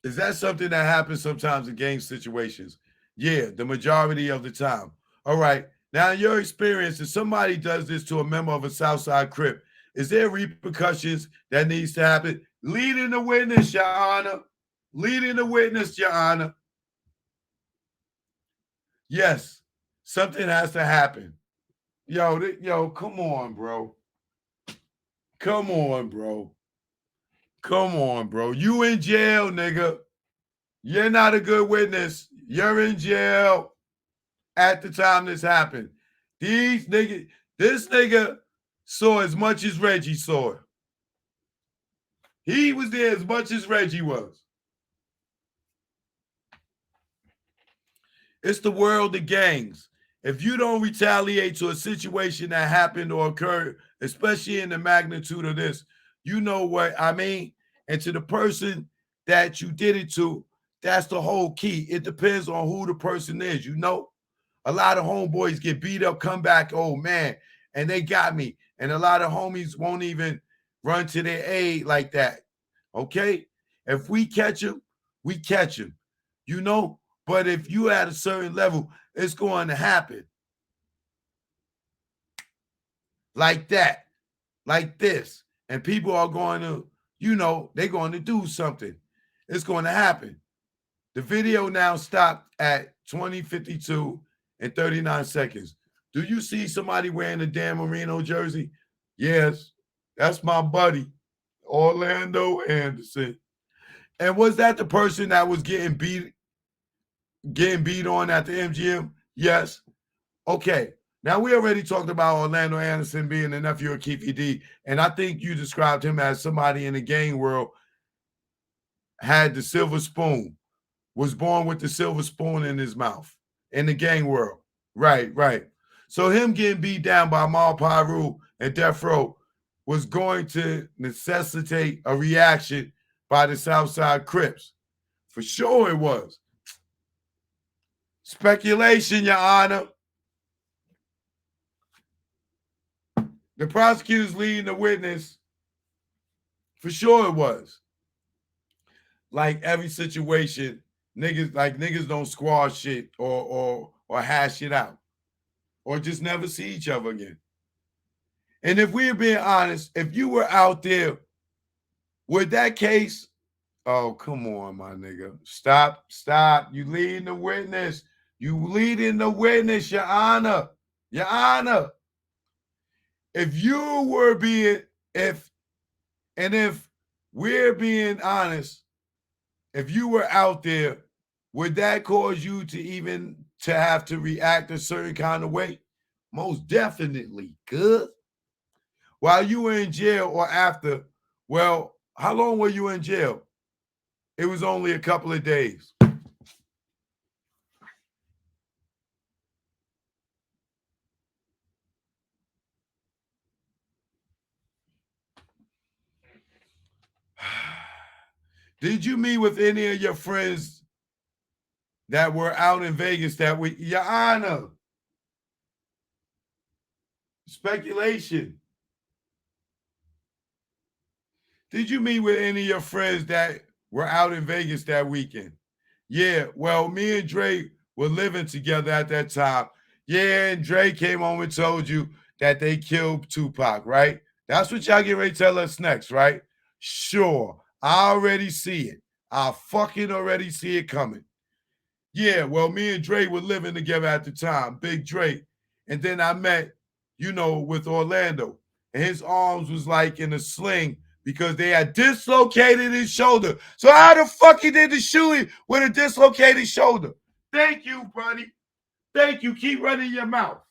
Is that something that happens sometimes in gang situations? Yeah, the majority of the time. All right. Now, in your experience, if somebody does this to a member of a Southside Crip, is there repercussions that needs to happen? Leading the witness, Your Honor. Leading the witness, Your Honor. Yes, something has to happen. Yo, come on, bro. Come on, bro. Come on, bro. You in jail, nigga. You're not a good witness. You're in jail at the time this happened. This nigga saw as much as Reggie saw it. He was there as much as Reggie was. It's the world of gangs. If you don't retaliate to a situation that happened or occurred, especially in the magnitude of this, you know what I mean? And to the person that you did it to, that's the whole key. It depends on who the person is, you know? A lot of homeboys get beat up, come back, oh man, and they got me. And a lot of homies won't even run to their aid like that, okay? If we catch them, we catch them, you know? But if you at a certain level, it's going to happen. Like that, like this. And people are going to, you know, they're going to do something. It's going to happen. The video now stopped at 20:52 and 39 seconds. Do you see somebody wearing a Dan Marino jersey? Yes, that's my buddy, Orlando Anderson. And was that the person that was getting beat on at the MGM? Yes. Okay. Now, we already talked about Orlando Anderson being the nephew of Keefe D, and I think you described him as somebody in the gang world had the silver spoon, was born with the silver spoon in his mouth in the gang world. Right. So him getting beat down by Mal Pyru and Death Row was going to necessitate a reaction by the Southside Crips. For sure it was. Speculation, Your Honor. The prosecutor's leading the witness. For sure it was. Like every situation, niggas don't squash shit or hash it out. Or just never see each other again. And if we're being honest, if you were out there with that case, oh, come on, my nigga. Stop. You leading the witness. You leading the witness, Your Honor. Your Honor. If we're being honest, if you were out there, would that cause you to have to react a certain kind of way? Most definitely, good. While you were in jail or after, well, how long were you in jail? It was only a couple of days. Did you meet with any of your friends that were out in Vegas that week? Your Honor. Speculation. Did you meet with any of your friends that were out in Vegas that weekend? Yeah, well, me and Dre were living together at that time. Yeah, and Dre came home and told you that they killed Tupac, right? That's what y'all get ready to tell us next, right? Sure. I already see it. I fucking already see it coming. Yeah, well, me and Dre were living together at the time, Big Dre. And then I met, with Orlando. And his arms was like in a sling because they had dislocated his shoulder. So how the fuck he did the shooting with a dislocated shoulder? Thank you, buddy. Thank you. Keep running your mouth.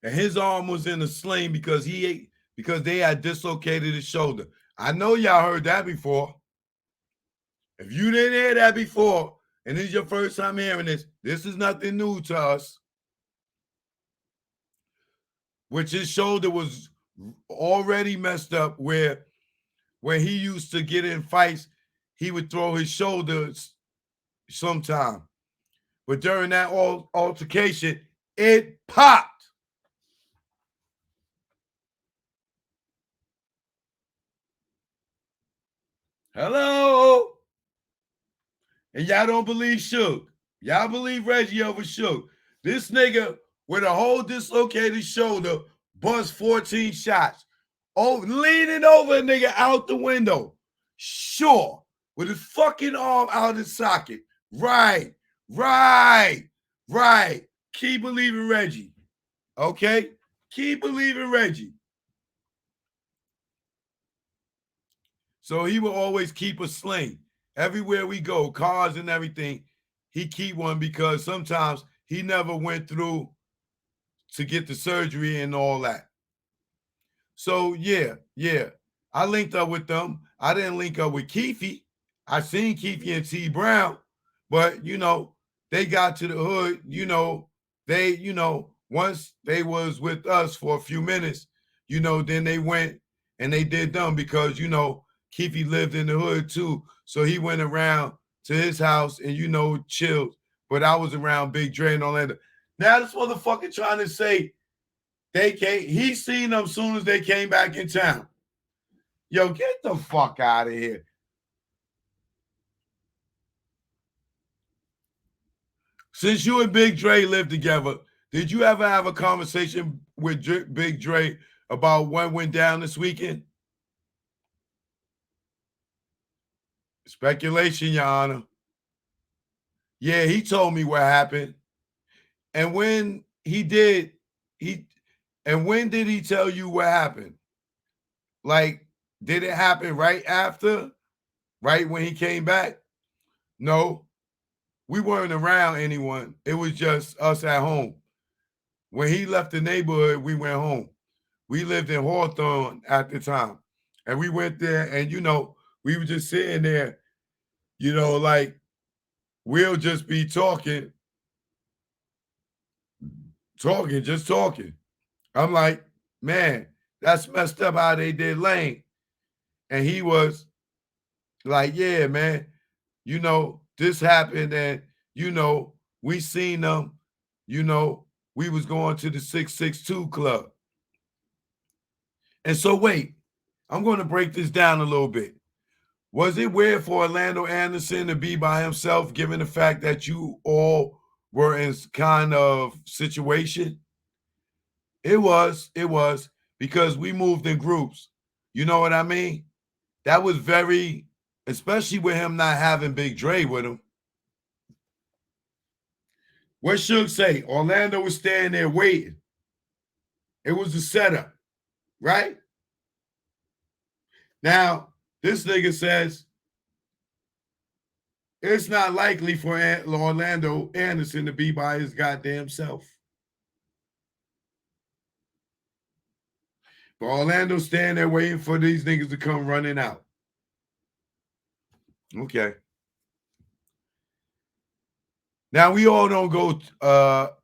And his arm was in a sling because they had dislocated his shoulder. I know y'all heard that before. If you didn't hear that before, and this is your first time hearing this is nothing new to us. Which his shoulder was already messed up where he used to get in fights, he would throw his shoulders sometime. But during that altercation, it popped. Hello? And y'all don't believe Suge. Y'all believe Reggie over Suge. This nigga with a whole dislocated shoulder buzzed 14 shots. Oh, leaning over a nigga out the window. Sure. With his fucking arm out his socket. Right. Keep believing Reggie. Okay? Keep believing Reggie. So he will always keep a sling. Everywhere we go, cars and everything, he keep one because sometimes he never went through to get the surgery and all that. So, yeah. I linked up with them. I didn't link up with Keefe. I seen Keefe and T Brown, but, they got to the hood, they, once they was with us for a few minutes, then they went and they did them because, Keefe lived in the hood too. So he went around to his house and, chilled. But I was around Big Dre and Orlando. Now this motherfucker trying to say he seen them soon as they came back in town. Yo, get the fuck out of here. Since you and Big Dre lived together, did you ever have a conversation with Big Dre about what went down this weekend? Speculation, Your Honor. Yeah, he told me what happened. And when he did, when did he tell you what happened? Like, did it happen right after? Right when he came back? No. We weren't around anyone. It was just us at home. When he left the neighborhood, we went home. We lived in Hawthorne at the time. And we went there and, we were just sitting there, like we'll just be talking. I'm like, man, that's messed up how they did Lane. And he was like, yeah, man, this happened and, we seen them, we was going to the 662 club. And so wait, I'm going to break this down a little bit. Was it weird for Orlando Anderson to be by himself, given the fact that you all were in kind of situation? It was because we moved in groups. You know what I mean? That was very, especially with him not having Big Dre with him. What Suge say? Orlando was standing there waiting. It was a setup, right? Now, this nigga says it's not likely for Orlando Anderson to be by his goddamn self. But Orlando's standing there waiting for these niggas to come running out. Okay. Now, we all don't go,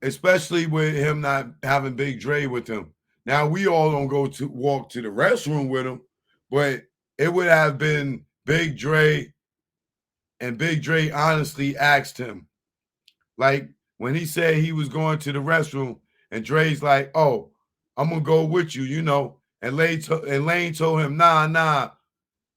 especially with him not having Big Dre with him. Now, we all don't go to walk to the restroom with him, but it would have been Big Dre, and Big Dre honestly asked him. Like, when he said he was going to the restroom, and Dre's like, oh, I'm going to go with you, And Lane told him, nah,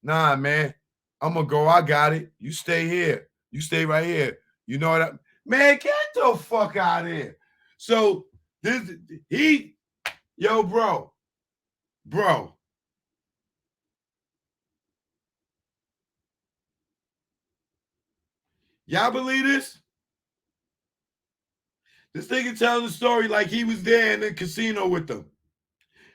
man. I'm going to go. I got it. You stay here. You stay right here. You know what I man, get the fuck out of here. So yo, bro. Y'all believe this? This nigga telling the story like he was there in the casino with them.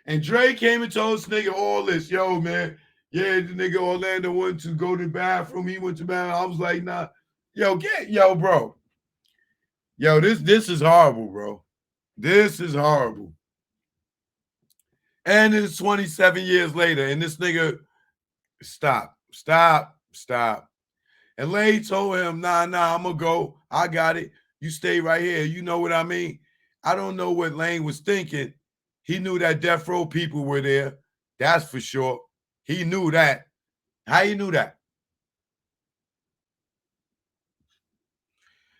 And Dre came and told this nigga all this. Yo, man. Yeah, the nigga Orlando went to go to the bathroom. He went to the bathroom. I was like, nah. Yo, bro. Yo, this is horrible, bro. This is horrible. And it's 27 years later, and this nigga, stop. And Lane told him, nah, I'm gonna go. I got it. You stay right here. You know what I mean? I don't know what Lane was thinking. He knew that death row people were there. That's for sure. He knew that. How he knew that?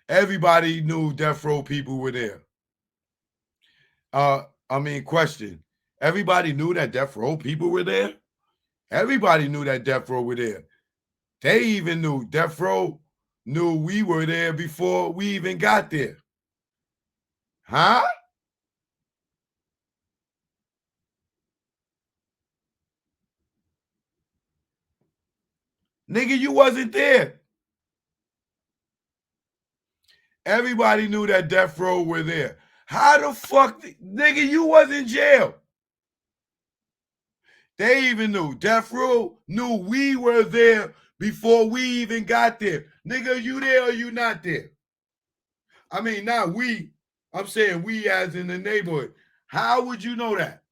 Everybody knew death row people were there. Question. Everybody knew that death row people were there? Everybody knew that death row were there. They even knew. Death row knew we were there before we even got there. Huh? Nigga, you wasn't there. Everybody knew that death row were there. How the fuck, nigga, you was in jail. They even knew. Death row knew we were there before we even got there. Nigga, you there or you not there? I mean, not we. I'm saying we as in the neighborhood. How would you know that?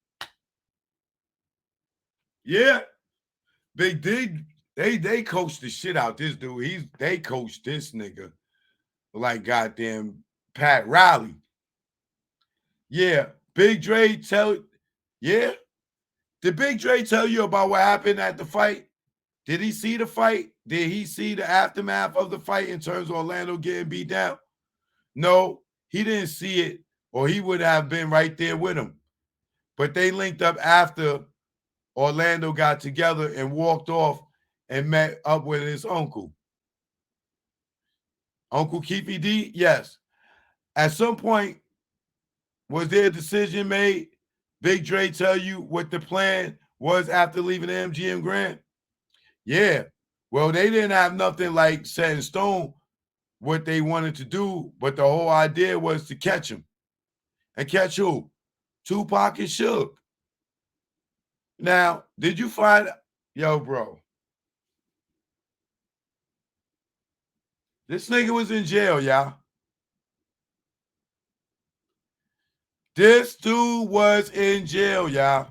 Yeah. They coached the shit out this dude. They coached this nigga like goddamn Pat Riley. Yeah. Big Dre yeah. Did Big Dre tell you about what happened at the fight? Did he see the fight? Did he see the aftermath of the fight in terms of Orlando getting beat down? No, he didn't see it, or he would have been right there with him. But they linked up after Orlando got together and walked off and met up with his uncle. Uncle Keefy D? Yes. At some point, was there a decision made? Big Dre tell you what the plan was after leaving the MGM Grand? Yeah. Well, they didn't have nothing like set in stone what they wanted to do, but the whole idea was to catch him. And catch who? Tupac and Suge. Now, did you find, yo, bro, this nigga was in jail, y'all. This dude was in jail, y'all.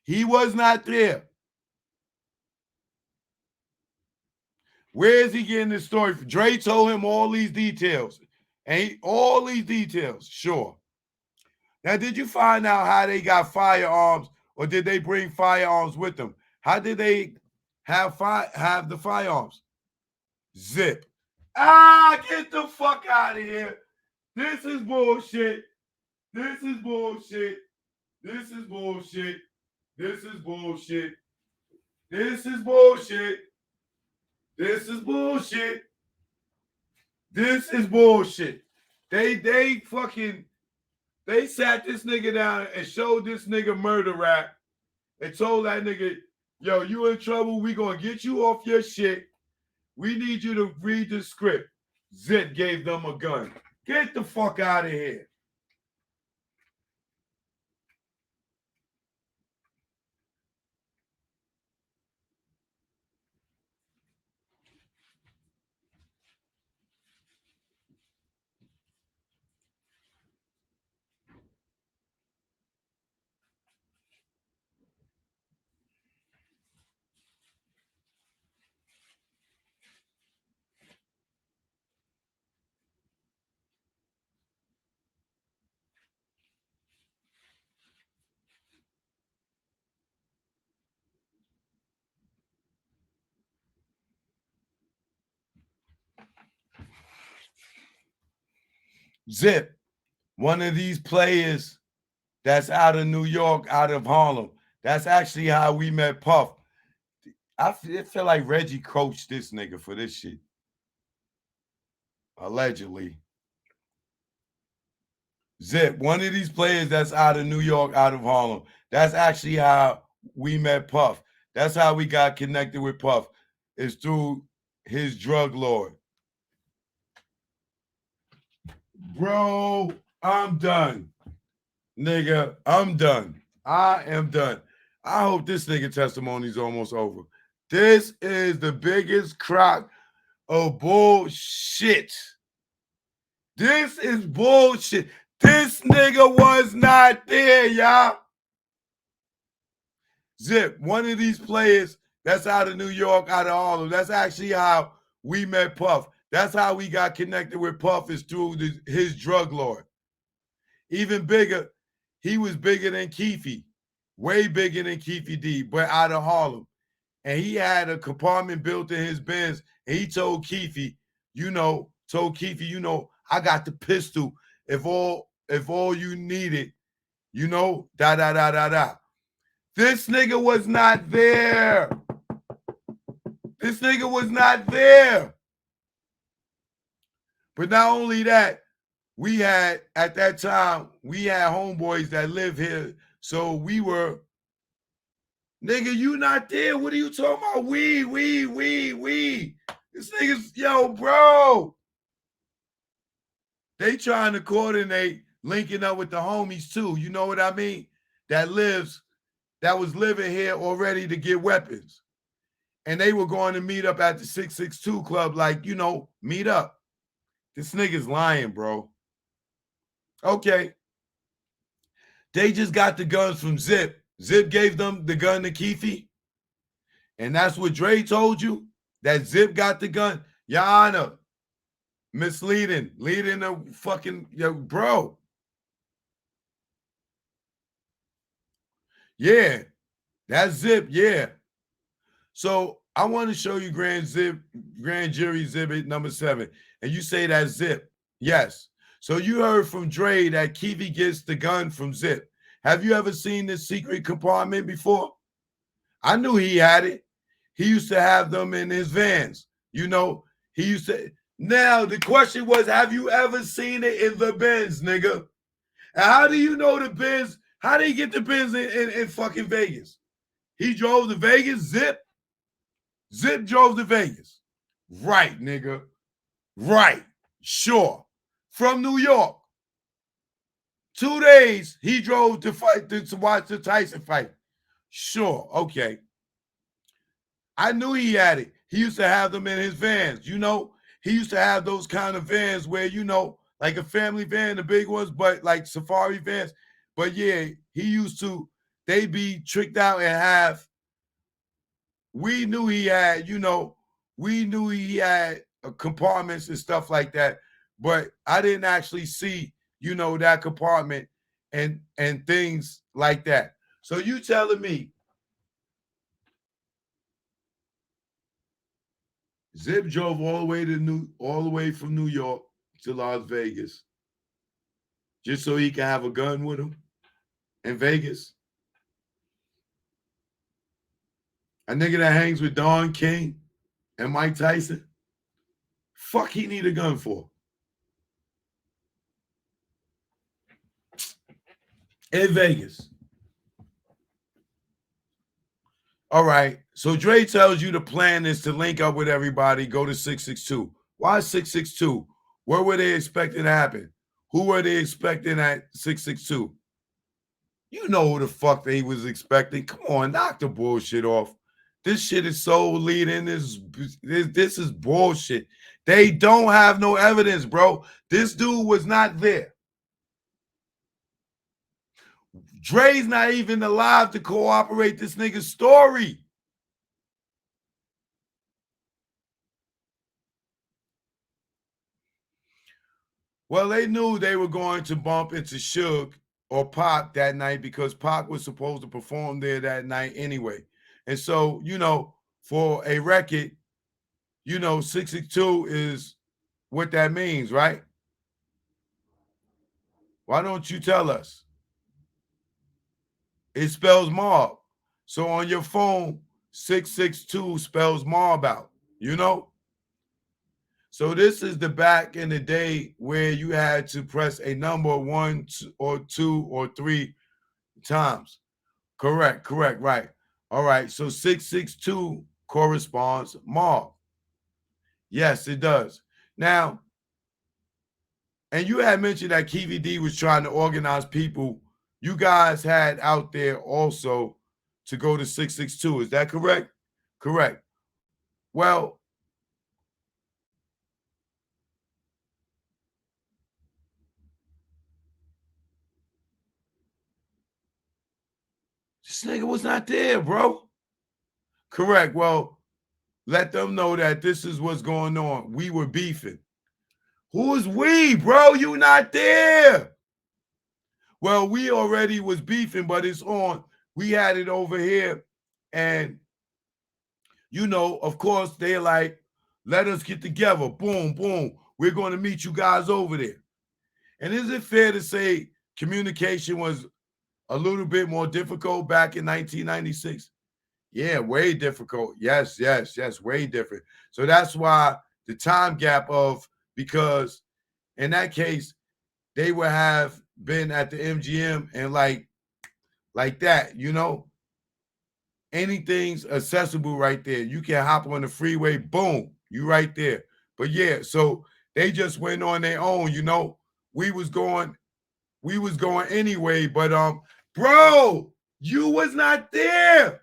He was not there. Where is he getting this story from? Dre told him all these details. All these details, sure. Now, did you find out how they got firearms, or did they bring firearms with them? How did they have the firearms? Zip. Get the fuck out of here. This is bullshit. This is bullshit. This is bullshit. This is bullshit. This is bullshit. This is bullshit. This is bullshit. They sat this nigga down and showed this nigga murder rap and told that nigga, yo, you in trouble. We gonna get you off your shit. We need you to read the script. Zit gave them a gun. Get the fuck out of here. Zip, one of these players that's out of New York, out of Harlem. That's actually how we met Puff. I feel like Reggie coached this nigga for this shit. Allegedly. Zip, one of these players that's out of New York, out of Harlem. That's actually how we met Puff. That's how we got connected with Puff. Is through his drug lord. Bro, I'm done. Nigga, I'm done. I am done. I hope this nigga testimony is almost over. This is the biggest crock of bullshit. This is bullshit. This nigga was not there, y'all. Zip, one of these players that's out of New York, out of Harlem, that's actually how we met Puff. That's how we got connected with Puff, is through his drug lord. Even bigger, he was bigger than Keefe, way bigger than Keefe D, but out of Harlem. And he had a compartment built in his Benz, and he told Keefe, I got the pistol. If all you needed, da da da da da. This nigga was not there. This nigga was not there. But not only that, we had, at that time, we had homeboys that live here. So we were, nigga, you not there. What are you talking about? We. This nigga's, yo, bro. They trying to coordinate linking up with the homies too. You know what I mean? That was living here already to get weapons. And they were going to meet up at the 662 club, like, meet up. This nigga's lying, bro. Okay. They just got the guns from Zip. Zip gave them the gun to Keefe. And that's what Dre told you, that Zip got the gun. Your Honor, misleading, leading a fucking, bro. Yeah, that's Zip, yeah. So I want to show you grand jury exhibit number 7. And you say that's Zip. Yes. So you heard from Dre that Keefe gets the gun from Zip. Have you ever seen this secret compartment before? I knew he had it. He used to have them in his vans. He used to. Now, the question was, have you ever seen it in the Benz, nigga? And how do you know the Benz? How did he get the Benz in fucking Vegas? He drove to Vegas, Zip. Zip drove to Vegas. Right, nigga. Right. Sure. From New York. 2 days he drove to watch the Tyson fight. Sure. Okay. I knew he had it. He used to have them in his vans. He used to have those kind of vans where, like a family van, the big ones, but like safari vans. But yeah, he used to, they be tricked out and have, we knew he had, compartments and stuff like that. But I didn't actually see, that compartment and things like that. So you telling me Zip drove all the way from New York to Las Vegas just so he can have a gun with him in Vegas? A nigga that hangs with Don King and Mike Tyson? Fuck he need a gun for? In Vegas. All right. So Dre tells you the plan is to link up with everybody, go to 662. Why 662? What were they expecting to happen? Who were they expecting at 662? You know who the fuck they was expecting. Come on, knock the bullshit off. This shit is so leading. This is bullshit. They don't have no evidence, bro. This dude was not there. Dre's not even alive to cooperate this nigga's story. Well, they knew they were going to bump into Suge or Pac that night because Pac was supposed to perform there that night anyway. And so, for a record, 662 is what that means, right? Why don't you tell us? It spells mob. So on your phone, 662 spells mob out, you know? So this is the back in the day where you had to press a number 1 or 2 or 3 times. Correct, right. All right, so 662 corresponds mob. Yes, it does. Now, and you had mentioned that KVD was trying to organize people. You guys had out there also to go to 662. Is that correct? Correct. Well, this nigga was not there, bro. Correct. Well, let them know that this is what's going on. We were beefing. Who is we, bro? You not there. Well, we already was beefing, but it's on. We had it over here. And, you know, of course, they're like, let us get together. Boom, boom. We're going to meet you guys over there. And is it fair to say communication was a little bit more difficult back in 1996? Yeah, way difficult. Yes, way different. So that's why the time gap of, because in that case, they would have been at the MGM and like that, you know, anything's accessible right there. You can hop on the freeway, boom, you right there. But yeah, so they just went on their own, you know. We was going anyway, but bro, you was not there.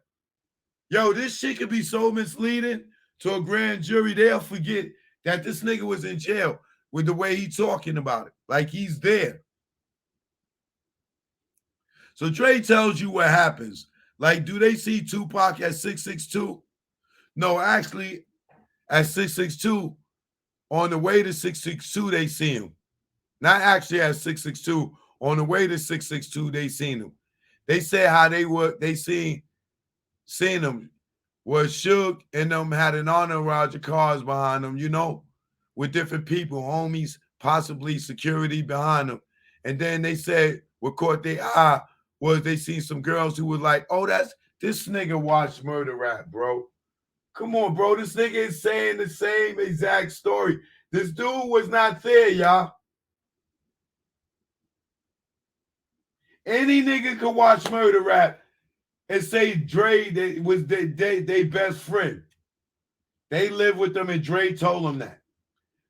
Yo, this shit could be so misleading to a grand jury. They'll forget that this nigga was in jail with the way he talking about it. Like he's there. So Dre tells you what happens. Like, do they see Tupac at 662? No, actually, at 662, on the way to 662, they see him. Not actually at 662. On the way to 662, they seen him. They said how they seen him was Suge and them had an entourage of cars behind them, you know, with different people, homies, possibly security behind them. And then they said what caught their eye was they seen some girls who were like, oh, that's this nigga watched Murder Rap, bro. Come on, bro. This nigga is saying the same exact story. This dude was not there, y'all. Any nigga could watch Murder Rap and say Dre was they best friend. They live with them and Dre told them that.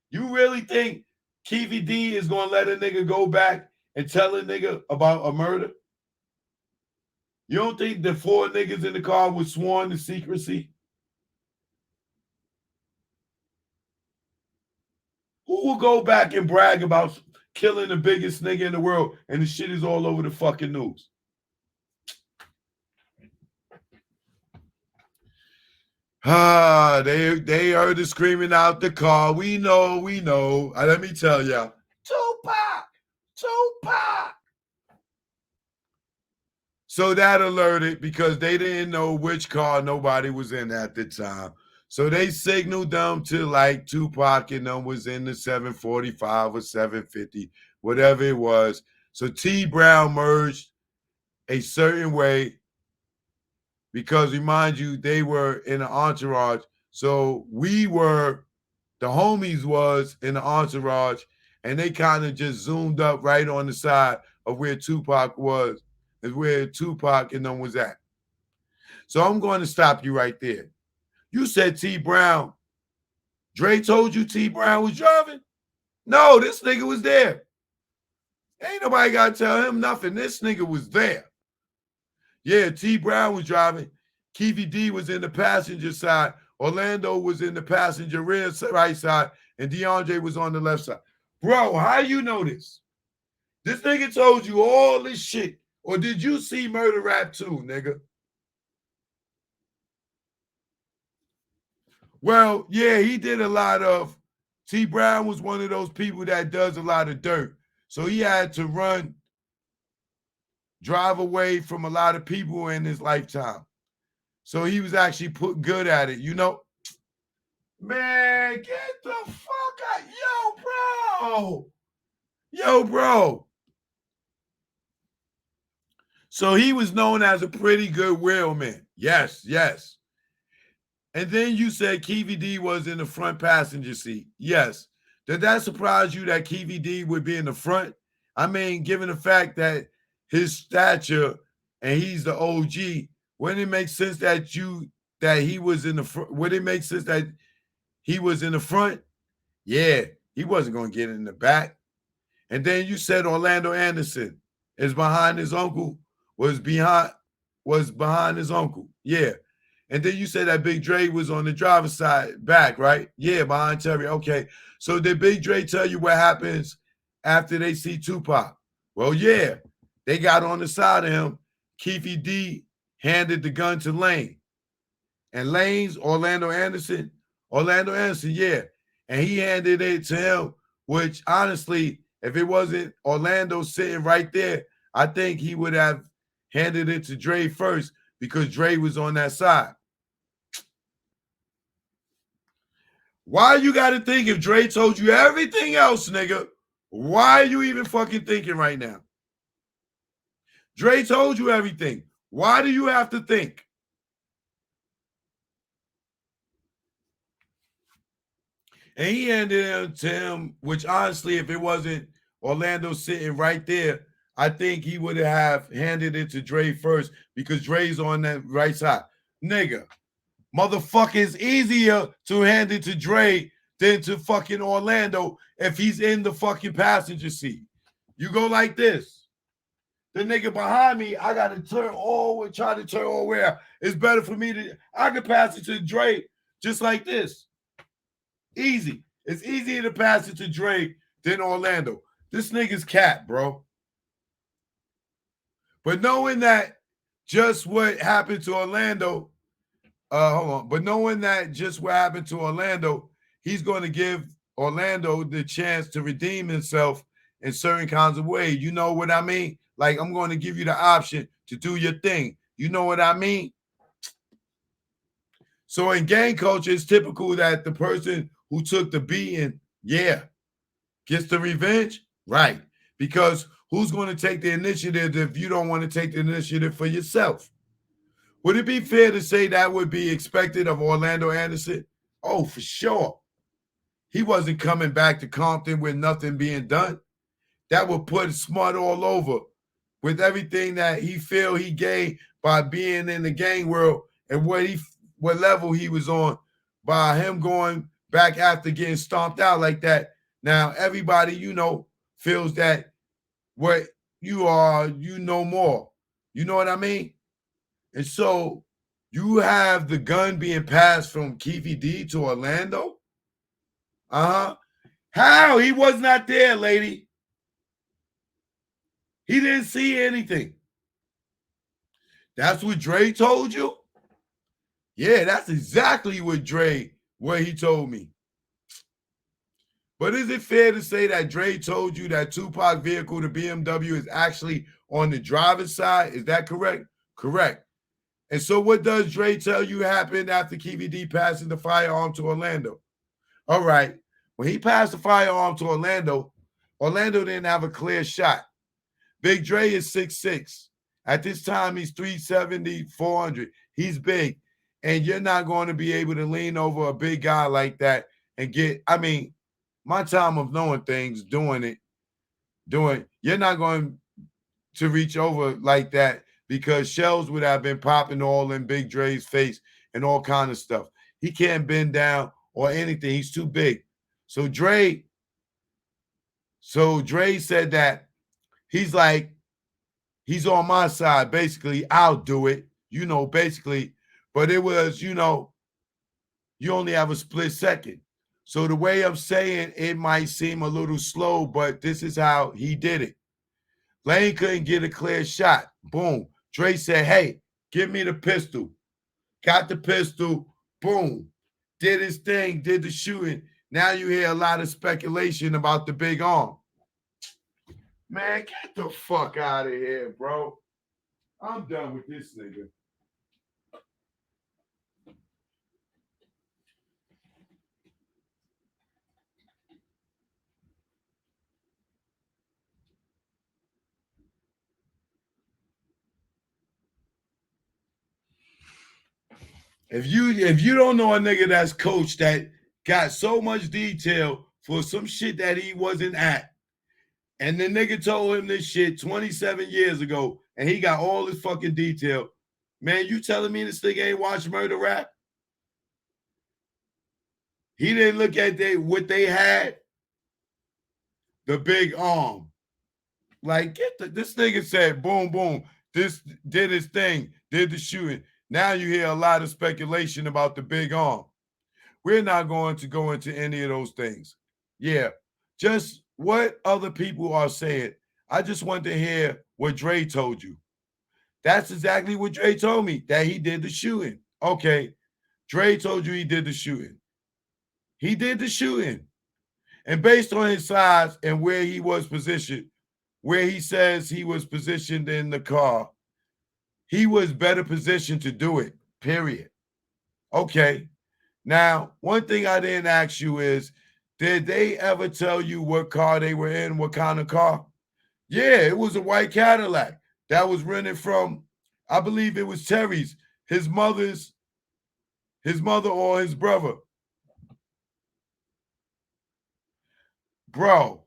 You really think KVD is going to let a nigga go back and tell a nigga about a murder? You don't think the 4 niggas in the car were sworn to secrecy? Who will go back and brag about killing the biggest nigga in the world and the shit is all over the fucking news? They heard it screaming out the car. We know. Let me tell y'all. Tupac. So that alerted because they didn't know which car nobody was in at the time. So they signaled them to like Tupac and them was in the 745 or 750, whatever it was. So T Brown merged a certain way because, remind you, they were in an entourage. So the homies was in the entourage, and they kind of just zoomed up right on the side of where Tupac was, is where Tupac and them was at. So I'm going to stop you right there. You said T Brown. Dre told you T Brown was driving? No, this nigga was there. Ain't nobody got to tell him nothing. This nigga was there. Yeah, T Brown was driving. KVD was in the passenger side. Orlando was in the passenger rear right side. And DeAndre was on the left side. Bro, how you know this? This nigga told you all this shit. Or did you see Murder Rap too, nigga? Well, yeah, he did a lot of. T Brown was one of those people that does a lot of dirt. So he had to drive away from a lot of people in his lifetime. So he was actually put good at it, you know? Man, get the fuck out. Yo, bro. So he was known as a pretty good wheelman. Yes. And then you said KVD was in the front passenger seat. Yes. Did that surprise you that KVD would be in the front? I mean, given the fact that his stature and he's the OG, wouldn't it make sense that he was in the front? Would it make sense that he was in the front? Yeah, he wasn't going to get in the back. And then you said Orlando Anderson is behind his uncle, was behind his uncle. Yeah. And then you said that Big Dre was on the driver's side back, right? Yeah, behind Terry. Okay. So did Big Dre tell you what happens after they see Tupac? Well, yeah. They got on the side of him. Keefy D handed the gun to Lane. And Lane's Orlando Anderson, yeah. And he handed it to him, which honestly, if it wasn't Orlando sitting right there, I think he would have handed it to Dre first because Dre was on that side. Why you got to think if Dre told you everything else, nigga? Why are you even fucking thinking right now? Dre told you everything. Why do you have to think? And he handed it to him, which honestly, if it wasn't Orlando sitting right there, I think he would have handed it to Dre first because Dre's on that right side. Nigga, motherfucker, it's easier to hand it to Dre than to fucking Orlando if he's in the fucking passenger seat. You go like this. The nigga behind me, I got to try to turn all where. It's better for me I can pass it to Dre just like this. Easy. It's easier to pass it to Dre than Orlando. This nigga's cat, bro. But knowing that just what happened to Orlando, hold on. But knowing that just what happened to Orlando, he's going to give Orlando the chance to redeem himself in certain kinds of ways. You know what I mean? Like, I'm going to give you the option to do your thing. You know what I mean? So in gang culture, it's typical that the person who took the beating, gets the revenge, right? Because who's going to take the initiative if you don't want to take the initiative for yourself? Would it be fair to say that would be expected of Orlando Anderson? Oh, for sure. He wasn't coming back to Compton with nothing being done. That would put smut all over with everything that he feel he gained by being in the gang world and what level he was on by him going back after getting stomped out like that. Now, everybody, feels that what you are, you know more. You know what I mean? And so you have the gun being passed from Keefy D to Orlando? How? He was not there, lady. He didn't see anything. That's what Dre told you? Yeah, that's exactly what he told me. But is it fair to say that Dre told you that Tupac vehicle, the BMW, is actually on the driver's side? Is that correct? Correct. And so what does Dre tell you happened after KVD passing the firearm to Orlando? All right. When he passed the firearm to Orlando didn't have a clear shot. Big Dre is 6'6". At this time, he's 370, 400. He's big. And you're not going to be able to lean over a big guy like that and my time of knowing things, you're not going to reach over like that because shells would have been popping all in Big Dre's face and all kind of stuff. He can't bend down or anything. He's too big. So Dre said that he's on my side. Basically, I'll do it, basically. But it was, you only have a split second. So the way I'm saying it might seem a little slow, but this is how he did it. Lane couldn't get a clear shot. Boom. Dre said, hey, give me the pistol. Got the pistol. Boom. Did his thing, did the shooting. Now you hear a lot of speculation about the big arm. Man, get the fuck out of here, bro. I'm done with this nigga. If you don't know a nigga that's coach that got so much detail for some shit that he wasn't at, and the nigga told him this shit 27 years ago, and he got all this fucking detail, man, you telling me this nigga ain't watched Murder Rap? He didn't look at what they had, the big arm. Like, this nigga said, boom, boom, this did his thing, did the shooting. Now you hear a lot of speculation about the big arm. We're not going to go into any of those things. Yeah, just what other people are saying. I just want to hear what Dre told you. That's exactly what Dre told me, that he did the shooting. Okay, Dre told you he did the shooting. He did the shooting. And based on his size and where he was positioned, where he says he was positioned in the car, he was better positioned to do it, period. Okay. Now, one thing I didn't ask you is, did they ever tell you what car they were in, what kind of car? Yeah, it was a white Cadillac that was rented from, I believe it was Terry's, his mother or his brother. Bro,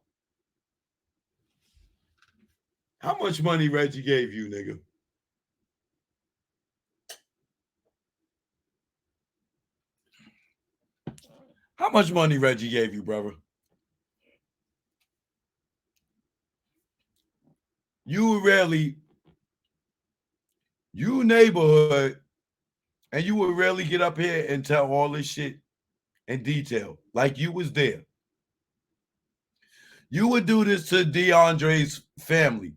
how much money Reggie gave you, nigga? How much money Reggie gave you, brother? You neighborhood, and you would rarely get up here and tell all this shit in detail, like you was there. You would do this to DeAndre's family.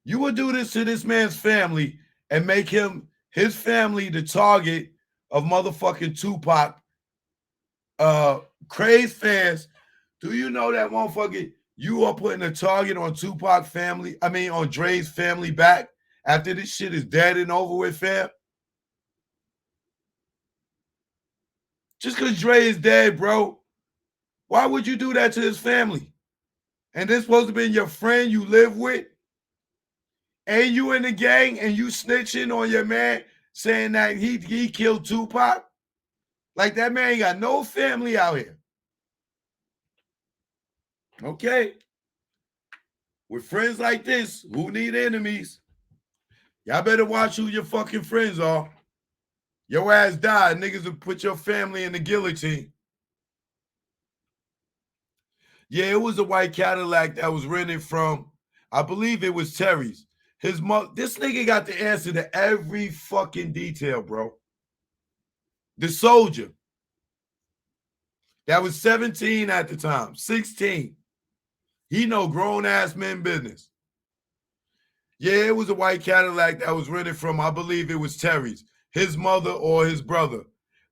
You would do this to this man's family and make his family the target of motherfucking Tupac. Craze fans, do you know that motherfucker? You are putting a target on Tupac family, on Dre's family back after this shit is dead and over with, fam? Just because Dre is dead, bro, why would you do that to his family? And this supposed to be your friend you live with? And you in the gang and you snitching on your man saying that he killed Tupac? Like, that man ain't got no family out here. Okay? With friends like this, who need enemies? Y'all better watch who your fucking friends are. Your ass died, niggas will put your family in the guillotine. Yeah, it was a white Cadillac that was rented from, I believe it was Terry's. His mother, this nigga got the answer to every fucking detail, bro. The soldier that was 17 at the time, 16. He know grown-ass men business. Yeah, it was a white Cadillac that was rented from, I believe it was Terry's, his mother or his brother.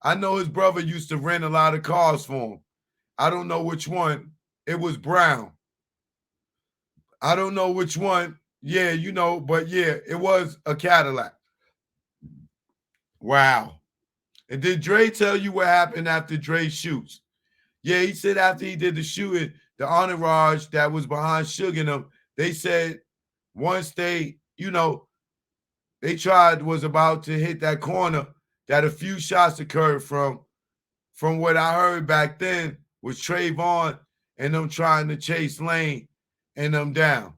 I know his brother used to rent a lot of cars for him. I don't know which one. It was brown. I don't know which one. Yeah, but yeah, it was a Cadillac. Wow. And did Dre tell you what happened after Dre shoots? Yeah, he said after he did the shooting, the entourage that was behind Suge and them, they said once they was about to hit that corner, that a few shots occurred from what I heard back then was Trayvon and them trying to chase Lane and them down.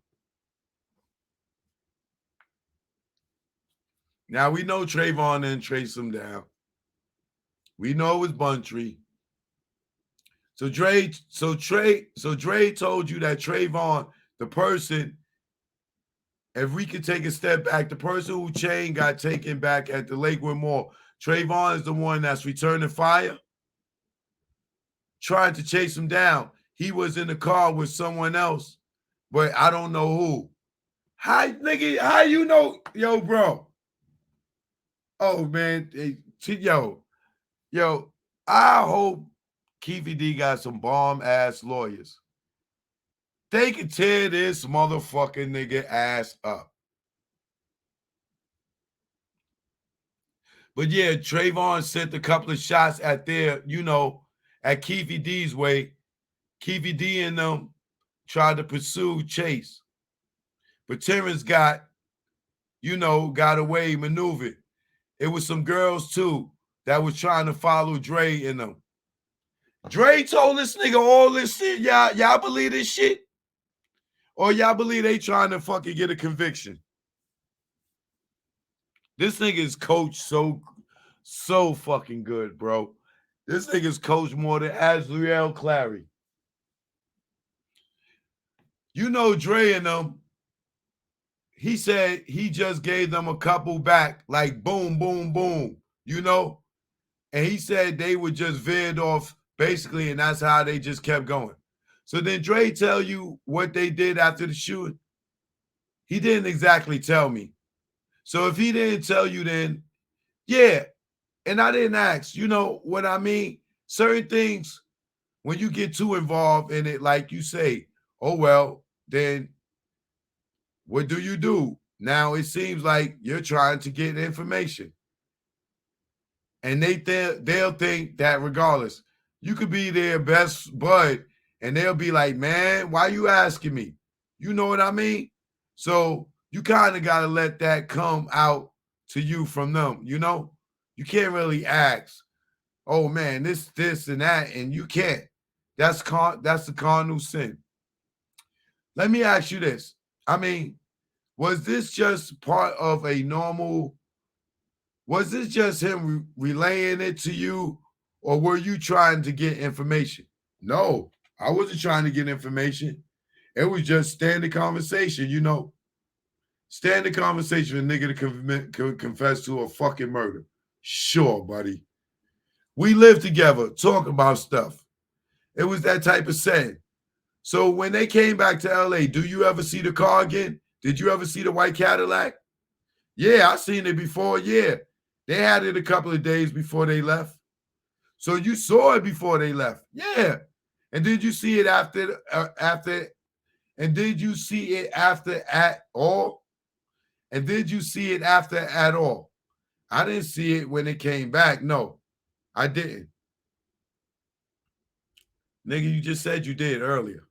Now we know Trayvon didn't chase them down. We know it was Buntry. So Dre told you that Trayvon, the person, if we could take a step back, the person who Chain got taken back at the Lakewood Mall, Trayvon is the one that's returning fire, trying to chase him down. He was in the car with someone else, but I don't know who. How you know? Yo, bro. Oh, man. Yo, I hope Keefy D got some bomb-ass lawyers. They can tear this motherfucking nigga ass up. But yeah, Trayvon sent a couple of shots at at Keefy D's way. Keefy D and them tried to pursue Chase. But Terrence got, got away, maneuvered. It was some girls too that was trying to follow Dre and them. Dre told this nigga all this shit. Y'all believe this shit? Or y'all believe they trying to fucking get a conviction? This nigga's coached so fucking good, bro. This nigga's coached more than Asriel Clary. Dre and them, he said he just gave them a couple back, like boom, boom, boom, And he said they were just veered off, basically, and that's how they just kept going. So then Dre tell you what they did after the shooting? He didn't exactly tell me. So if he didn't tell you, then yeah. And I didn't ask. You know what I mean? Certain things, when you get too involved in it, like you say, oh, well, then what do you do? Now it seems like you're trying to get information. And they'll think that regardless, you could be their best bud, and they'll be like, man, why you asking me? You know what I mean? So you kind of got to let that come out to you from them, You can't really ask, oh, man, this, and that, and you can't. That's the cardinal sin. Let me ask you this. I mean, was this just part of a normal... Was this just him relaying it to you, or were you trying to get information? No, I wasn't trying to get information. It was just standard conversation, Standard conversation for a nigga to confess to a fucking murder. Sure, buddy. We lived together, talk about stuff. It was that type of setting. So when they came back to LA, do you ever see the car again? Did you ever see the white Cadillac? Yeah, I seen it before. Yeah. They had it a couple of days before they left. So you saw it before they left. Yeah. And did you see it after? And did you see it after at all? And did you see it after at all? I didn't see it when it came back. No, I didn't. Nigga, you just said you did earlier.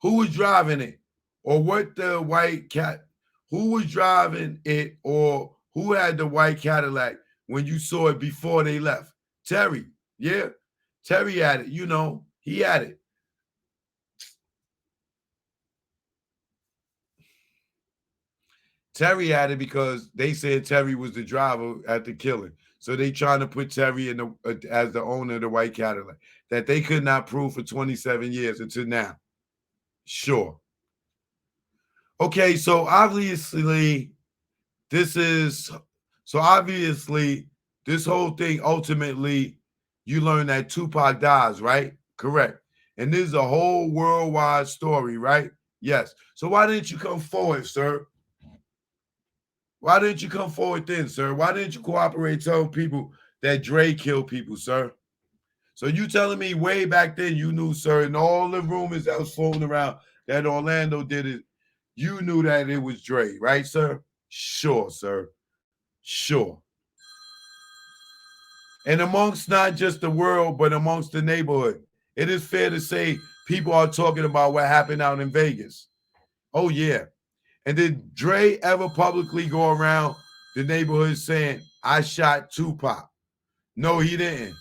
Who was driving it? Or what the white cat? Who was driving it, or who had the white Cadillac when you saw it before they left? Terry. Yeah. Terry had it. He had it. Terry had it because they said Terry was the driver at the killing. So they trying to put Terry as the owner of the white Cadillac that they could not prove for 27 years until now. Sure. Okay, so obviously this whole thing, ultimately, you learn that Tupac dies, right? Correct. And this is a whole worldwide story, right? Yes. So why didn't you come forward, sir? Why didn't you come forward then, sir? Why didn't you cooperate telling people that Dre killed people, sir? So you telling me way back then you knew, sir, and all the rumors that was floating around that Orlando did it, you knew that it was Dre, right, sir? Sure, sir. Sure. And amongst not just the world, but amongst the neighborhood, it is fair to say people are talking about what happened out in Vegas. Oh, yeah. And did Dre ever publicly go around the neighborhood saying, I shot Tupac? No, he didn't.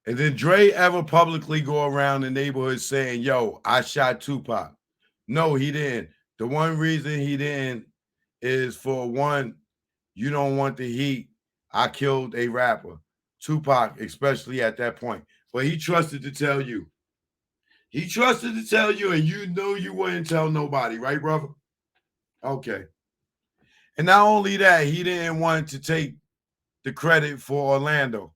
And did Dre ever publicly go around the neighborhood saying, yo, I shot Tupac? No, he didn't. The one reason he didn't is, for one, you don't want the heat. I killed a rapper, Tupac, especially at that point. But he trusted to tell you. He trusted to tell you, and you know you wouldn't tell nobody, right, brother? Okay. And not only that, he didn't want to take the credit for Orlando.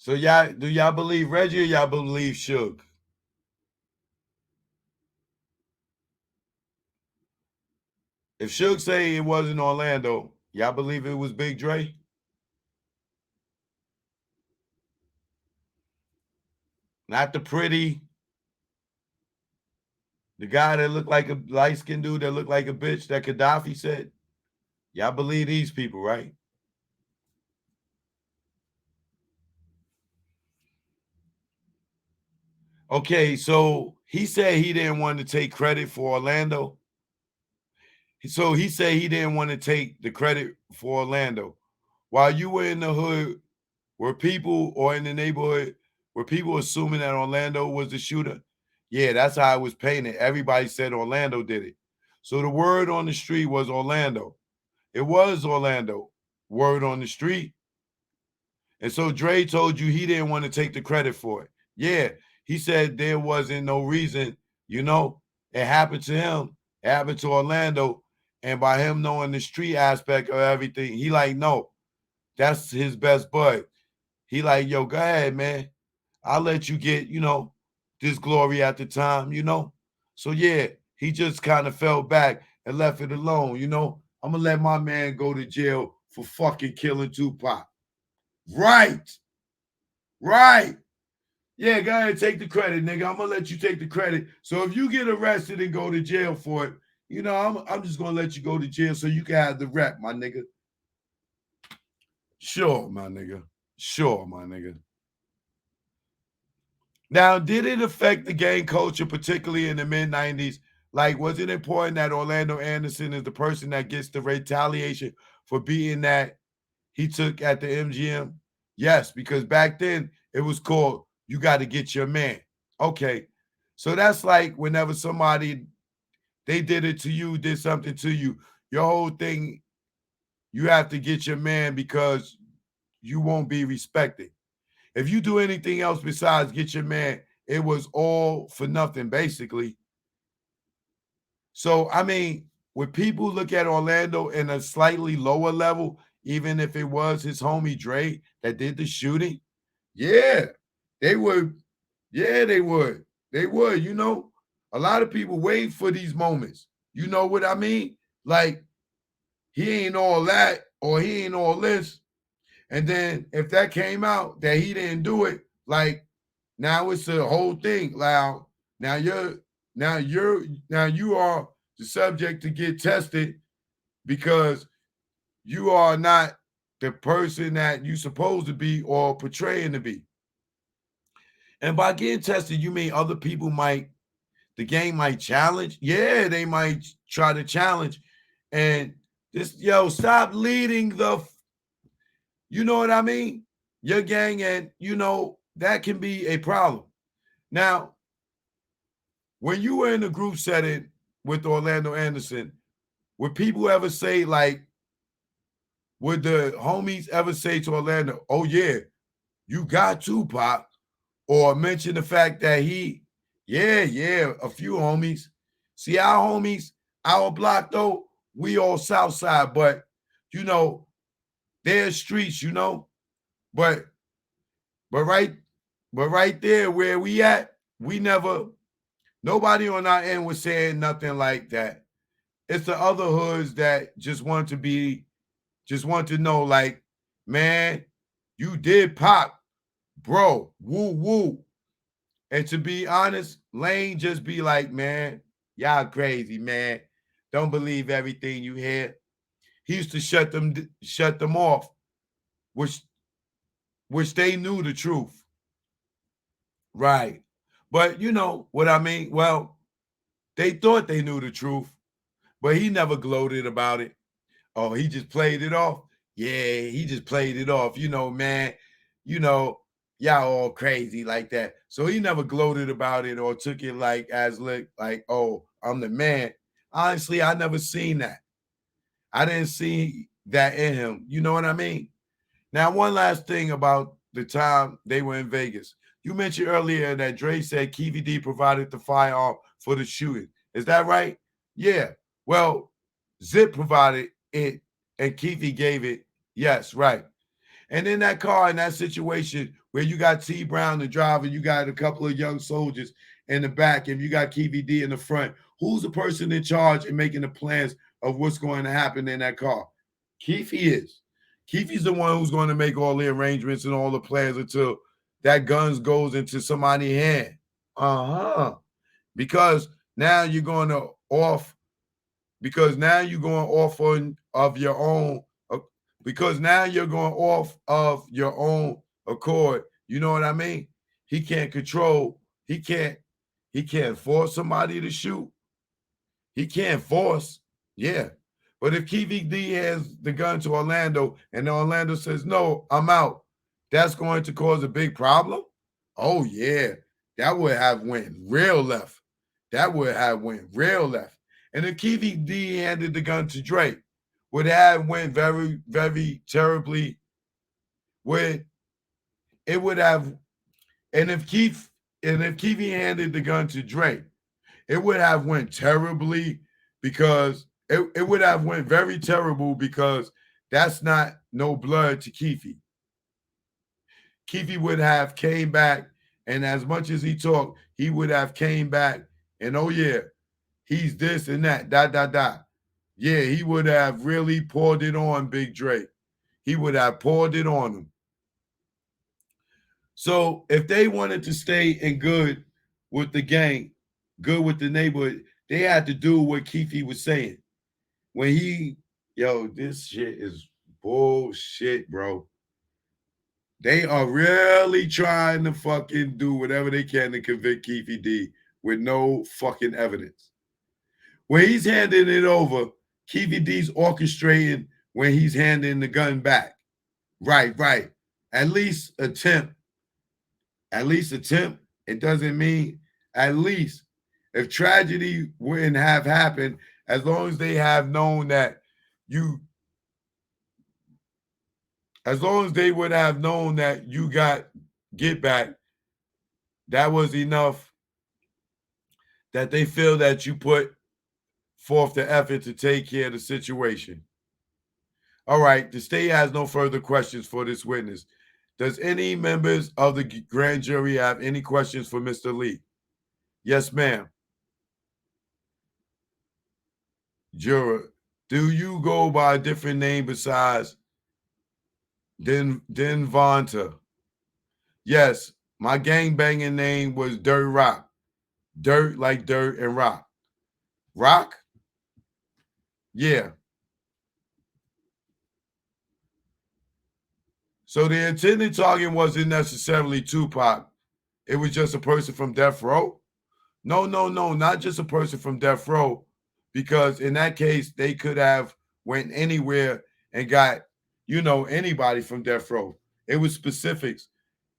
So y'all, do y'all believe Reggie or y'all believe Suge? If Suge say it wasn't Orlando, y'all believe it was Big Dre? Not the pretty, the guy that looked like a light-skinned dude that looked like a bitch that Gaddafi said? Y'all believe these people, right? Okay, so he said he didn't want to take credit for Orlando. So he said he didn't want to take the credit for Orlando. While you were in the hood, were people, or in the neighborhood, were people assuming that Orlando was the shooter? Yeah, that's how it was painted. Everybody said Orlando did it. So the word on the street was Orlando. It was Orlando. Word on the street. And so Dre told you he didn't want to take the credit for it. Yeah, he said there wasn't no reason, it happened to him. It happened to Orlando. And by him knowing the street aspect of everything, he like, no, that's his best bud. He like, yo, go ahead, man. I'll let you get, this glory at the time, So yeah, he just kind of fell back and left it alone, I'm gonna let my man go to jail for fucking killing Tupac. Right. Right. Yeah, go ahead, take the credit, nigga. I'm gonna let you take the credit. So if you get arrested and go to jail for it, I'm just gonna let you go to jail so you can have the rep, my nigga. Sure, my nigga. Sure, my nigga. Now, did it affect the gang culture, particularly in the mid-90s? Like, was it important that Orlando Anderson is the person that gets the retaliation for beating that he took at the MGM? Yes, because back then it was called, you got to get your man. Okay. So that's like whenever somebody, they did it to you, did something to you, your whole thing, you have to get your man because you won't be respected. If you do anything else besides get your man, it was all for nothing, basically. So, I mean, would people look at Orlando in a slightly lower level, even if it was his homie Dre that did the shooting? Yeah, they would. Yeah, they would. They would, A lot of people wait for these moments. You know what I mean? Like, he ain't all that or he ain't all this. And then if that came out that he didn't do it, like, now it's a whole thing. Now you are the subject to get tested because you are not the person that you supposed to be or portraying to be. And by getting tested, you mean other people the gang might challenge? Yeah, they might try to challenge. And stop leading you know what I mean? Your gang, and that can be a problem. Now, when you were in a group setting with Orlando Anderson, would people ever say, like, would the homies ever say to Orlando, oh yeah, you got Tupac, or mention the fact that a few homies. See, our homies, our block though, we all South Side, but there's streets, but right there where we at, nobody on our end was saying nothing like that. It's the other hoods that just want to know, like, man, you did pop, bro, woo woo. And to be honest, Lane just be like, man, y'all crazy, man. Don't believe everything you hear. He used to shut them off, which they knew the truth. Right. But you know what I mean? Well, they thought they knew the truth, But he never gloated about it. Oh, he just played it off. Yeah, he just played it off. Man, y'all all crazy like that. So he never gloated about it or took it like, oh, I'm the man. Honestly, I never seen that. I didn't see that in him. You know what I mean? Now, one last thing about the time they were in Vegas. You mentioned earlier that Dre said KVD provided the firearm for the shooting. Is that right? Yeah. Well, Zip provided it and Keefe gave it. Yes, right. And in that car, in that situation where you got T Brown, the driver, you got a couple of young soldiers in the back, and you got KVD in the front, who's the person in charge and making the plans of what's going to happen in that car? Keefe is. Keefe's the one who's going to make all the arrangements and all the plans until that guns goes into somebody's hand. Because now you're going off on of your own because now you're going off of your own accord. You know what I mean? He can't force somebody to shoot. He can't force. Yeah. But if KVD has the gun to Orlando and Orlando says, no, I'm out, that's going to cause a big problem. Oh, yeah. That would have went real left. And if KVD handed the gun to Drake, would have went very, very terribly. It would have, and if Keefe handed the gun to Drake, it would have went terribly because it would have went very terrible because that's not no blood to Keefe. Keefe would have came back, and as much as he talked, he would have came back and, oh yeah, he's this and that, Yeah, he would have really poured it on Big Drake. He would have poured it on him. So if they wanted to stay in good with the gang, good with the neighborhood, they had to do what Keefe was saying. When this shit is bullshit, bro. They are really trying to fucking do whatever they can to convict Keefe D with no fucking evidence. When he's handing it over, Keefe D's orchestrating when he's handing the gun back. Right. At least attempt. It doesn't mean at least. If tragedy wouldn't have happened, as long as they have known that as long as they would have known that you got get back, that was enough that they feel that you put forth the effort to take care of the situation. All right, the state has no further questions for this witness. Does any members of the grand jury have any questions for Mr. Lee? Yes, ma'am. Juror, do you go by a different name besides Denvonta? Yes, my gangbanging name was Dirt Rock. Dirt like dirt and rock. Rock? Yeah. So the intended target wasn't necessarily Tupac. It was just a person from death row? No, not just a person from death row, because in that case, they could have went anywhere and got, anybody from death row. It was specifics.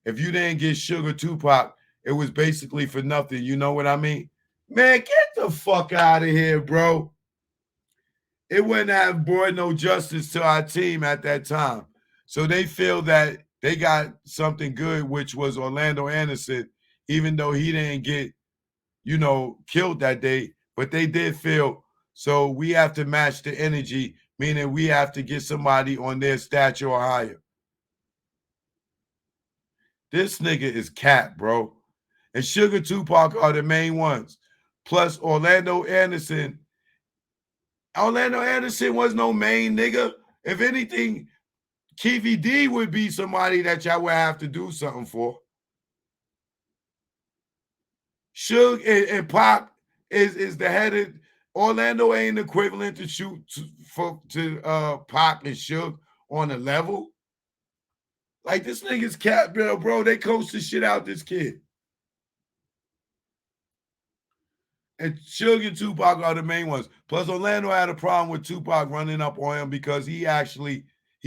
If you didn't get Sugar Tupac, it was basically for nothing. You know what I mean? Man, get the fuck out of here, bro. It wouldn't have brought no justice to our team at that time. So they feel that they got something good, which was Orlando Anderson, even though he didn't get, killed that day. But they did feel, so we have to match the energy, meaning we have to get somebody on their stature or higher. This nigga is cap, bro. And Sugar Tupac are the main ones. Plus Orlando Anderson. Orlando Anderson was no main nigga. If anything, Keefe D would be somebody that y'all would have to do something for. Suge and Pac is the head of Orlando ain't equivalent to shoot to Pac and Suge on a level. Like this nigga's cap, bro. They coached the shit out this kid. And Suge and Tupac are the main ones. Plus, Orlando had a problem with Tupac running up on him because he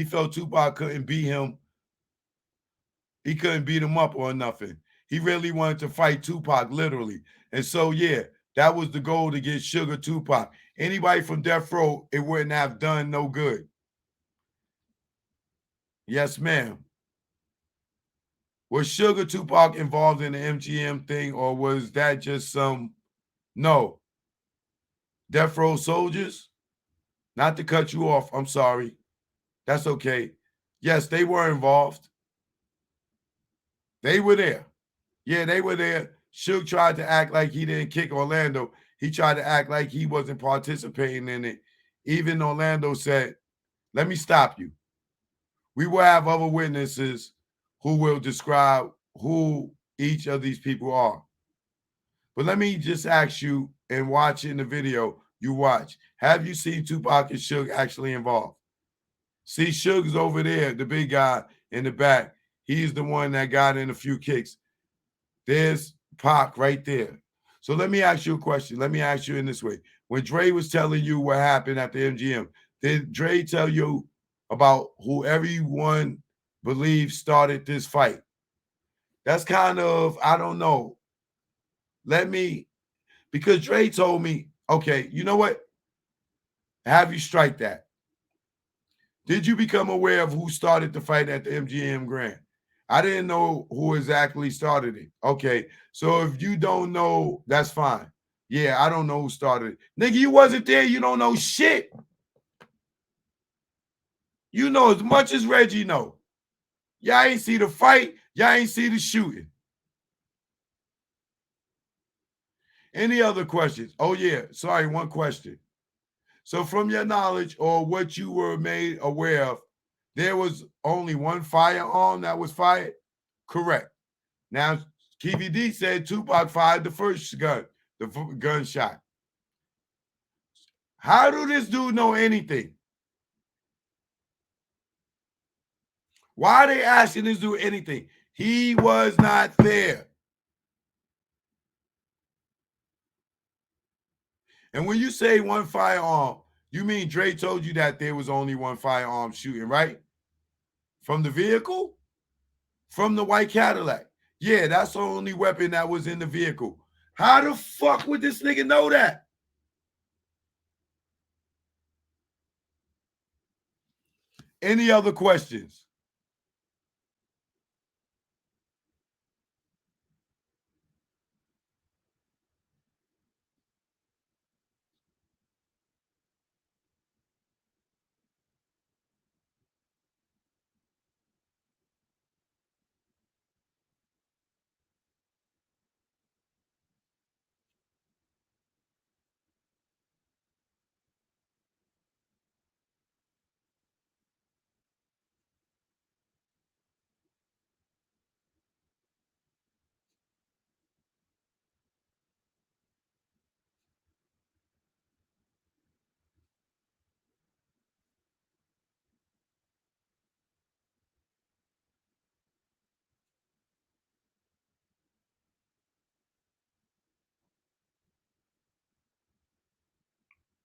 felt Tupac couldn't beat him. He couldn't beat him up or nothing. He really wanted to fight Tupac, literally. And so, yeah, that was the goal, to get Sugar Tupac. Anybody from Death Row, it wouldn't have done no good. Yes, ma'am. Was Sugar Tupac involved in the MGM thing, or was that just some? No. Death Row Soldiers? Not to cut you off. I'm sorry. That's okay. Yes, they were involved. They were there. Yeah, they were there. Suge tried to act like he didn't kick Orlando. He tried to act like he wasn't participating in it. Even Orlando said, let me stop you. We will have other witnesses who will describe who each of these people are. But let me just ask you, and watch in the video you watch, have you seen Tupac and Suge actually involved? See, Suge's over there, the big guy in the back. He's the one that got in a few kicks. There's Pac right there. So let me ask you a question. Let me ask you in this way. When Dre was telling you what happened at the MGM, did Dre tell you about who everyone believes started this fight? That's kind of, I don't know. Because Dre told me, okay, you know what? Have you strike that? Did you become aware of who started the fight at the MGM Grand? I didn't know who exactly started it. Okay, so if you don't know, that's fine. Yeah, I don't know who started it. Nigga, you wasn't there. You don't know shit. You know as much as Reggie know. Y'all ain't see the fight. Y'all ain't see the shooting. Any other questions? Oh, yeah. Sorry, one question. So from your knowledge or what you were made aware of, there was only one firearm that was fired? Correct. Now, KVD said Tupac fired the first gun, the gunshot. How do this dude know anything? Why are they asking this dude anything? He was not there. And when you say one firearm, you mean Dre told you that there was only one firearm shooting, right? From the vehicle? From the white Cadillac. Yeah, that's the only weapon that was in the vehicle. How the fuck would this nigga know that? Any other questions?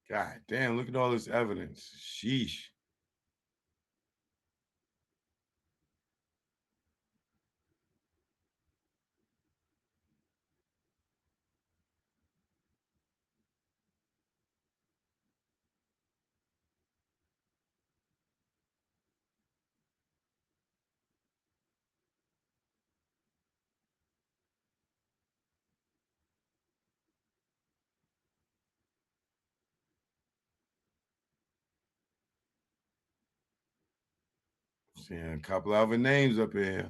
God damn, look at all this evidence. Sheesh. Seeing a couple other names up here.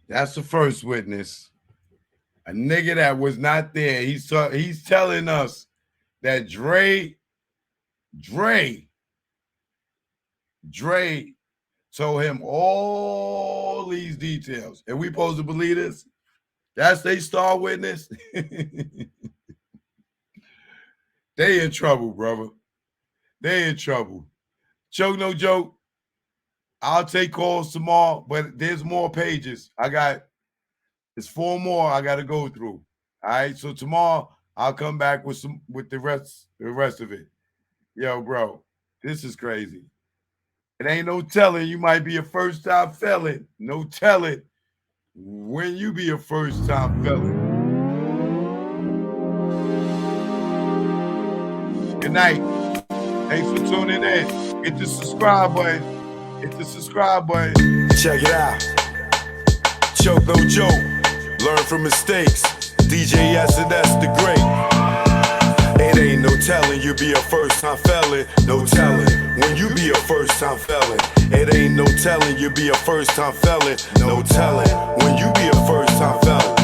That's the first witness. A nigga that was not there. He's telling us that Dre told him all these details. And we supposed to believe this? That's they star witness. They in trouble, brother. They in trouble. Choke no joke. I'll take calls tomorrow, but there's more pages. It's 4 more I got to go through. All right, so tomorrow I'll come back with the rest of it. Yo, bro, this is crazy. It ain't no telling you might be a first-time felon. No telling when you be a first-time felon. Good night. Thanks for tuning in. Hit the subscribe button. Check it out. Choke no joke. Learn from mistakes. DJ S&S the great. It ain't no telling you be a first-time felon. No telling when you be a first-time felon. It ain't no telling you be a first-time felon. No telling when you be a first-time felon.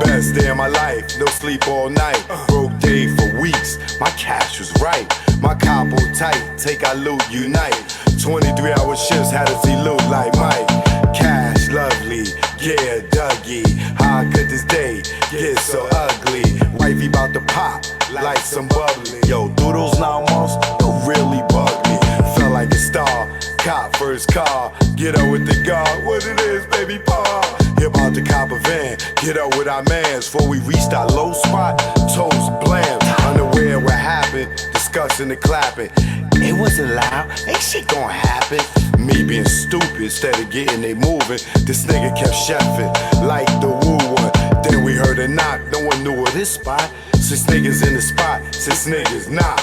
Best day of my life, no sleep all night. Broke day for weeks, my cash was right. My capo tight, take our loot, unite. 23-hour shifts had to see loot like Mike. Cash lovely, yeah, Dougie. How could this day get so ugly? Wifey bout to pop like some bubbly. Yo, through those 9 months, you really bugged me. Felt like a star, cop first car. Get up with the guard, what it is, baby paw. Hip out the cop a van, get up with our mans. Before we reached our low spot, toes blam. Unaware what happened, discussing and clapping. It wasn't loud, ain't shit gonna happen. Me being stupid instead of getting it moving. This nigga kept chefing like the woo one. Then we heard a knock, no one knew of this spot. 6 niggas in the spot, 6 niggas not.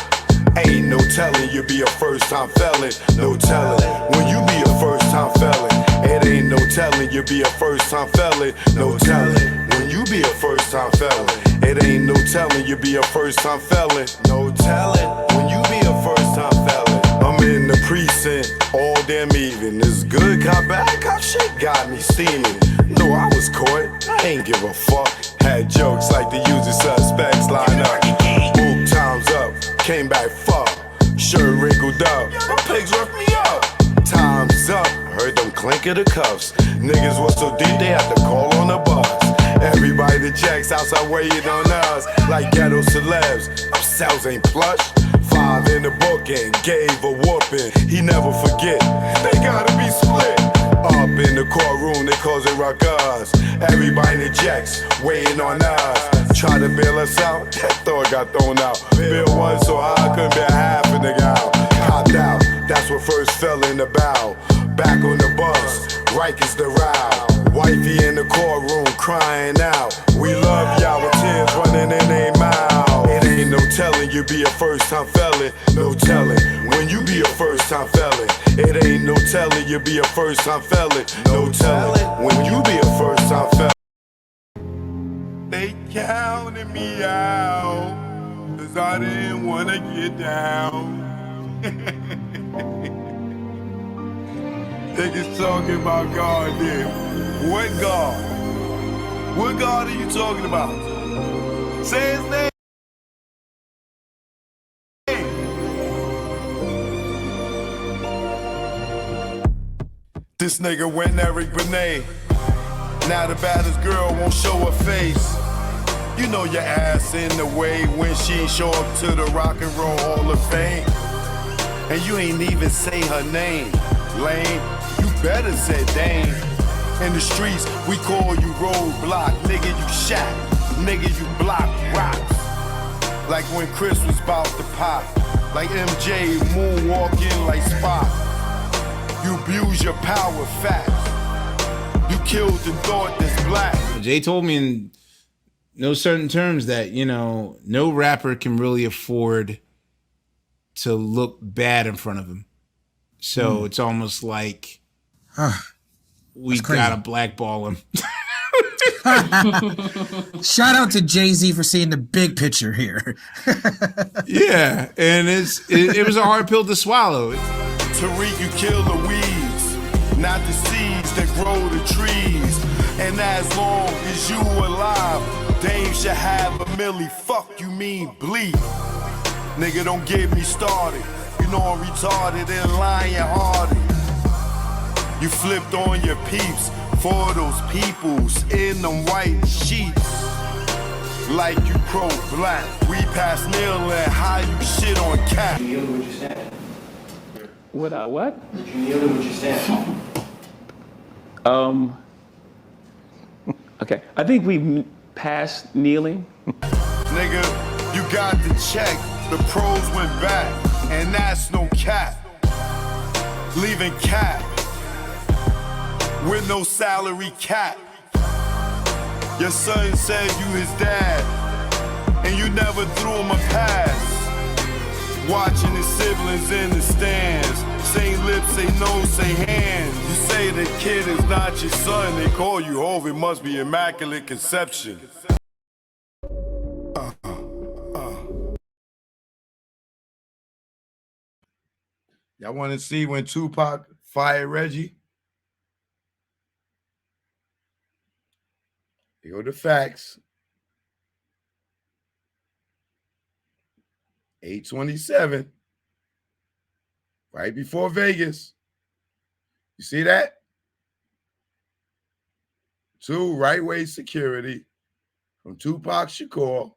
Ain't no telling you be a first-time felon. No telling when you be a first-time felon. It ain't no telling you be a first-time felon. No telling when you be a first-time felon. It ain't no telling you be a first-time felon. No telling when you be a first-time felon. I'm in the precinct all damn evening. This good cop, bad cop shit got me steaming. No, I was caught, I ain't give a fuck. Had jokes like the usual suspects line up. Book times up, came back fuck. Shirt wrinkled up, my pigs roughed me up. Time's up, heard them clink of the cuffs. Niggas was so deep they had to call on the bus. Everybody that checks outside waiting on us like ghetto celebs. Our cells ain't plush. 5 in the book and gave a whooping. He never forget, they gotta be split. Up in the courtroom, they cause it ruckus. Everybody in the jacks waiting on us. Try to bail us out, that thought got thrown out. Bill one so high, couldn't be a half a nigga out. Copped out, that's what first fell in the bow. Back on the bus, Rikers the row. Wifey in the courtroom crying out. We love y'all with tears running in their mouth. It ain't no telling you be a first-time felon. No telling when you be a first-time felon. It ain't no telling you be a first-time felon. No telling when you be a first-time felon. They counted me out, 'cause I didn't wanna get down. Niggas talking about God there. What God? What God are you talking about? Say his name. This nigga went Eric Benet. Now the baddest girl won't show her face. You know your ass in the way when she show up to the Rock and Roll Hall of Fame. And you ain't even say her name. Lame, you better say Dame. In the streets, we call you roadblock. Nigga, you shot. Nigga, you block rocks. Like when Chris was about to pop. Like MJ moonwalking like Spock. You abuse your power fast. You killed and thought that's black. Jay told me in no certain terms that, you know, no rapper can really afford to look bad in front of him. So it's almost like we gotta blackball him. Shout out to Jay-Z for seeing the big picture here. Yeah, and it was a hard pill to swallow. Tariq, you kill the weeds, not the seeds that grow the trees. And as long as you alive, Dame should have a milli. Fuck you mean bleed. Nigga, don't get me started. You know I'm retarded and lion-hearted. You flipped on your peeps for those peoples in them white sheets. Like you pro-black. We pass kneeling, how you shit on cat. Did you kneel to what you stand? What? Did you kneel to what you stand? Okay. I think we've passed kneeling. Nigga, you got the check. The pros went back, and that's no cap. Leaving cap with no salary cap. Your son said you his dad, and you never threw him a pass. Watching his siblings in the stands, say lips, say no, say hands. You say the kid is not your son, they call you Hov, it must be immaculate conception. Y'all want to see when Tupac fired Reggie? Here go the facts. 827. Right before Vegas. You see that? 2 right-way security from Tupac Shakur.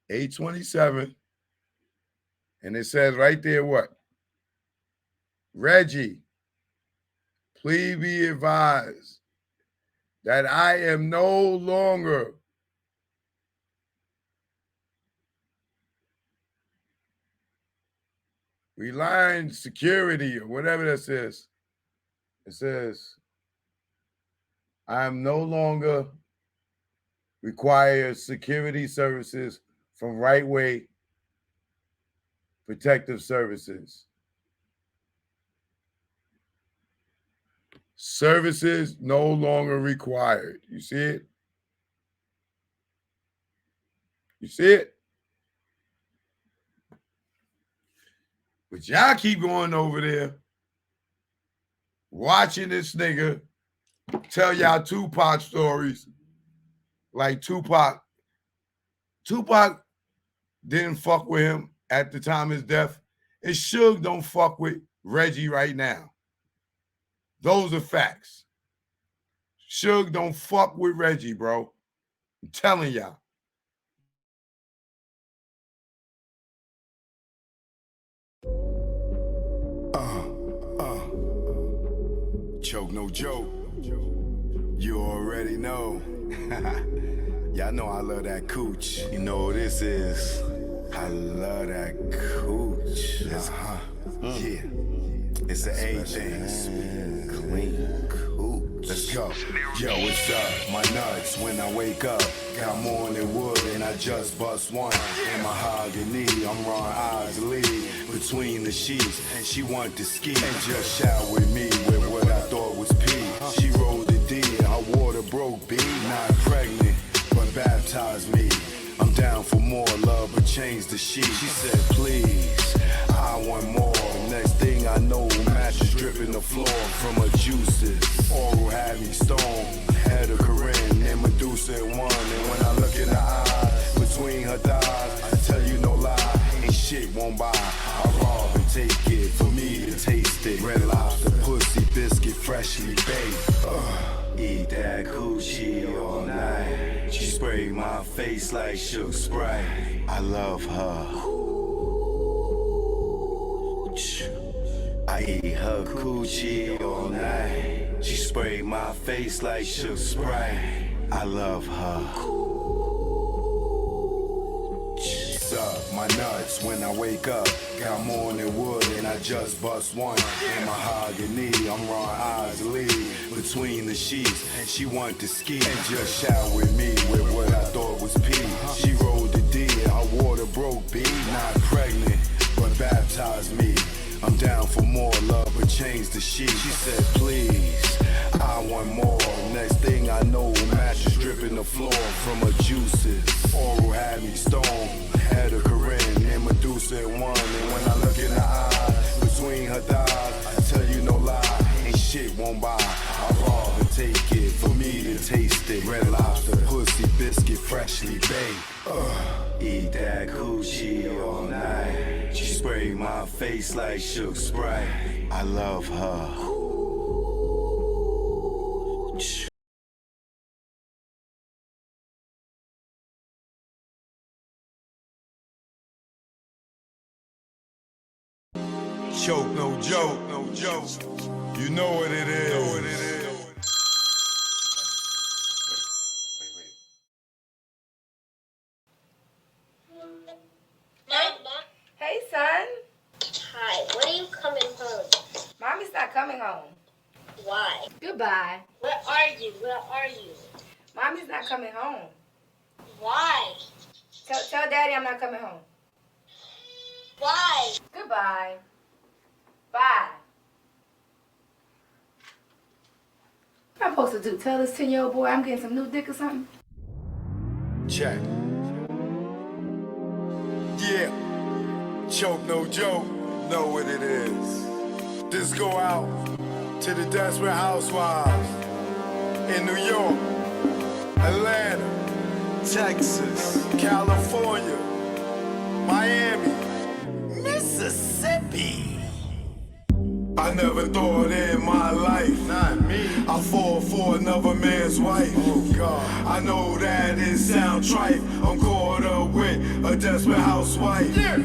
827. And it says right there what? Reggie, please be advised that I am no longer relying security or whatever that says. It says, I am no longer require security services from right-way protective services. Services no longer required. You see it? You see it? But y'all keep going over there, watching this nigga tell y'all Tupac stories like Tupac. Tupac didn't fuck with him at the time of his death. And Suge don't fuck with Reggie right now. Those are facts. Suge don't fuck with Reggie, bro. I'm telling y'all. Choke no joke. You already know. Y'all know I love that cooch. You know what this is. I love that cooch. Yeah. It's the A thing. Clean cooch. Let's go. Yo, what's up? My nuts when I wake up. Got morning wood and I just bust one. In mahogany, I'm Ron Isley. Between the sheets, and she want to ski. And just shout with me with what I thought was pee. She rolled the D and her water broke B. Not pregnant, but baptized me. I'm down for more love, but change the sheet. She said, please, I want more. Next thing I know, mattress dripping the floor from her juices. Oral had me stoned, had a Corinne and Medusa in one. And when I look in her eyes, between her thighs, I tell you no lie, ain't shit won't buy. I rob and take it for me to taste it. Red Lobster, pussy, biscuit, freshly baked. Eat that coochie all night. She sprayed my face like Suge Sprite. I love her. I eat her coochie all night. She sprayed my face like Suge Sprite. I love her. Suck my nuts when I wake up. Got morning wood and I just bust one. In mahogany, I'm Ron Isley. Between the sheets, and she want to ski. And just shout with me with what I thought was pee. She rolled the D and her water broke B. Not pregnant, but baptized me. I'm down for more love, but change the sheet. She said, please, I want more. Next thing I know, mattress dripping the floor from her juices. Oral had me stoned, had a Corinne and Medusa in one. And when I look in her eyes, between her thighs, I tell you no lie, ain't shit won't buy. I rob and take it for me to take freshly baked. Eat that coochie all night. She sprayed my face like Shook Sprite. I love her. Choke, no joke, no joke. You know what it is. Hey, son. Hi, when are you coming home? Mommy's not coming home. Why? Goodbye. Where are you? Where are you? Mommy's not coming home. Why? Tell Daddy I'm not coming home. Why? Goodbye. Bye. What am I supposed to do? Tell this 10-year-old boy I'm getting some new dick or something? Check. Yeah. Choke, no joke. Know what it is. This go out to the desperate housewives in New York, Atlanta, Texas, California, Miami, Mississippi. I never thought in my life, not me, I fall for another man's wife. Oh God, I know that it sound trite. I'm caught up with a desperate housewife. Yeah.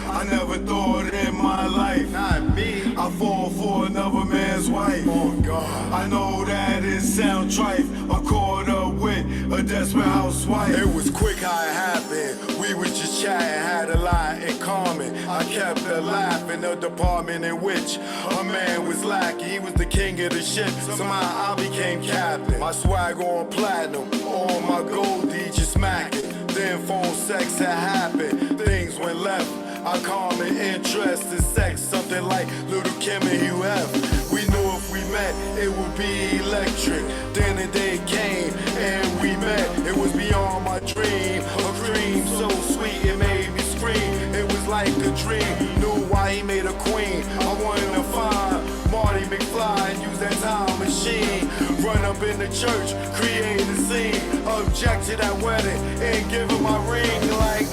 I never thought in my life, not me, I fall for another man's wife. Oh God, I know that it sound trite. I'm caught up with a desperate housewife. It was quick how it happened. We was just chatting, had a lot in common. I kept her laugh in the department in which a man was lacking. He was the king of the ship. Somehow I became captain. My swag on platinum, all my gold just smacking. Then phone sex had happened. Things went left. Our common interest in sex, something like Little Kim and Hugh F. We knew if we met, it would be electric. Then the day came and we met. It was beyond my dream, a dream so sweet it made me scream. It was like a dream, knew why he made a queen. I wanted to find Marty McFly and use that time machine. Run up in the church, create a scene. Object to that wedding and give him my ring like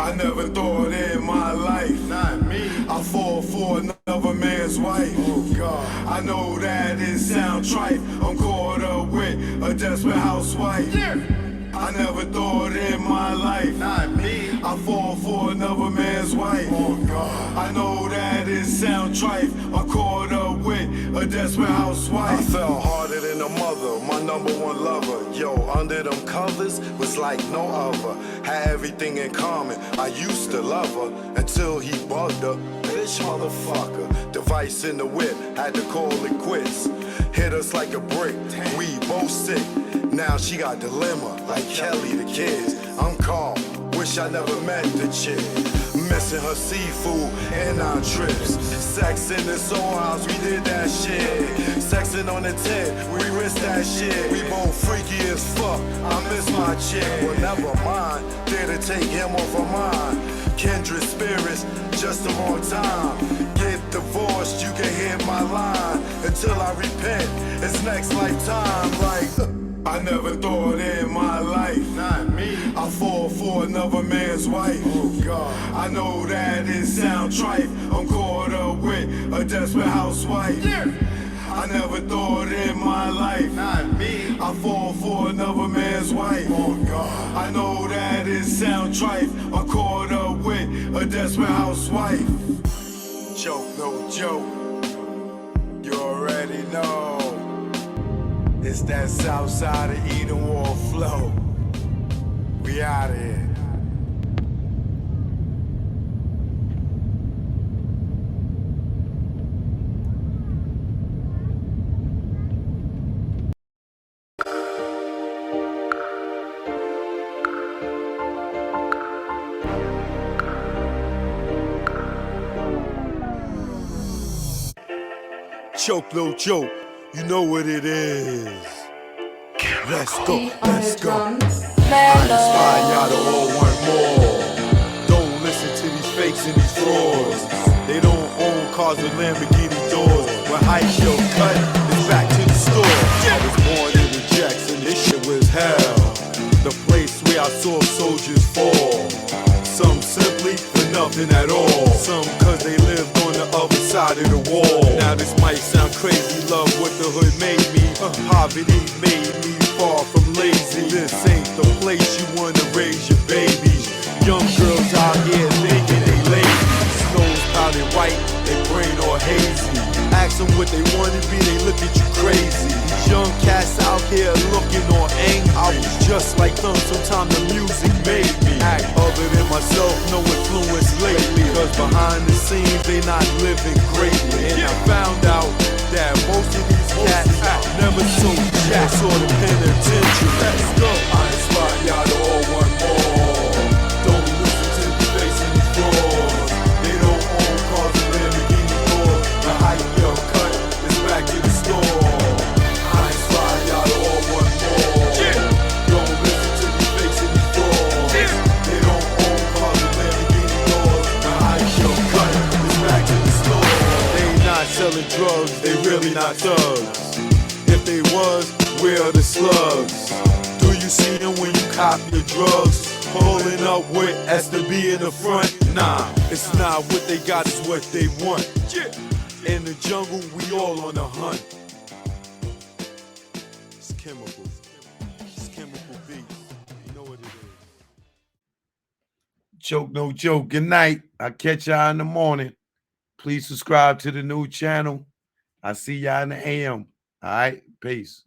I never thought in my life, not me, I fall for another man's wife. Oh God, I know that it sound trite. I'm caught up with a desperate housewife. Yeah. I never thought in my life, not me, I fall for another man's wife. Oh God, I know that it sound trite. I'm caught up with a desperate housewife. I fell harder than a mother, my number one lover. Yo, under them covers was like no other. Had everything in common. I used to love her until he bugged her. Bitch, motherfucker. Device in the whip, had to call it quits. Hit us like a brick, we both sick. Now she got dilemma, like Kelly the kids. I'm calm, wish I never met the chick. Missing her seafood and our trips. Sex in the soul house, we did that shit. Sexing on the tent, we risked that shit. We both freaky as fuck, I miss my chick. Well, never mind, there to take him off of mine. Kindred spirits, just the wrong time. Get divorced, you can hear my line. Until I repent, it's next lifetime. Like, I never thought in my life, not me, I fall for another man's wife. Oh God, I know that it sound trite. I'm caught up with a desperate housewife. Yeah. I never thought in my life, not me, I fall for another man's wife. Oh God, I know that it sound trite. I'm caught up with a desperate housewife. Choke, no joke. You already know. It's that south side of Eden Wall flow. We out of here. Choke, no joke. You know what it is. Let's go, let's go. I inspire y'all to all want more. Don't listen to these fakes and these frauds. They don't own cars with Lamborghini doors. When high show cut, it's back to the store. I was born in the Jackson, this shit was hell. The place where I I saw soldiers fall. Some simply for nothing at all. Some cause they lived on the other side of the wall. Now this might sound crazy, love what the hood made me. Poverty made me far from lazy. This ain't the place you wanna raise your babies. Young girls out here thinking they lazy. Nose powdered white, they brain all hazy. Ask them what they wanna be, they look at you crazy. These young cats out here looking all angry. I was just like them, sometimes the music made me act other than myself, no influence lately. Cause behind the scenes, they not living greatly. And I found out that most of these cats never so jack or the penitentiary. Let's go. I inspire y'all to all want more. Don't listen to the face in the floors. They don't own cars and Lamborghini doors. The hype yo cut is back to the store. I inspire y'all to all want more. Don't listen to the face in the floors. They don't own cars and Lamborghini doors. The hype yo cut is back to the store. They not selling drugs, they really not thugs. If they was, where are the slugs? Do you see them when you cop your drugs? Pulling up with STB in the front? Nah, it's not what they got, it's what they want. In the jungle, we all on the hunt. It's chemical. It's chemical beats. You know what it is. Choke no joke. Good night. I'll catch y'all in the morning. Please subscribe to the new channel. I'll see y'all in the AM. All right. Peace.